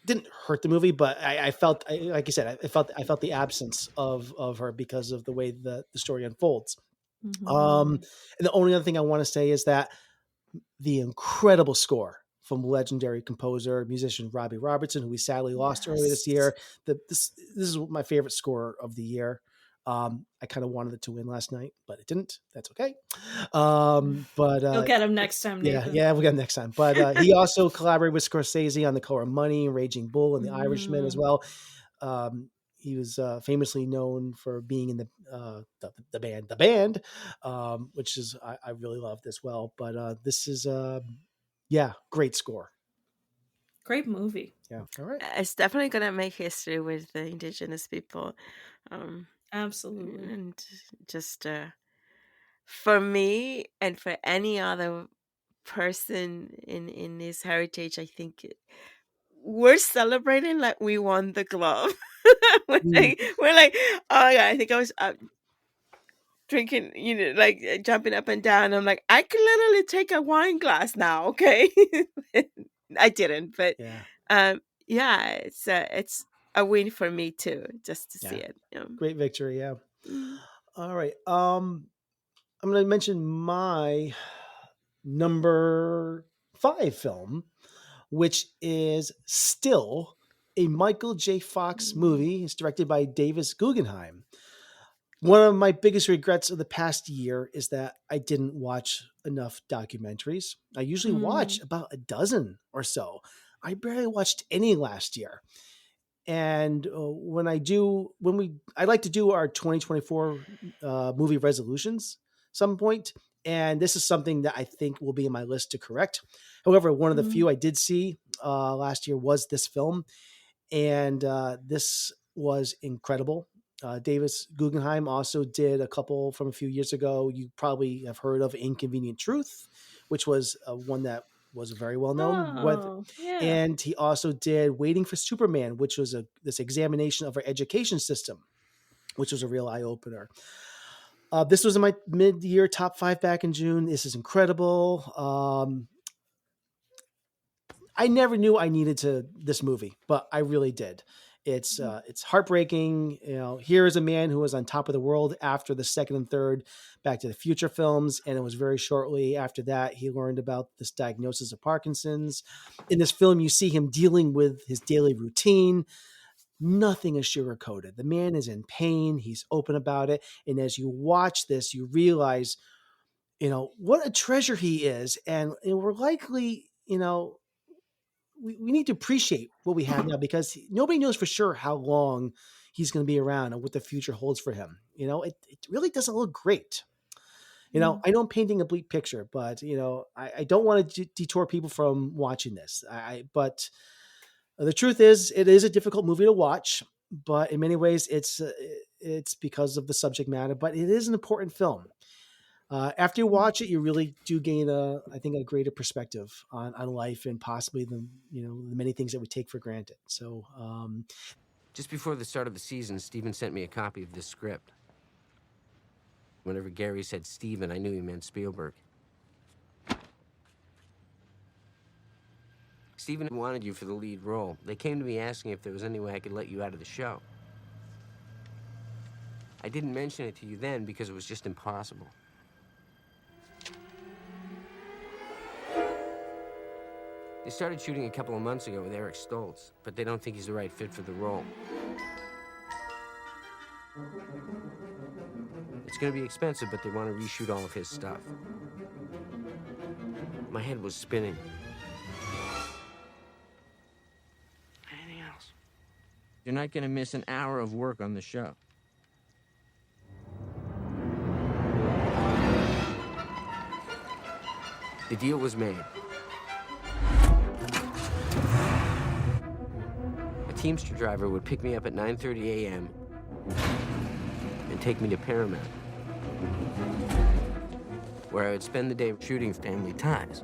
didn't hurt the movie, but I felt, like you said, I felt the absence of her because of the way the story unfolds. And the only other thing I want to say is that the incredible score from legendary composer, musician Robbie Robertson, who we sadly lost earlier this year. This is my favorite score of the year. I kind of wanted it to win last night, but it didn't. That's okay. But You'll get him next time, Nathan. Yeah, we'll get him next time. But he also collaborated with Scorsese on The Color of Money, Raging Bull, and The Irishman as well. He was famously known for being in the band, which is I really loved as well. But this is great score. Great movie. Yeah. All right. It's definitely gonna make history with the indigenous people. Absolutely. And just for me and for any other person in this heritage, I think we're celebrating like we won the glove. we're like, oh yeah, I think I was drinking, jumping up and down. I'm like, I can literally take a wine glass now, okay? I didn't, but it's a win for me too, just to see it. Great victory, yeah. Mm. All right. I'm going to mention my number 5 film, which is still a Michael J. Fox movie. It's directed by Davis Guggenheim. One of my biggest regrets of the past year is that I didn't watch enough documentaries. I usually watch about a dozen or so. I barely watched any last year. And I like to do our 2024 movie resolutions some point. And this is something that I think will be in my list to correct. However, one of the few I did see last year was this film. And this was incredible. Davis Guggenheim also did a couple from a few years ago. You probably have heard of Inconvenient Truth, which was one that was very well known. And he also did Waiting for Superman, which was this examination of our education system, which was a real eye opener. This was in my mid-year top 5 back in June. This is incredible. I never knew I needed this movie, but I really did. It's heartbreaking. Here is a man who was on top of the world after the second and third Back to the Future films, and it was very shortly after that he learned about this diagnosis of Parkinson's. In this film, you see him dealing with his daily routine. Nothing is sugarcoated. The man is in pain. He's open about it, and as you watch this, you realize, what a treasure he is, and we're likely, we need to appreciate what we have now, because nobody knows for sure how long he's going to be around and what the future holds for him. It really doesn't look great. I know I'm painting a bleak picture, but I don't want to detour people from watching this. But the truth is, it is a difficult movie to watch, but in many ways it's because of the subject matter, but it is an important film. After you watch it, you really do gain a greater perspective on life and possibly the many things that we take for granted. So, just before the start of the season, Steven sent me a copy of this script. Whenever Gary said Steven, I knew he meant Spielberg. Steven wanted you for the lead role. They came to me asking if there was any way I could let you out of the show. I didn't mention it to you then because it was just impossible. They started shooting a couple of months ago with Eric Stoltz, but they don't think he's the right fit for the role. It's gonna be expensive, but they want to reshoot all of his stuff. My head was spinning. Anything else? You're not gonna miss an hour of work on the show. The deal was made. A Teamster driver would pick me up at 9:30 a.m. and take me to Paramount, where I would spend the day shooting Family Ties.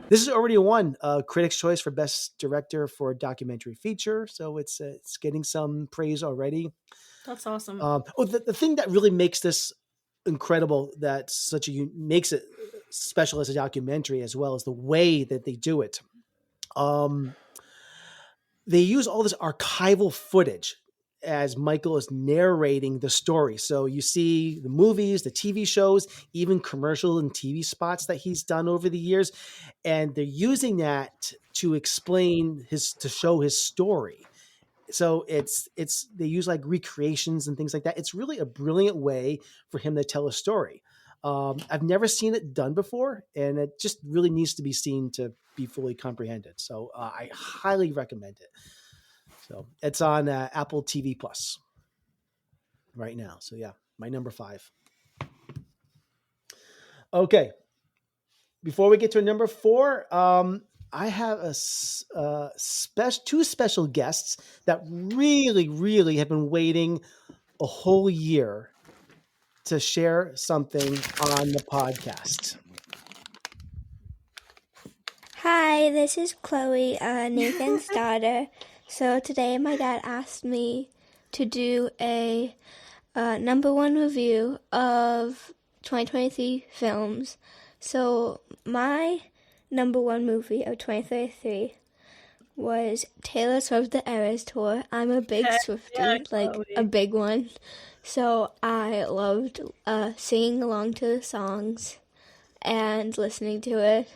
This is already won Critics' Choice for Best Director for a Documentary Feature, so it's getting some praise already. That's awesome. The thing that really makes this incredible, makes it special as a documentary, as well as the way that they do it. They use all this archival footage as Michael is narrating the story. So you see the movies, the TV shows, even commercial and TV spots that he's done over the years. And they're using that to to show his story. So they use like recreations and things like that. It's really a brilliant way for him to tell a story. I've never seen it done before, and it just really needs to be seen to be fully comprehended. So I highly recommend it. So it's on Apple TV Plus right now. So yeah, my number 5. Okay. Before we get to number 4, I have two special guests that really, really have been waiting a whole year to share something on the podcast. Hi, this is Chloe, Nathan's daughter. So today my dad asked me to do a number one review of 2023 films. So my number one movie of 2023 was Taylor Swift The Eras Tour. I'm a big Swiftie, like a big one. So I loved singing along to the songs and listening to it.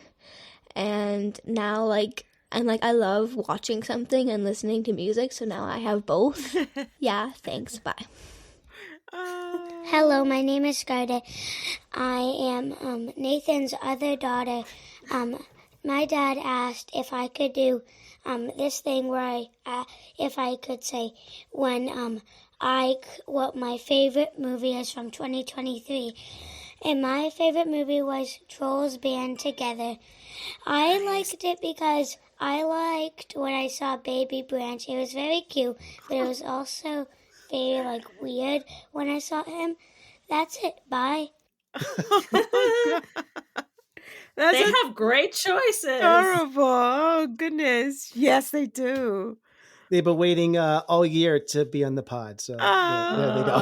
And now I love watching something and listening to music, so now I have both. Yeah, thanks. Bye. Hello, my name is Skyda. I am Nathan's other daughter. My dad asked if I could do this thing where if I could say when what my favorite movie is from 2023. And my favorite movie was Trolls Band Together. I liked it because I liked when I saw Baby Branch. It was very cute, but it was also very weird when I saw him. That's it. Bye. They have great choices. Adorable. Oh, goodness. Yes, they do. They've been waiting all year to be on the pod, so there they go.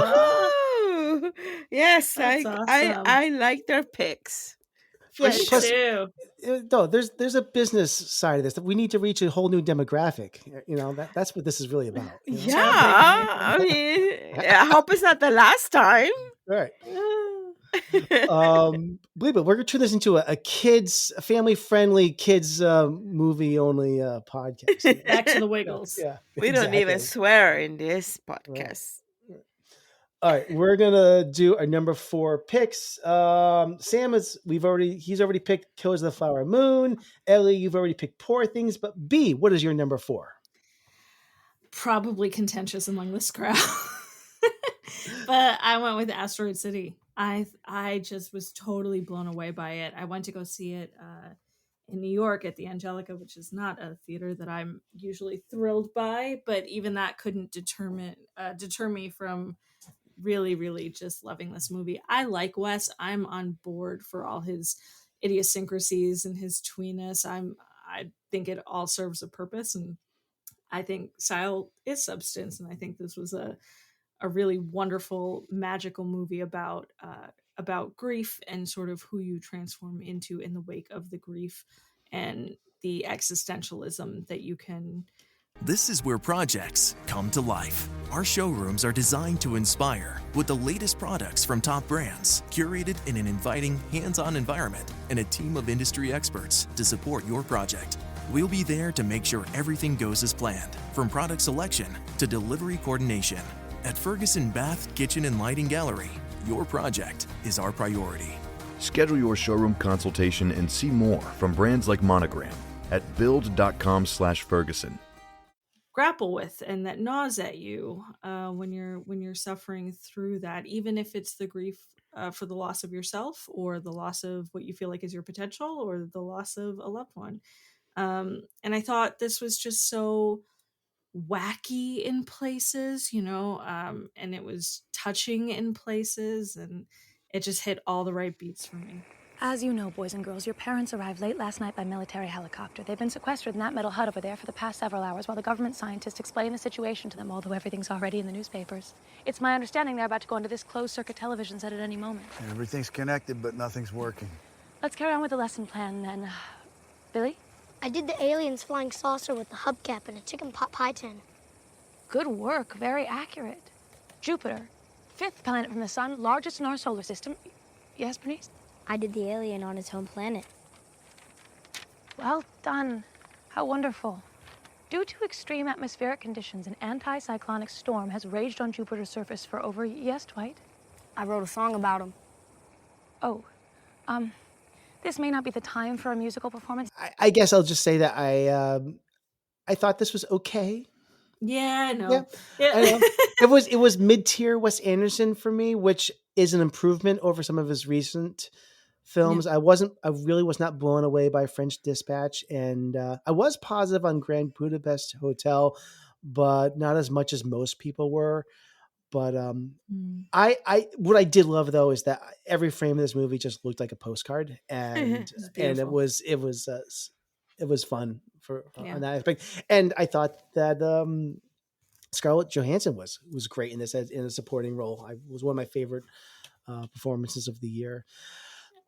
Woohoo! Yes, That's I like their picks. Yeah, Me plus, too. No, there's a business side of this that we need to reach a whole new demographic. That's what this is really about. Yeah, I mean, I hope it's not the last time. Right. Believe it, we're gonna turn this into a family-friendly kids movie only podcast. Back to the Wiggles. Yeah, We don't even swear in this podcast. All right, we're gonna do our number 4 picks. Sam he's already picked Killers of the Flower Moon. Ellie, you've already picked Poor Things, but B, what is your number 4? Probably contentious among this crowd. But I went with Asteroid City. I just was totally blown away by it. I went to go see it in New York at the Angelica, which is not a theater that I'm usually thrilled by, but even that couldn't deter me from really, really just loving this movie. I like Wes. I'm on board for all his idiosyncrasies and his tweeness. I think it all serves a purpose, and I think style is substance. And I think this was a really wonderful, magical movie about grief and sort of who you transform into in the wake of the grief and the existentialism that you can. This is where projects come to life. Our showrooms are designed to inspire with the latest products from top brands, curated in an inviting, hands-on environment, and a team of industry experts to support your project. We'll be there to make sure everything goes as planned, from product selection to delivery coordination. At Ferguson Bath, Kitchen, and Lighting Gallery, your project is our priority. Schedule your showroom consultation and see more from brands like Monogram at build.com/Ferguson. Grapple with and that gnaws at you when you're suffering through that, even if it's the grief for the loss of yourself or the loss of what you feel like is your potential or the loss of a loved one. And I thought this was just so wacky in places, and it was touching in places, and it just hit all the right beats for me. As you know, boys and girls, your parents arrived late last night by military helicopter. They've been sequestered in that metal hut over there for the past several hours while the government scientists explain the situation to them, although everything's already in the newspapers. It's my understanding they're about to go into this closed-circuit television set at any moment. Everything's connected, but nothing's working. Let's carry on with the lesson plan, then. Billy? I did the aliens flying saucer with the hubcap and a chicken pot pie tin. Good work. Very accurate. Jupiter, 5th planet from the sun, largest in our solar system. Yes, Bernice? I did the alien on its home planet. Well done. How wonderful. Due to extreme atmospheric conditions, an anticyclonic storm has raged on Jupiter's surface for over... Yes, Dwight? I wrote a song about him. Oh, this may not be the time for a musical performance. I guess I'll just say that I thought this was okay. Yeah, I know. Yeah. I know. It was mid-tier Wes Anderson for me, which is an improvement over some of his recent films. Yeah. I really was not blown away by French Dispatch, and I was positive on Grand Budapest Hotel, but not as much as most people were. But I what I did love though is that every frame of this movie just looked like a postcard, and it was fun on that aspect. And I thought that Scarlett Johansson was great in this in a supporting role. I was one of my favorite performances of the year.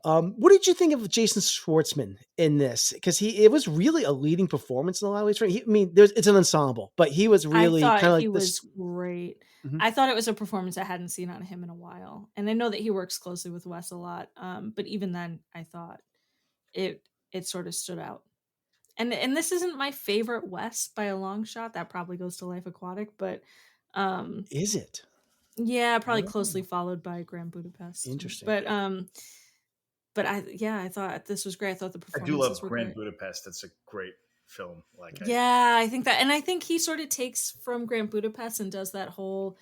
What did you think of Jason Schwartzman in this? Because it was really a leading performance in a lot of ways. Right? It's an ensemble, but he was I really thought kind of he like was this. great. Mhm. I thought it was a performance I hadn't seen out of him in a while, and I know that he works closely with Wes a lot. But even then, I thought it sort of stood out. And this isn't my favorite Wes by a long shot. That probably goes to Life Aquatic, but Is it? yeah, probably Oh. closely followed by Grand Budapest. Interesting. But I thought this was great. I thought the I do love performances were Grand great. Budapest. That's a great film. Like, Yeah, I think that, and I think he sort of takes from Grand Budapest and does that whole,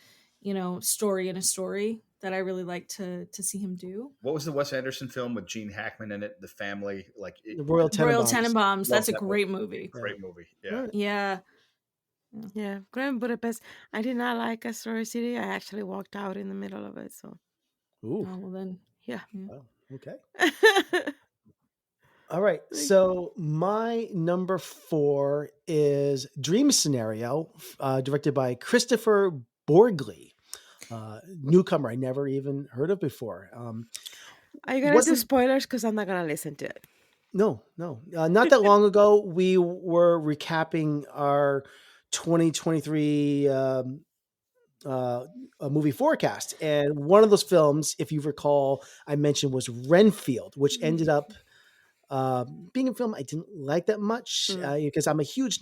story in a story that I really like to see him do. what was the Wes Anderson film with Gene Hackman in it? The family, like The Royal Tenenbaums. Tenenbaums. Love That's a that great movie. Great movie. Yeah. Yeah. Yeah, Grand Budapest. I did not like Astoria City. I actually walked out in the middle of it. So, Ooh. Oh well, then. yeah. Oh, okay. All right. So my number 4 is Dream Scenario, directed by Christopher Borgli, newcomer I never even heard of before. Are you gonna do spoilers? Because I'm not gonna listen to it. No. Not that long ago, we were recapping our 2023 a movie forecast, and one of those films, if you recall, I mentioned was Renfield, which ended up being a film I didn't like that much because I'm a huge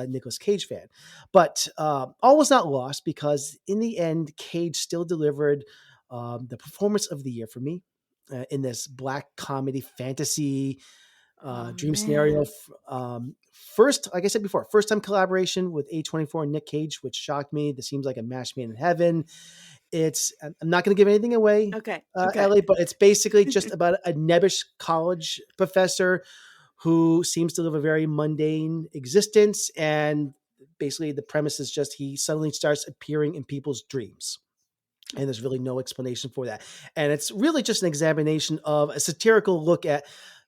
Nicolas Cage fan. But all was not lost, because in the end, Cage still delivered the performance of the year for me in this black comedy fantasy dream scenario. First, like I said before, first time collaboration with A24 and Nick Cage, which shocked me. This seems like a match made in heaven. I'm not going to give anything away, Okay. Ellie, but it's basically just about a nebbish college professor who seems to live a very mundane existence. And basically the premise is just he suddenly starts appearing in people's dreams. And there's really no explanation for that. And it's really just an examination of a satirical look at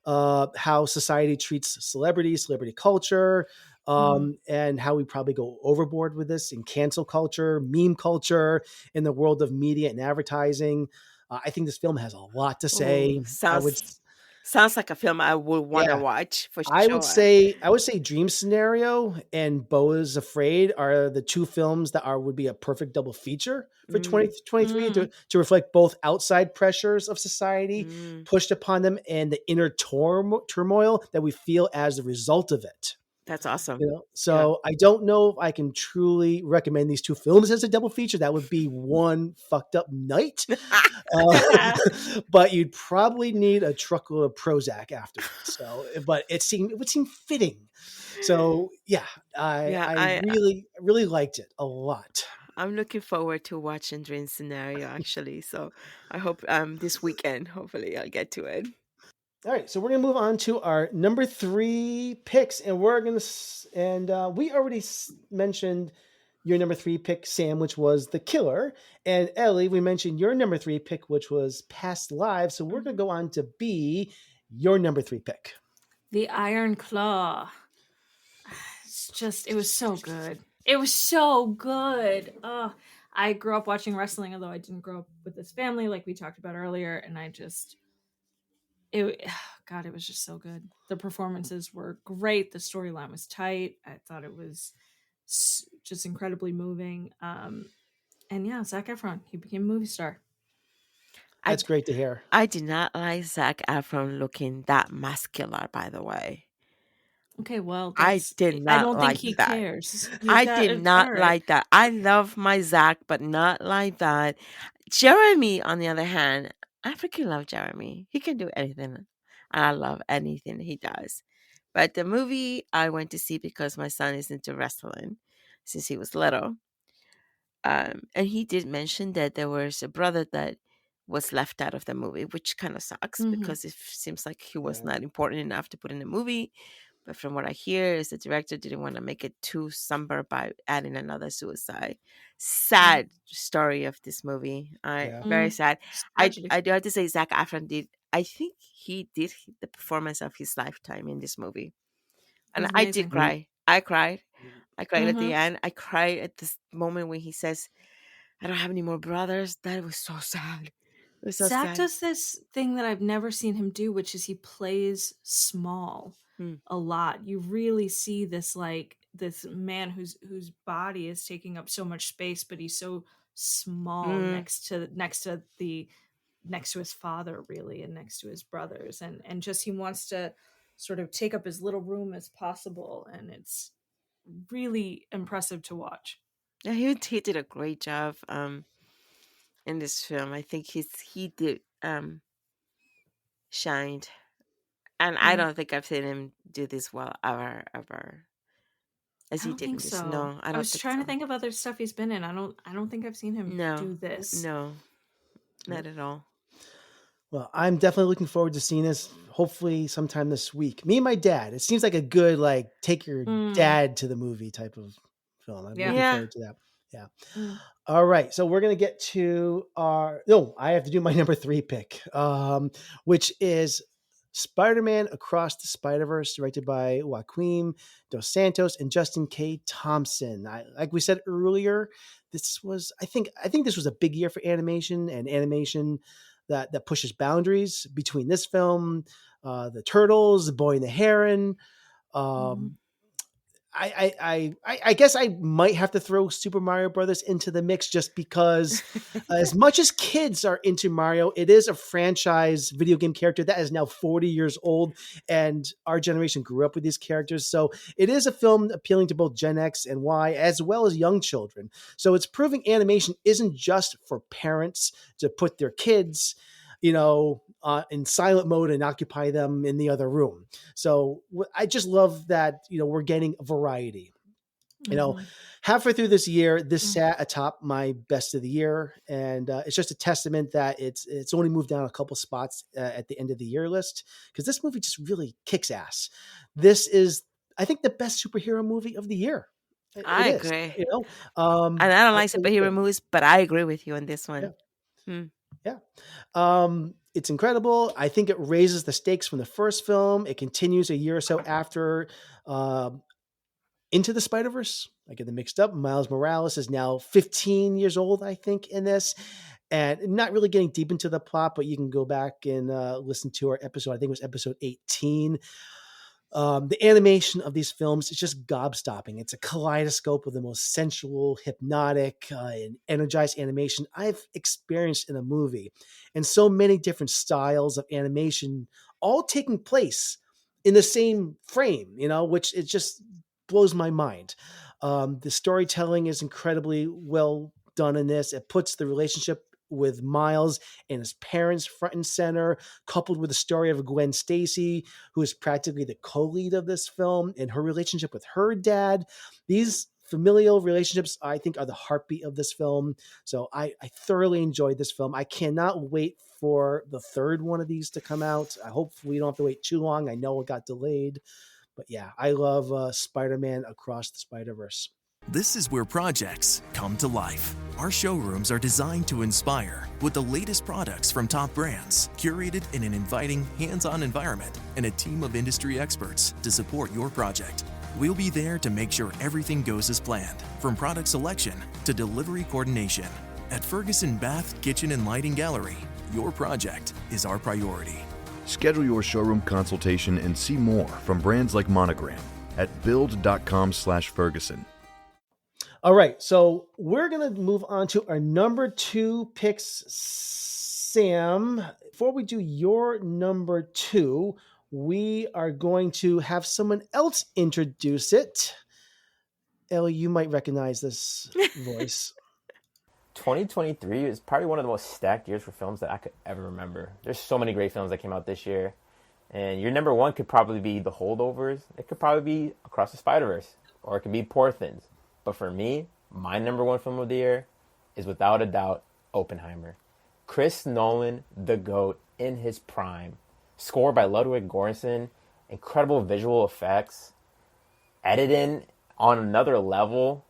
how society treats celebrity culture, and how we probably go overboard with this in cancel culture, meme culture, in the world of media and advertising. I think this film has a lot to say. Sounds like a film I would want to watch for sure. I would say Dream Scenario and Beau is Afraid are the two films that would be a perfect double feature for 2023 to reflect both outside pressures of society pushed upon them and the inner turmoil that we feel as a result of it. That's awesome. So I don't know if I can truly recommend these two films as a double feature. That would be one fucked up night. But you'd probably need a truckload of Prozac afterwards. So, but it would seem fitting. So I really liked it a lot. I'm looking forward to watching Dream Scenario, actually. So I hope this weekend, hopefully I'll get to it. All right, so we're gonna move on to our number 3 picks, and we already mentioned your number 3 pick, Sam, which was The Killer, and Ellie, we mentioned your number 3 pick, which was Past Lives. So we're gonna go on to be your number 3 pick, The Iron Claw. It was so good. It was so good. I grew up watching wrestling, although I didn't grow up with this family like we talked about earlier, and it was just so good. The performances were great. The storyline was tight. I thought it was just incredibly moving. And yeah, Zac Efron, he became a movie star. That's great to hear. I did not like Zac Efron looking that muscular, by the way. Okay, well, I did not. I don't like think he that. cares. I did not like that. I love my Zac, but not like that. Jeremy, on the other hand, I freaking love Jeremy. He can do anything, and I love anything he does. But the movie I went to see because my son is into wrestling since he was little. And he did mention that there was a brother that was left out of the movie, which kind of sucks because it seems like he was not important enough to put in the movie. But from what I hear is the director didn't want to make it too somber by adding another suicide. Sad story of this movie. Very sad. I do have to say Zac Efron I think he did the performance of his lifetime in this movie. And was I did amazing. cry. I cried. I cried at the Mhm. end. I cried at this moment when he says, "I don't have any more brothers." That was so sad. It was so Zach sad. does this thing that I've never seen him do, which is he plays small Hmm. a lot. You really see this like this man whose body is taking up so much space, but he's so small Mm. next to his father, really, and next to his brothers, and just he wants to sort of take up as little room as possible, and it's really impressive to watch. Yeah, he did a great job in this film. I think he did shined, and I Yeah. don't think I've seen him do this well ever as I he don't did in think this. so. No, I I don't was think trying to so. think of other stuff he's been in. I don't think I've seen him No, do this. no, not at all. Well, I'm definitely looking forward to seeing this. Hopefully, sometime this week. Me and my dad. It seems like a good like take your dad to the movie type of film. I'm looking Yeah. forward to that. Yeah. All right, so we're gonna get to our. No, I have to do my number 3 pick, which is Spider-Man Across the Spider-Verse, directed by Joaquin Dos Santos and Justin K. Thompson. Like we said earlier, this was I think this was a big year for animation and animation that pushes boundaries between this film, the Turtles, The Boy and the Heron. I guess I might have to throw Super Mario Brothers into the mix just because, as much as kids are into Mario, it is a franchise video game character that is now 40 years old, and our generation grew up with these characters. So it is a film appealing to both Gen X and Y, as well as young children. So it's proving animation isn't just for parents to put their kids, in silent mode and occupy them in the other room. So I just love that, we're getting a variety. Halfway through this year, this sat atop my best of the year, and it's just a testament that it's only moved down a couple spots at the end of the year list, because this movie just really kicks ass. This is, I think, the best superhero movie of the year. I It is, agree. and And I don't like superhero movies, but I agree with you on this one. Yeah. It's incredible. I think it raises the stakes from the first film. It continues a year or so after Into the Spider-Verse. I get them mixed up. Miles Morales is now 15 years old, I think, in this. And not really getting deep into the plot, but you can go back and listen to our episode. I think it was episode 18. The animation of these films is just gobstopping. It's a kaleidoscope of the most sensual, hypnotic, and energized animation I've experienced in a movie. And so many different styles of animation all taking place in the same frame, which it just blows my mind. The storytelling is incredibly well done in this. It puts the relationship with Miles and his parents front and center, coupled with the story of Gwen Stacy, who is practically the co-lead of this film, and her relationship with her dad. These familial relationships, I think, are the heartbeat of this film. So I thoroughly enjoyed this film. I cannot wait for the third one of these to come out. I hope we don't have to wait too long. I know it got delayed. But yeah, I love Spider-Man Across the Spider-Verse. This is where projects come to life. Our showrooms are designed to inspire with the latest products from top brands, curated in an inviting, hands-on environment, and a team of industry experts to support your project. We'll be there to make sure everything goes as planned, from product selection to delivery coordination. At Ferguson Bath, Kitchen, and Lighting Gallery, your project is our priority. Schedule your showroom consultation and see more from brands like Monogram at build.com/Ferguson. All right, so we're going to move on to our number 2 picks. Sam, before we do your number 2, we are going to have someone else introduce it. Ellie, you might recognize this voice. 2023 is probably one of the most stacked years for films that I could ever remember. There's so many great films that came out this year. And your number 1 could probably be The Holdovers. It could probably be Across the Spider-Verse. Or it could be Poor Things. But for me, my number 1 film of the year is without a doubt Oppenheimer. Chris Nolan, the GOAT, in his prime. Score by Ludwig Göransson. Incredible visual effects. Editing on another level.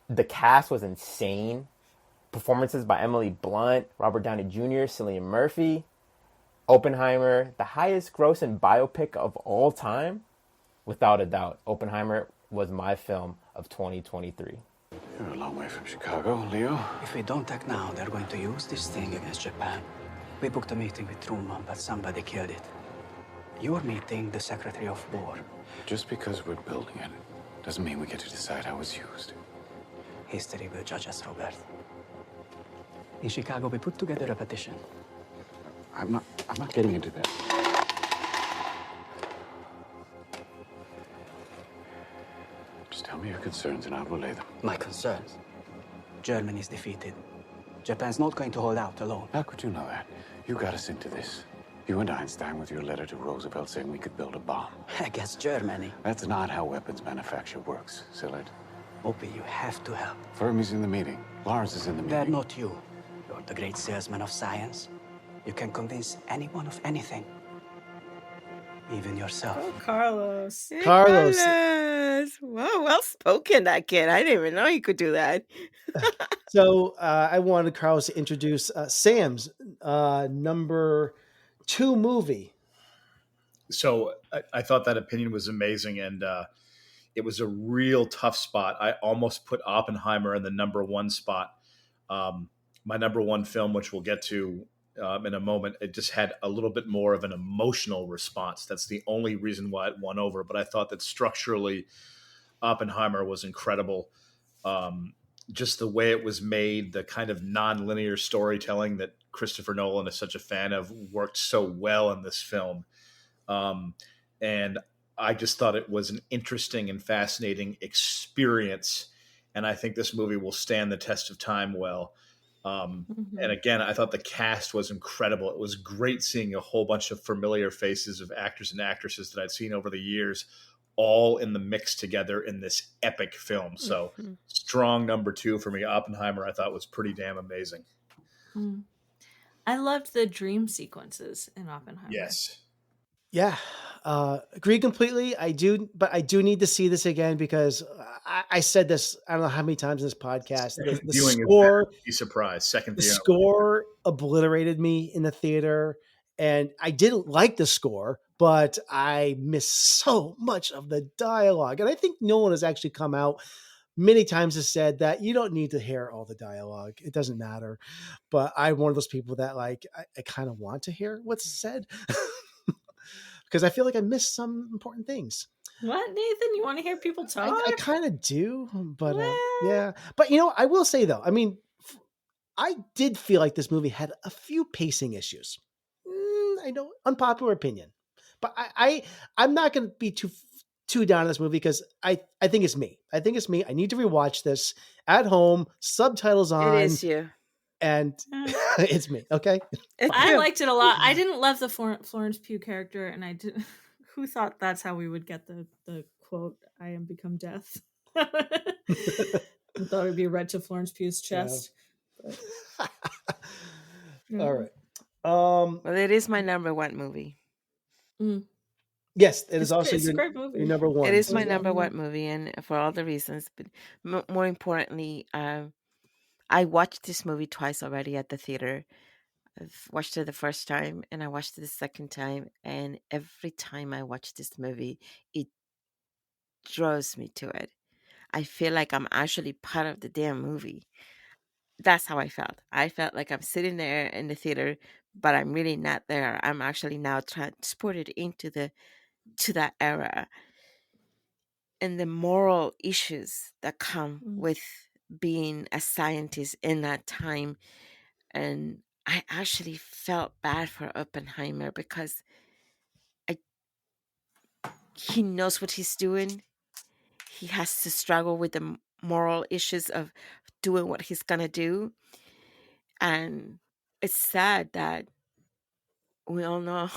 The cast was insane. Performances by Emily Blunt, Robert Downey Jr., Cillian Murphy. Oppenheimer, the highest grossing biopic of all time. without a doubt, Oppenheimer was my film of 2023. You're a long way from Chicago, Leo. If we don't act now, they're going to use this thing against Japan. We booked a meeting with Truman, but somebody killed it. You're meeting the Secretary of War. Just because we're building it doesn't mean we get to decide how it's used. History will judge us, Robert. In Chicago, we put together a petition. I'm not getting into that. Just tell me your concerns and I'll relay them. My concerns? Germany's defeated. Japan's not going to hold out alone. How could you know that? You got us into this. You and Einstein with your letter to Roosevelt saying we could build a bomb. Against Germany. That's not how weapons manufacture works, Sillard. Opie, you have to help. Fermi's in the meeting. Lawrence is in the meeting. They're not you. You're the great salesman of science. You can convince anyone of anything. Even yourself. Oh, Carlos. Carlos. Wow, well spoken, that kid. I didn't even know he could do that. So I wanted Carlos to introduce Sam's number 2 movie. So I thought that opinion was amazing, and it was a real tough spot. I almost put Oppenheimer in the number 1 spot. My number 1 film, which we'll get to in a moment, it just had a little bit more of an emotional response. That's the only reason why it won over. But I thought that structurally, Oppenheimer was incredible. Just the way it was made, the kind of nonlinear storytelling that Christopher Nolan is such a fan of worked so well in this film. And I just thought it was an interesting and fascinating experience. And I think this movie will stand the test of time well. And again, I thought the cast was incredible. It was great seeing a whole bunch of familiar faces of actors and actresses that I'd seen over the years, all in the mix together in this epic film. So strong number 2 for me. Oppenheimer, I thought was pretty damn amazing. I loved the dream sequences in Oppenheimer. Yes. Yeah, agree completely. I do, but I do need to see this again because I said this, I don't know how many times in this podcast. The score, be surprised. Second the viewing. score obliterated me in the theater, and I didn't like the score, but I missed so much of the dialogue. And I think Nolan has actually come out many times has said that you don't need to hear all the dialogue. It doesn't matter. But I'm one of those people that like, I kind of want to hear what's said. Because I feel like I missed some important things. What, Nathan? You want to hear people talk? I kind of do, but yeah. But I will say though, I mean, I did feel like this movie had a few pacing issues. I know, unpopular opinion, but I'm not going to be too down on this movie because I think it's me. I think it's me. I need to rewatch this at home, subtitles on. It is you. And it's me, okay? I liked it a lot. I didn't love the Florence Pugh character, and I did. Who thought that's how we would get the quote, "I am become death"? I thought it would be read to Florence Pugh's chest. Yeah. All right. Well, it is my number 1 movie. Yes, it is also your number 1. It is my number 1 movie, and for all the reasons. But more importantly, I watched this movie twice already at the theater. I've watched it the first time and I watched it the second time. And every time I watch this movie, it draws me to it. I feel like I'm actually part of the damn movie. That's how I felt. I felt like I'm sitting there in the theater, but I'm really not there. I'm actually now transported into to that era. And the moral issues that come with being a scientist in that time. And I actually felt bad for Oppenheimer because he knows what he's doing. He has to struggle with the moral issues of doing what he's going to do. And it's sad that we all know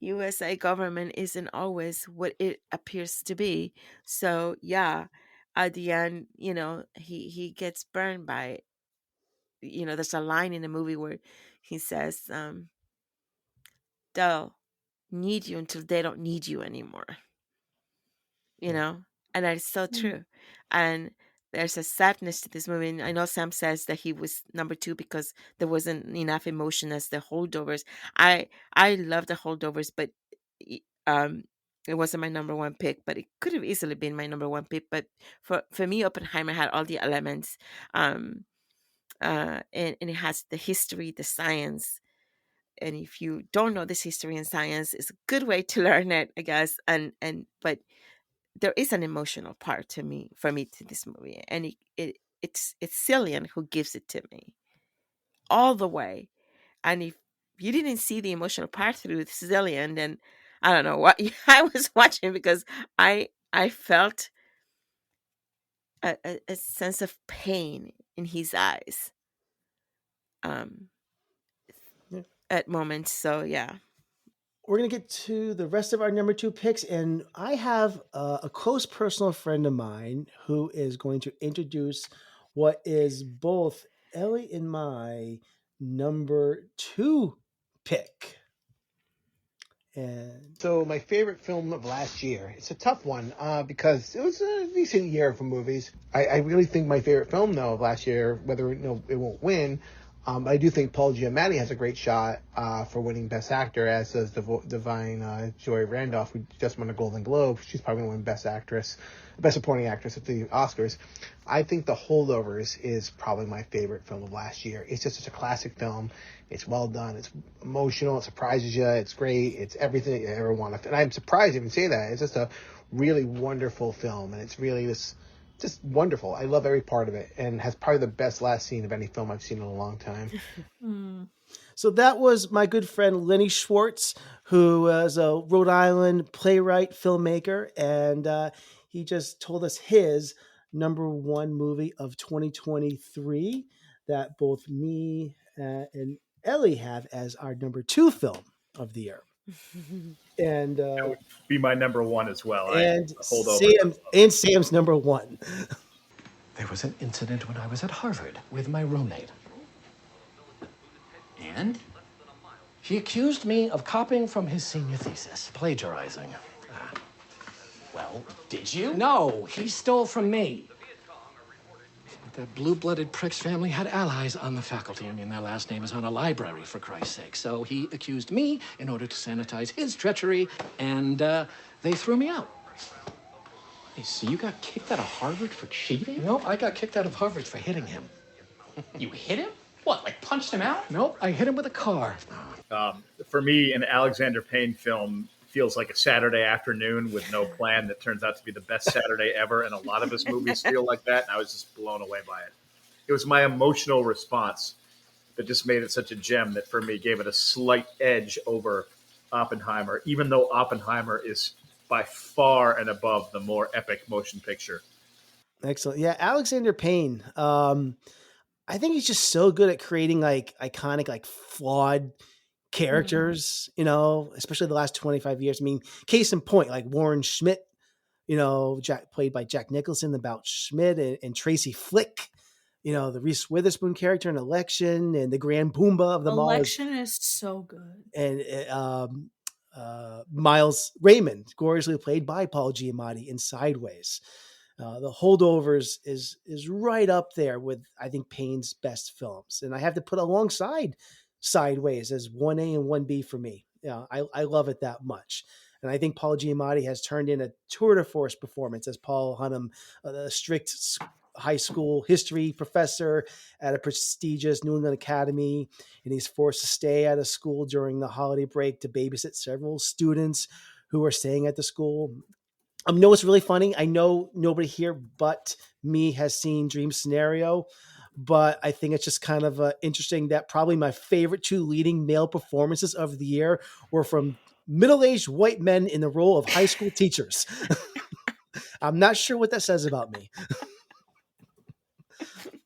USA government isn't always what it appears to be. So yeah, at the end, he gets burned by it. There's a line in the movie where he says, they'll need you until they don't need you anymore. And that is so true. And there's a sadness to this movie. And I know Sam says that he was number 2 because there wasn't enough emotion as the holdovers. I love the holdovers, but It wasn't my number one pick, but it could have easily been my number one pick. But for me, Oppenheimer had all the elements, and it has the history, the science. And if you don't know this history and science, it's a good way to learn it, I guess. But there is an emotional part for me to this movie, and it's Cillian who gives it to me all the way. And if you didn't see the emotional part through Cillian, then I don't know what I was watching, because I felt a sense of pain in his eyes at moments. So yeah. We're going to get to the rest of our number 2 picks, and I have a close personal friend of mine who is going to introduce what is both Ellie and my number 2 pick. And So my favorite film of last year, it's a tough one because it was a decent year for movies. I really think my favorite film, though, of last year, whether it won't win, I do think Paul Giamatti has a great shot for winning Best Actor, as does Divine Joy Randolph, who just won a Golden Globe. She's probably going to win Best Supporting Actress at the Oscars. I think The Holdovers is probably my favorite film of last year. It's just such a classic film. It's well done. It's emotional. It surprises you. It's great. It's everything you ever want to. And I'm surprised you even say that. It's just a really wonderful film, and it's really just wonderful. I love every part of it, and has probably the best last scene of any film I've seen in a long time. So that was my good friend Lenny Schwartz, who is a Rhode Island playwright, filmmaker, and he just told us his number 1 movie of 2023 that both me and Ellie have as our number 2 film of the year. And that would be my number 1 as well. And Sam's number 1. There was an incident when I was at Harvard with my roommate. And? He accused me of copying from his senior thesis, plagiarizing. Well, did you? No, he stole from me. That blue-blooded prick's family had allies on the faculty. I mean, their last name is on a library, for Christ's sake. So he accused me in order to sanitize his treachery, and they threw me out. Hey, so you got kicked out of Harvard for cheating? Nope, I got kicked out of Harvard for hitting him. You hit him? What, like punched him out? Nope, I hit him with a car. For me, an Alexander Payne film feels like a Saturday afternoon with no plan that turns out to be the best Saturday ever, and a lot of his movies feel like that, and I was just blown away by it. It was my emotional response that just made it such a gem that, for me, gave it a slight edge over Oppenheimer, even though Oppenheimer is by far and above the more epic motion picture. Excellent. Yeah, Alexander Payne. I think he's just so good at creating like iconic, like flawed characters, especially the last 25 years. I mean, case in point, like Warren Schmidt, played by Jack Nicholson, about Schmidt, and Tracy Flick, the Reese Witherspoon character in Election, and the Grand Pumbaa of the Election is so good. And Miles Raymond, gloriously played by Paul Giamatti in Sideways. The Holdovers is right up there with, I think, Payne's best films. And I have to put alongside Sideways as 1A and 1B for me. I love it that much. And I think Paul Giamatti has turned in a tour de force performance as Paul Hunnam, a strict high school history professor at a prestigious New England academy. And he's forced to stay at a school during the holiday break to babysit several students who are staying at the school. No, it's really funny. I know nobody here but me has seen Dream Scenario, but I think it's just kind of interesting that probably my favorite 2 leading male performances of the year were from middle-aged white men in the role of high school teachers. I'm not sure what that says about me.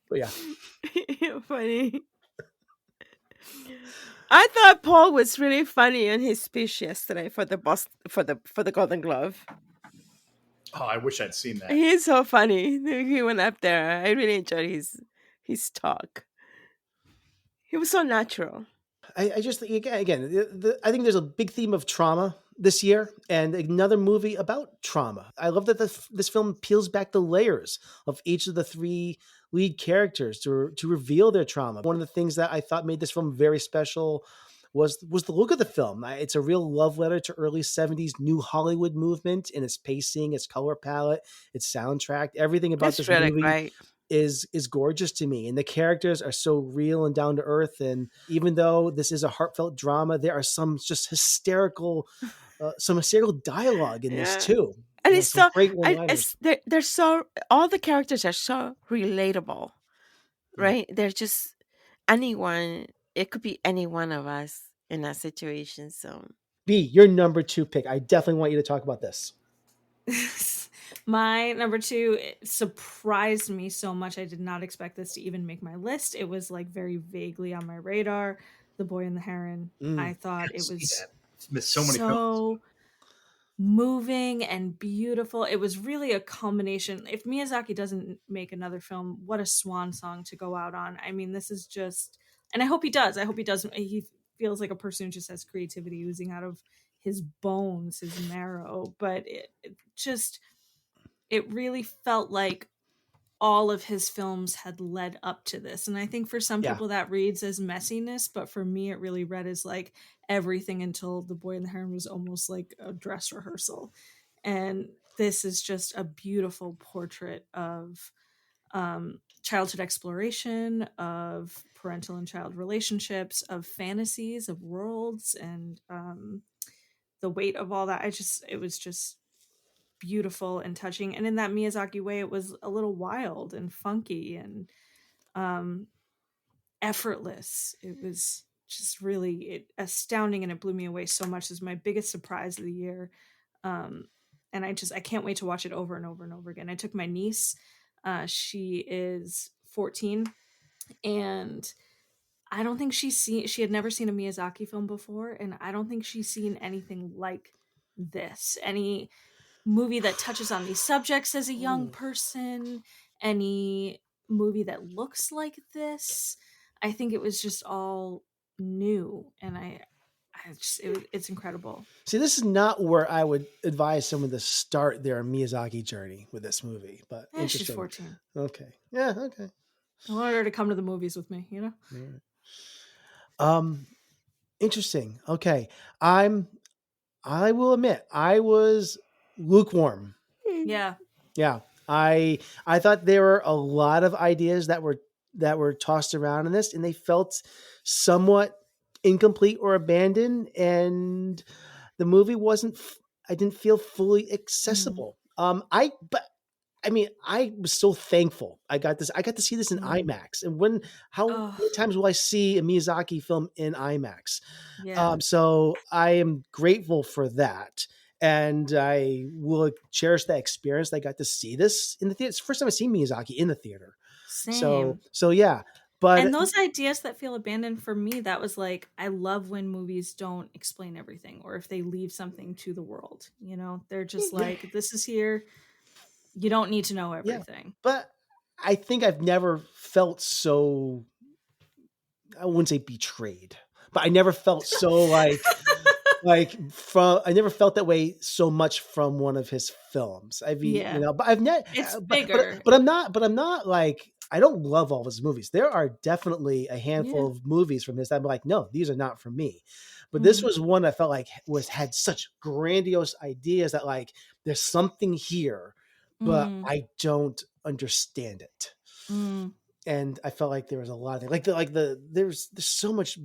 But yeah. You're funny. I thought Paul was really funny in his speech yesterday for the Golden Glove. Oh, I wish I'd seen that. He's so funny. He went up there. I really enjoyed his talk. He was so natural. I just think, again, I think there's a big theme of trauma this year, and another movie about trauma. I love that this film peels back the layers of each of the 3 lead characters to reveal their trauma. One of the things that I thought made this film very special was the look of the film. It's a real love letter to early 70s new Hollywood movement in its pacing, its color palette, its soundtrack. Everything about That's this really movie great. is gorgeous to me, and the characters are so real and down to earth. And even though this is a heartfelt drama, there are some just hysterical dialogue in this Yeah. too. And it's Some so, great one-liners. they're so, all the characters are so relatable, right? They're just anyone, it could be any one of us in that situation. So, B, your number 2 pick. I definitely want you to talk about this. My number 2 surprised me so much. I did not expect this to even make my list. It was like very vaguely on my radar. The Boy and the Heron. I thought it was missed so many films. moving and beautiful. It was really a culmination. If Miyazaki doesn't make another film, what a swan song to go out on. I mean, this is just, and I hope he does. I hope he does. He feels like a person who just has creativity oozing out of his bones, his marrow. But it really felt like all of his films had led up to this. And I think for some people that reads as messiness, but for me it really read as like everything until The Boy and the Heron was almost like a dress rehearsal. And this is just a beautiful portrait of childhood exploration, of parental and child relationships, of fantasies, of worlds, and the weight of all that. It was just beautiful and touching, and in that Miyazaki way, it was a little wild and funky and effortless. It was just really astounding, and it blew me away so much. This is my biggest surprise of the year, and I can't wait to watch it over and over and over again. I took my niece, she is 14, and I don't think she had never seen a Miyazaki film before, and I don't think she's seen anything like this. Any movie that touches on these subjects as a young person, any movie that looks like this. I think it was just all new, and it's incredible. See, this is not where I would advise someone to start their Miyazaki journey with this movie, but interesting. She's 14. Okay. Yeah, okay. I wanted her to come to the movies with me, you know? Right. Interesting. Okay. I will admit, I was lukewarm. Yeah. Yeah. I thought there were a lot of ideas that were tossed around in this, and they felt somewhat incomplete or abandoned, and the movie I didn't feel fully accessible. I was so thankful I got to see this in IMAX. And how many times will I see a Miyazaki film in IMAX? Yeah. So I am grateful for that. And I will cherish that experience. I got to see this in the theater. It's the first time I've seen Miyazaki in the theater. Same. So yeah. But and those ideas that feel abandoned, for me, that was like, I love when movies don't explain everything, or if they leave something to the world. You know, they're just like, this is here. You don't need to know everything. Yeah, but I think I've never felt so, I wouldn't say betrayed, but I never felt so I never felt that way so much from one of his films. But I've never, it's bigger. But I'm not like, I don't love all of his movies. There are definitely a handful of movies from his that I'm like, no, these are not for me. But this was one I felt like had such grandiose ideas that like, there's something here, but I don't understand it. And I felt like there was a lot of things. There's so much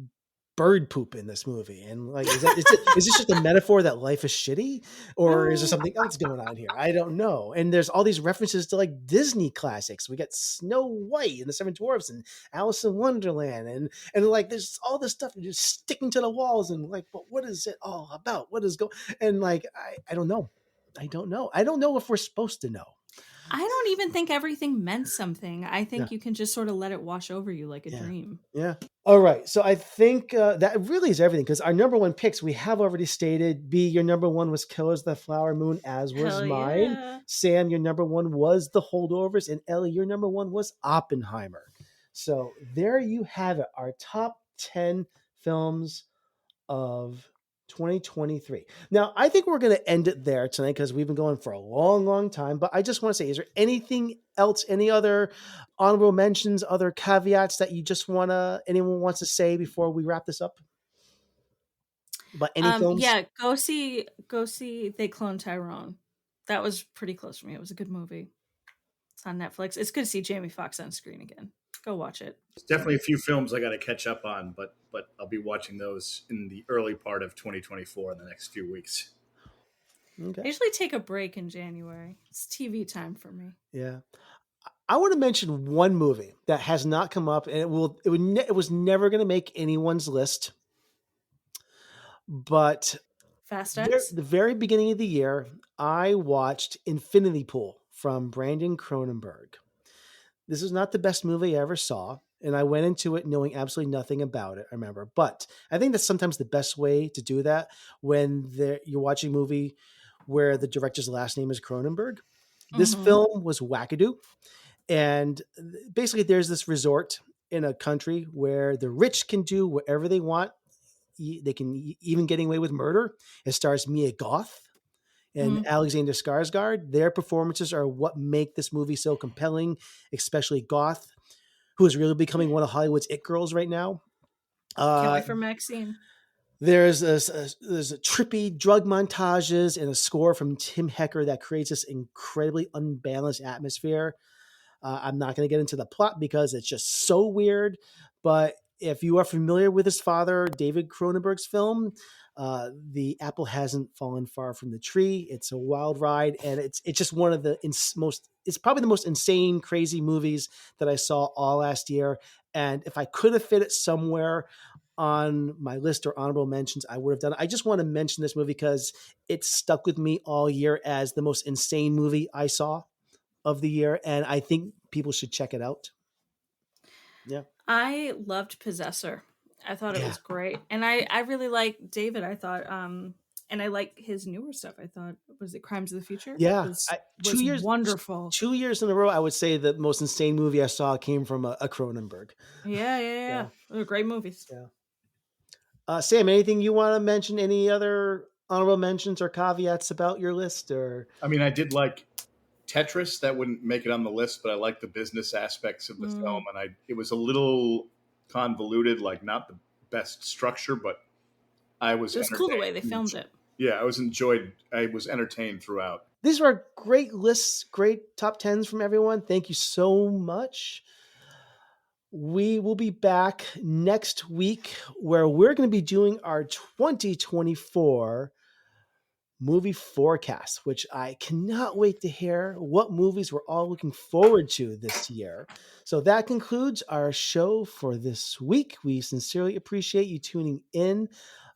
bird poop in this movie, and like, is this just a metaphor that life is shitty, or is there something else going on here? I don't know. And there's all these references to like Disney classics. We got Snow White and the Seven Dwarfs and Alice in Wonderland, and like there's all this stuff just sticking to the walls, and like, but what is it all about? What is going? And like, I don't know. I don't know if we're supposed to know. I don't even think everything meant something. I think you can just sort of let it wash over you like a dream. Yeah. All right. So I think that really is everything, because our number one picks we have already stated. B, your number one was Killers of the Flower Moon, as was mine. Yeah. Sam, your number one was The Holdovers, and Ellie, your number one was Oppenheimer. So there you have it, our top 10 films of 2023. Now, I think we're going to end it there tonight because we've been going for a long, long time. But I just want to say, is there anything else, any other honorable mentions, other caveats that you just anyone wants to say before we wrap this up? But any films? Yeah, go see They Clone Tyrone. That was pretty close for me. It was a good movie. It's on Netflix. It's good to see Jamie Foxx on screen again. Go watch it. There's definitely a few films I got to catch up on, but I'll be watching those in the early part of 2024 in the next few weeks. Okay. I usually take a break in January. It's TV time for me. Yeah. I want to mention one movie that has not come up, and it was never going to make anyone's list. But Fast X? the very beginning of the year, I watched Infinity Pool from Brandon Cronenberg. This is not the best movie I ever saw, and I went into it knowing absolutely nothing about it, I remember. But I think that's sometimes the best way to do that when you're watching a movie where the director's last name is Cronenberg. This film was wackadoo. And basically there's this resort in a country where the rich can do whatever they want. They can even getting away with murder. It stars Mia Goth and Alexander Skarsgård. Their performances are what make this movie so compelling, especially Goth, who is really becoming one of Hollywood's it girls right now. Can't wait for Maxine. There's a trippy drug montages and a score from Tim Hecker that creates this incredibly unbalanced atmosphere. I'm not going to get into the plot because it's just so weird. But if you are familiar with his father, David Cronenberg's film, The Apple Hasn't Fallen Far from the Tree. It's a wild ride, and it's just one of the it's probably the most insane, crazy movies that I saw all last year. And if I could have fit it somewhere on my list or honorable mentions, I would have done it. I just want to mention this movie because it stuck with me all year as the most insane movie I saw of the year, and I think people should check it out. Yeah. I loved Possessor. I thought it was great. And I really like David. I thought and I like his newer stuff. I thought, was it Crimes of the Future? Yeah. Was 2 years wonderful. 2 years in a row, I would say the most insane movie I saw came from a Cronenberg. Yeah. They're great movies. Yeah. Sam, anything you want to mention? Any other honorable mentions or caveats about your list? Or I mean, I did like Tetris. That wouldn't make it on the list, but I like the business aspects of the film, and it was a little convoluted, like not the best structure, but it was cool the way they filmed it. Yeah, I was entertained throughout. These were great lists, great top 10s from everyone. Thank you so much. We will be back next week where we're going to be doing our 2024 movie forecast, which I cannot wait to hear what movies we're all looking forward to this year. So that concludes our show for this week. We sincerely appreciate you tuning in.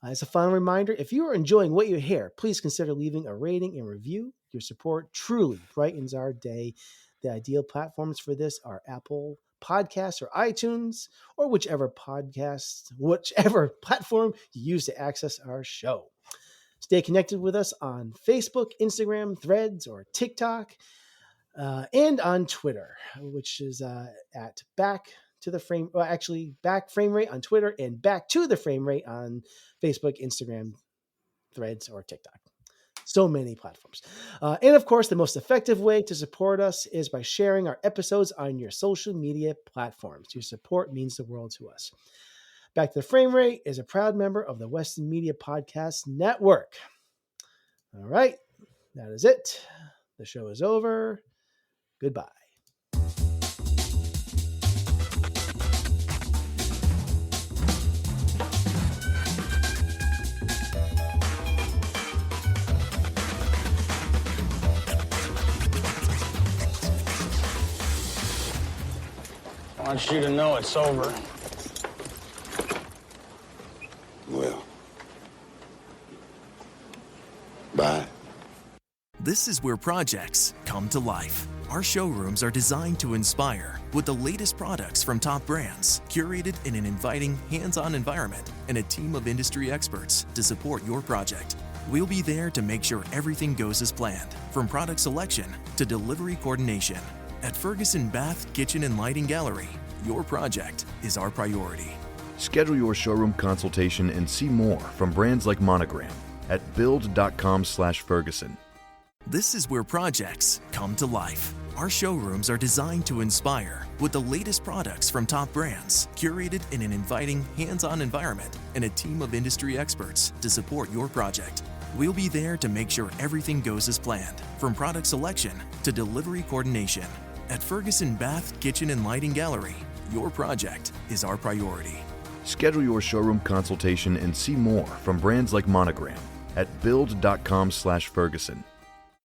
As a final reminder, if you are enjoying what you hear, please consider leaving a rating and review. Your support truly brightens our day. The ideal platforms for this are Apple Podcasts or iTunes, or whichever platform you use to access our show. Stay connected with us on Facebook, Instagram, Threads, or TikTok, and on Twitter, which is at Back Frame Rate on Twitter and Back to the Frame Rate on Facebook, Instagram, Threads, or TikTok. So many platforms. And of course, the most effective way to support us is by sharing our episodes on your social media platforms. Your support means the world to us. Back to the Frame Rate is a proud member of the Western Media Podcast Network. All right, that is it. The show is over. Goodbye. I want you to know it's over. Well, bye. This is where projects come to life. Our showrooms are designed to inspire with the latest products from top brands, curated in an inviting, hands-on environment, and a team of industry experts to support your project. We'll be there to make sure everything goes as planned, from product selection to delivery coordination. At Ferguson Bath, Kitchen, and Lighting Gallery, your project is our priority. Schedule your showroom consultation and see more from brands like Monogram at build.com/Ferguson. This is where projects come to life. Our showrooms are designed to inspire with the latest products from top brands, curated in an inviting, hands-on environment, and a team of industry experts to support your project. We'll be there to make sure everything goes as planned, from product selection to delivery coordination. At Ferguson Bath, Kitchen, and Lighting Gallery, your project is our priority. Schedule your showroom consultation and see more from brands like Monogram at build.com/Ferguson.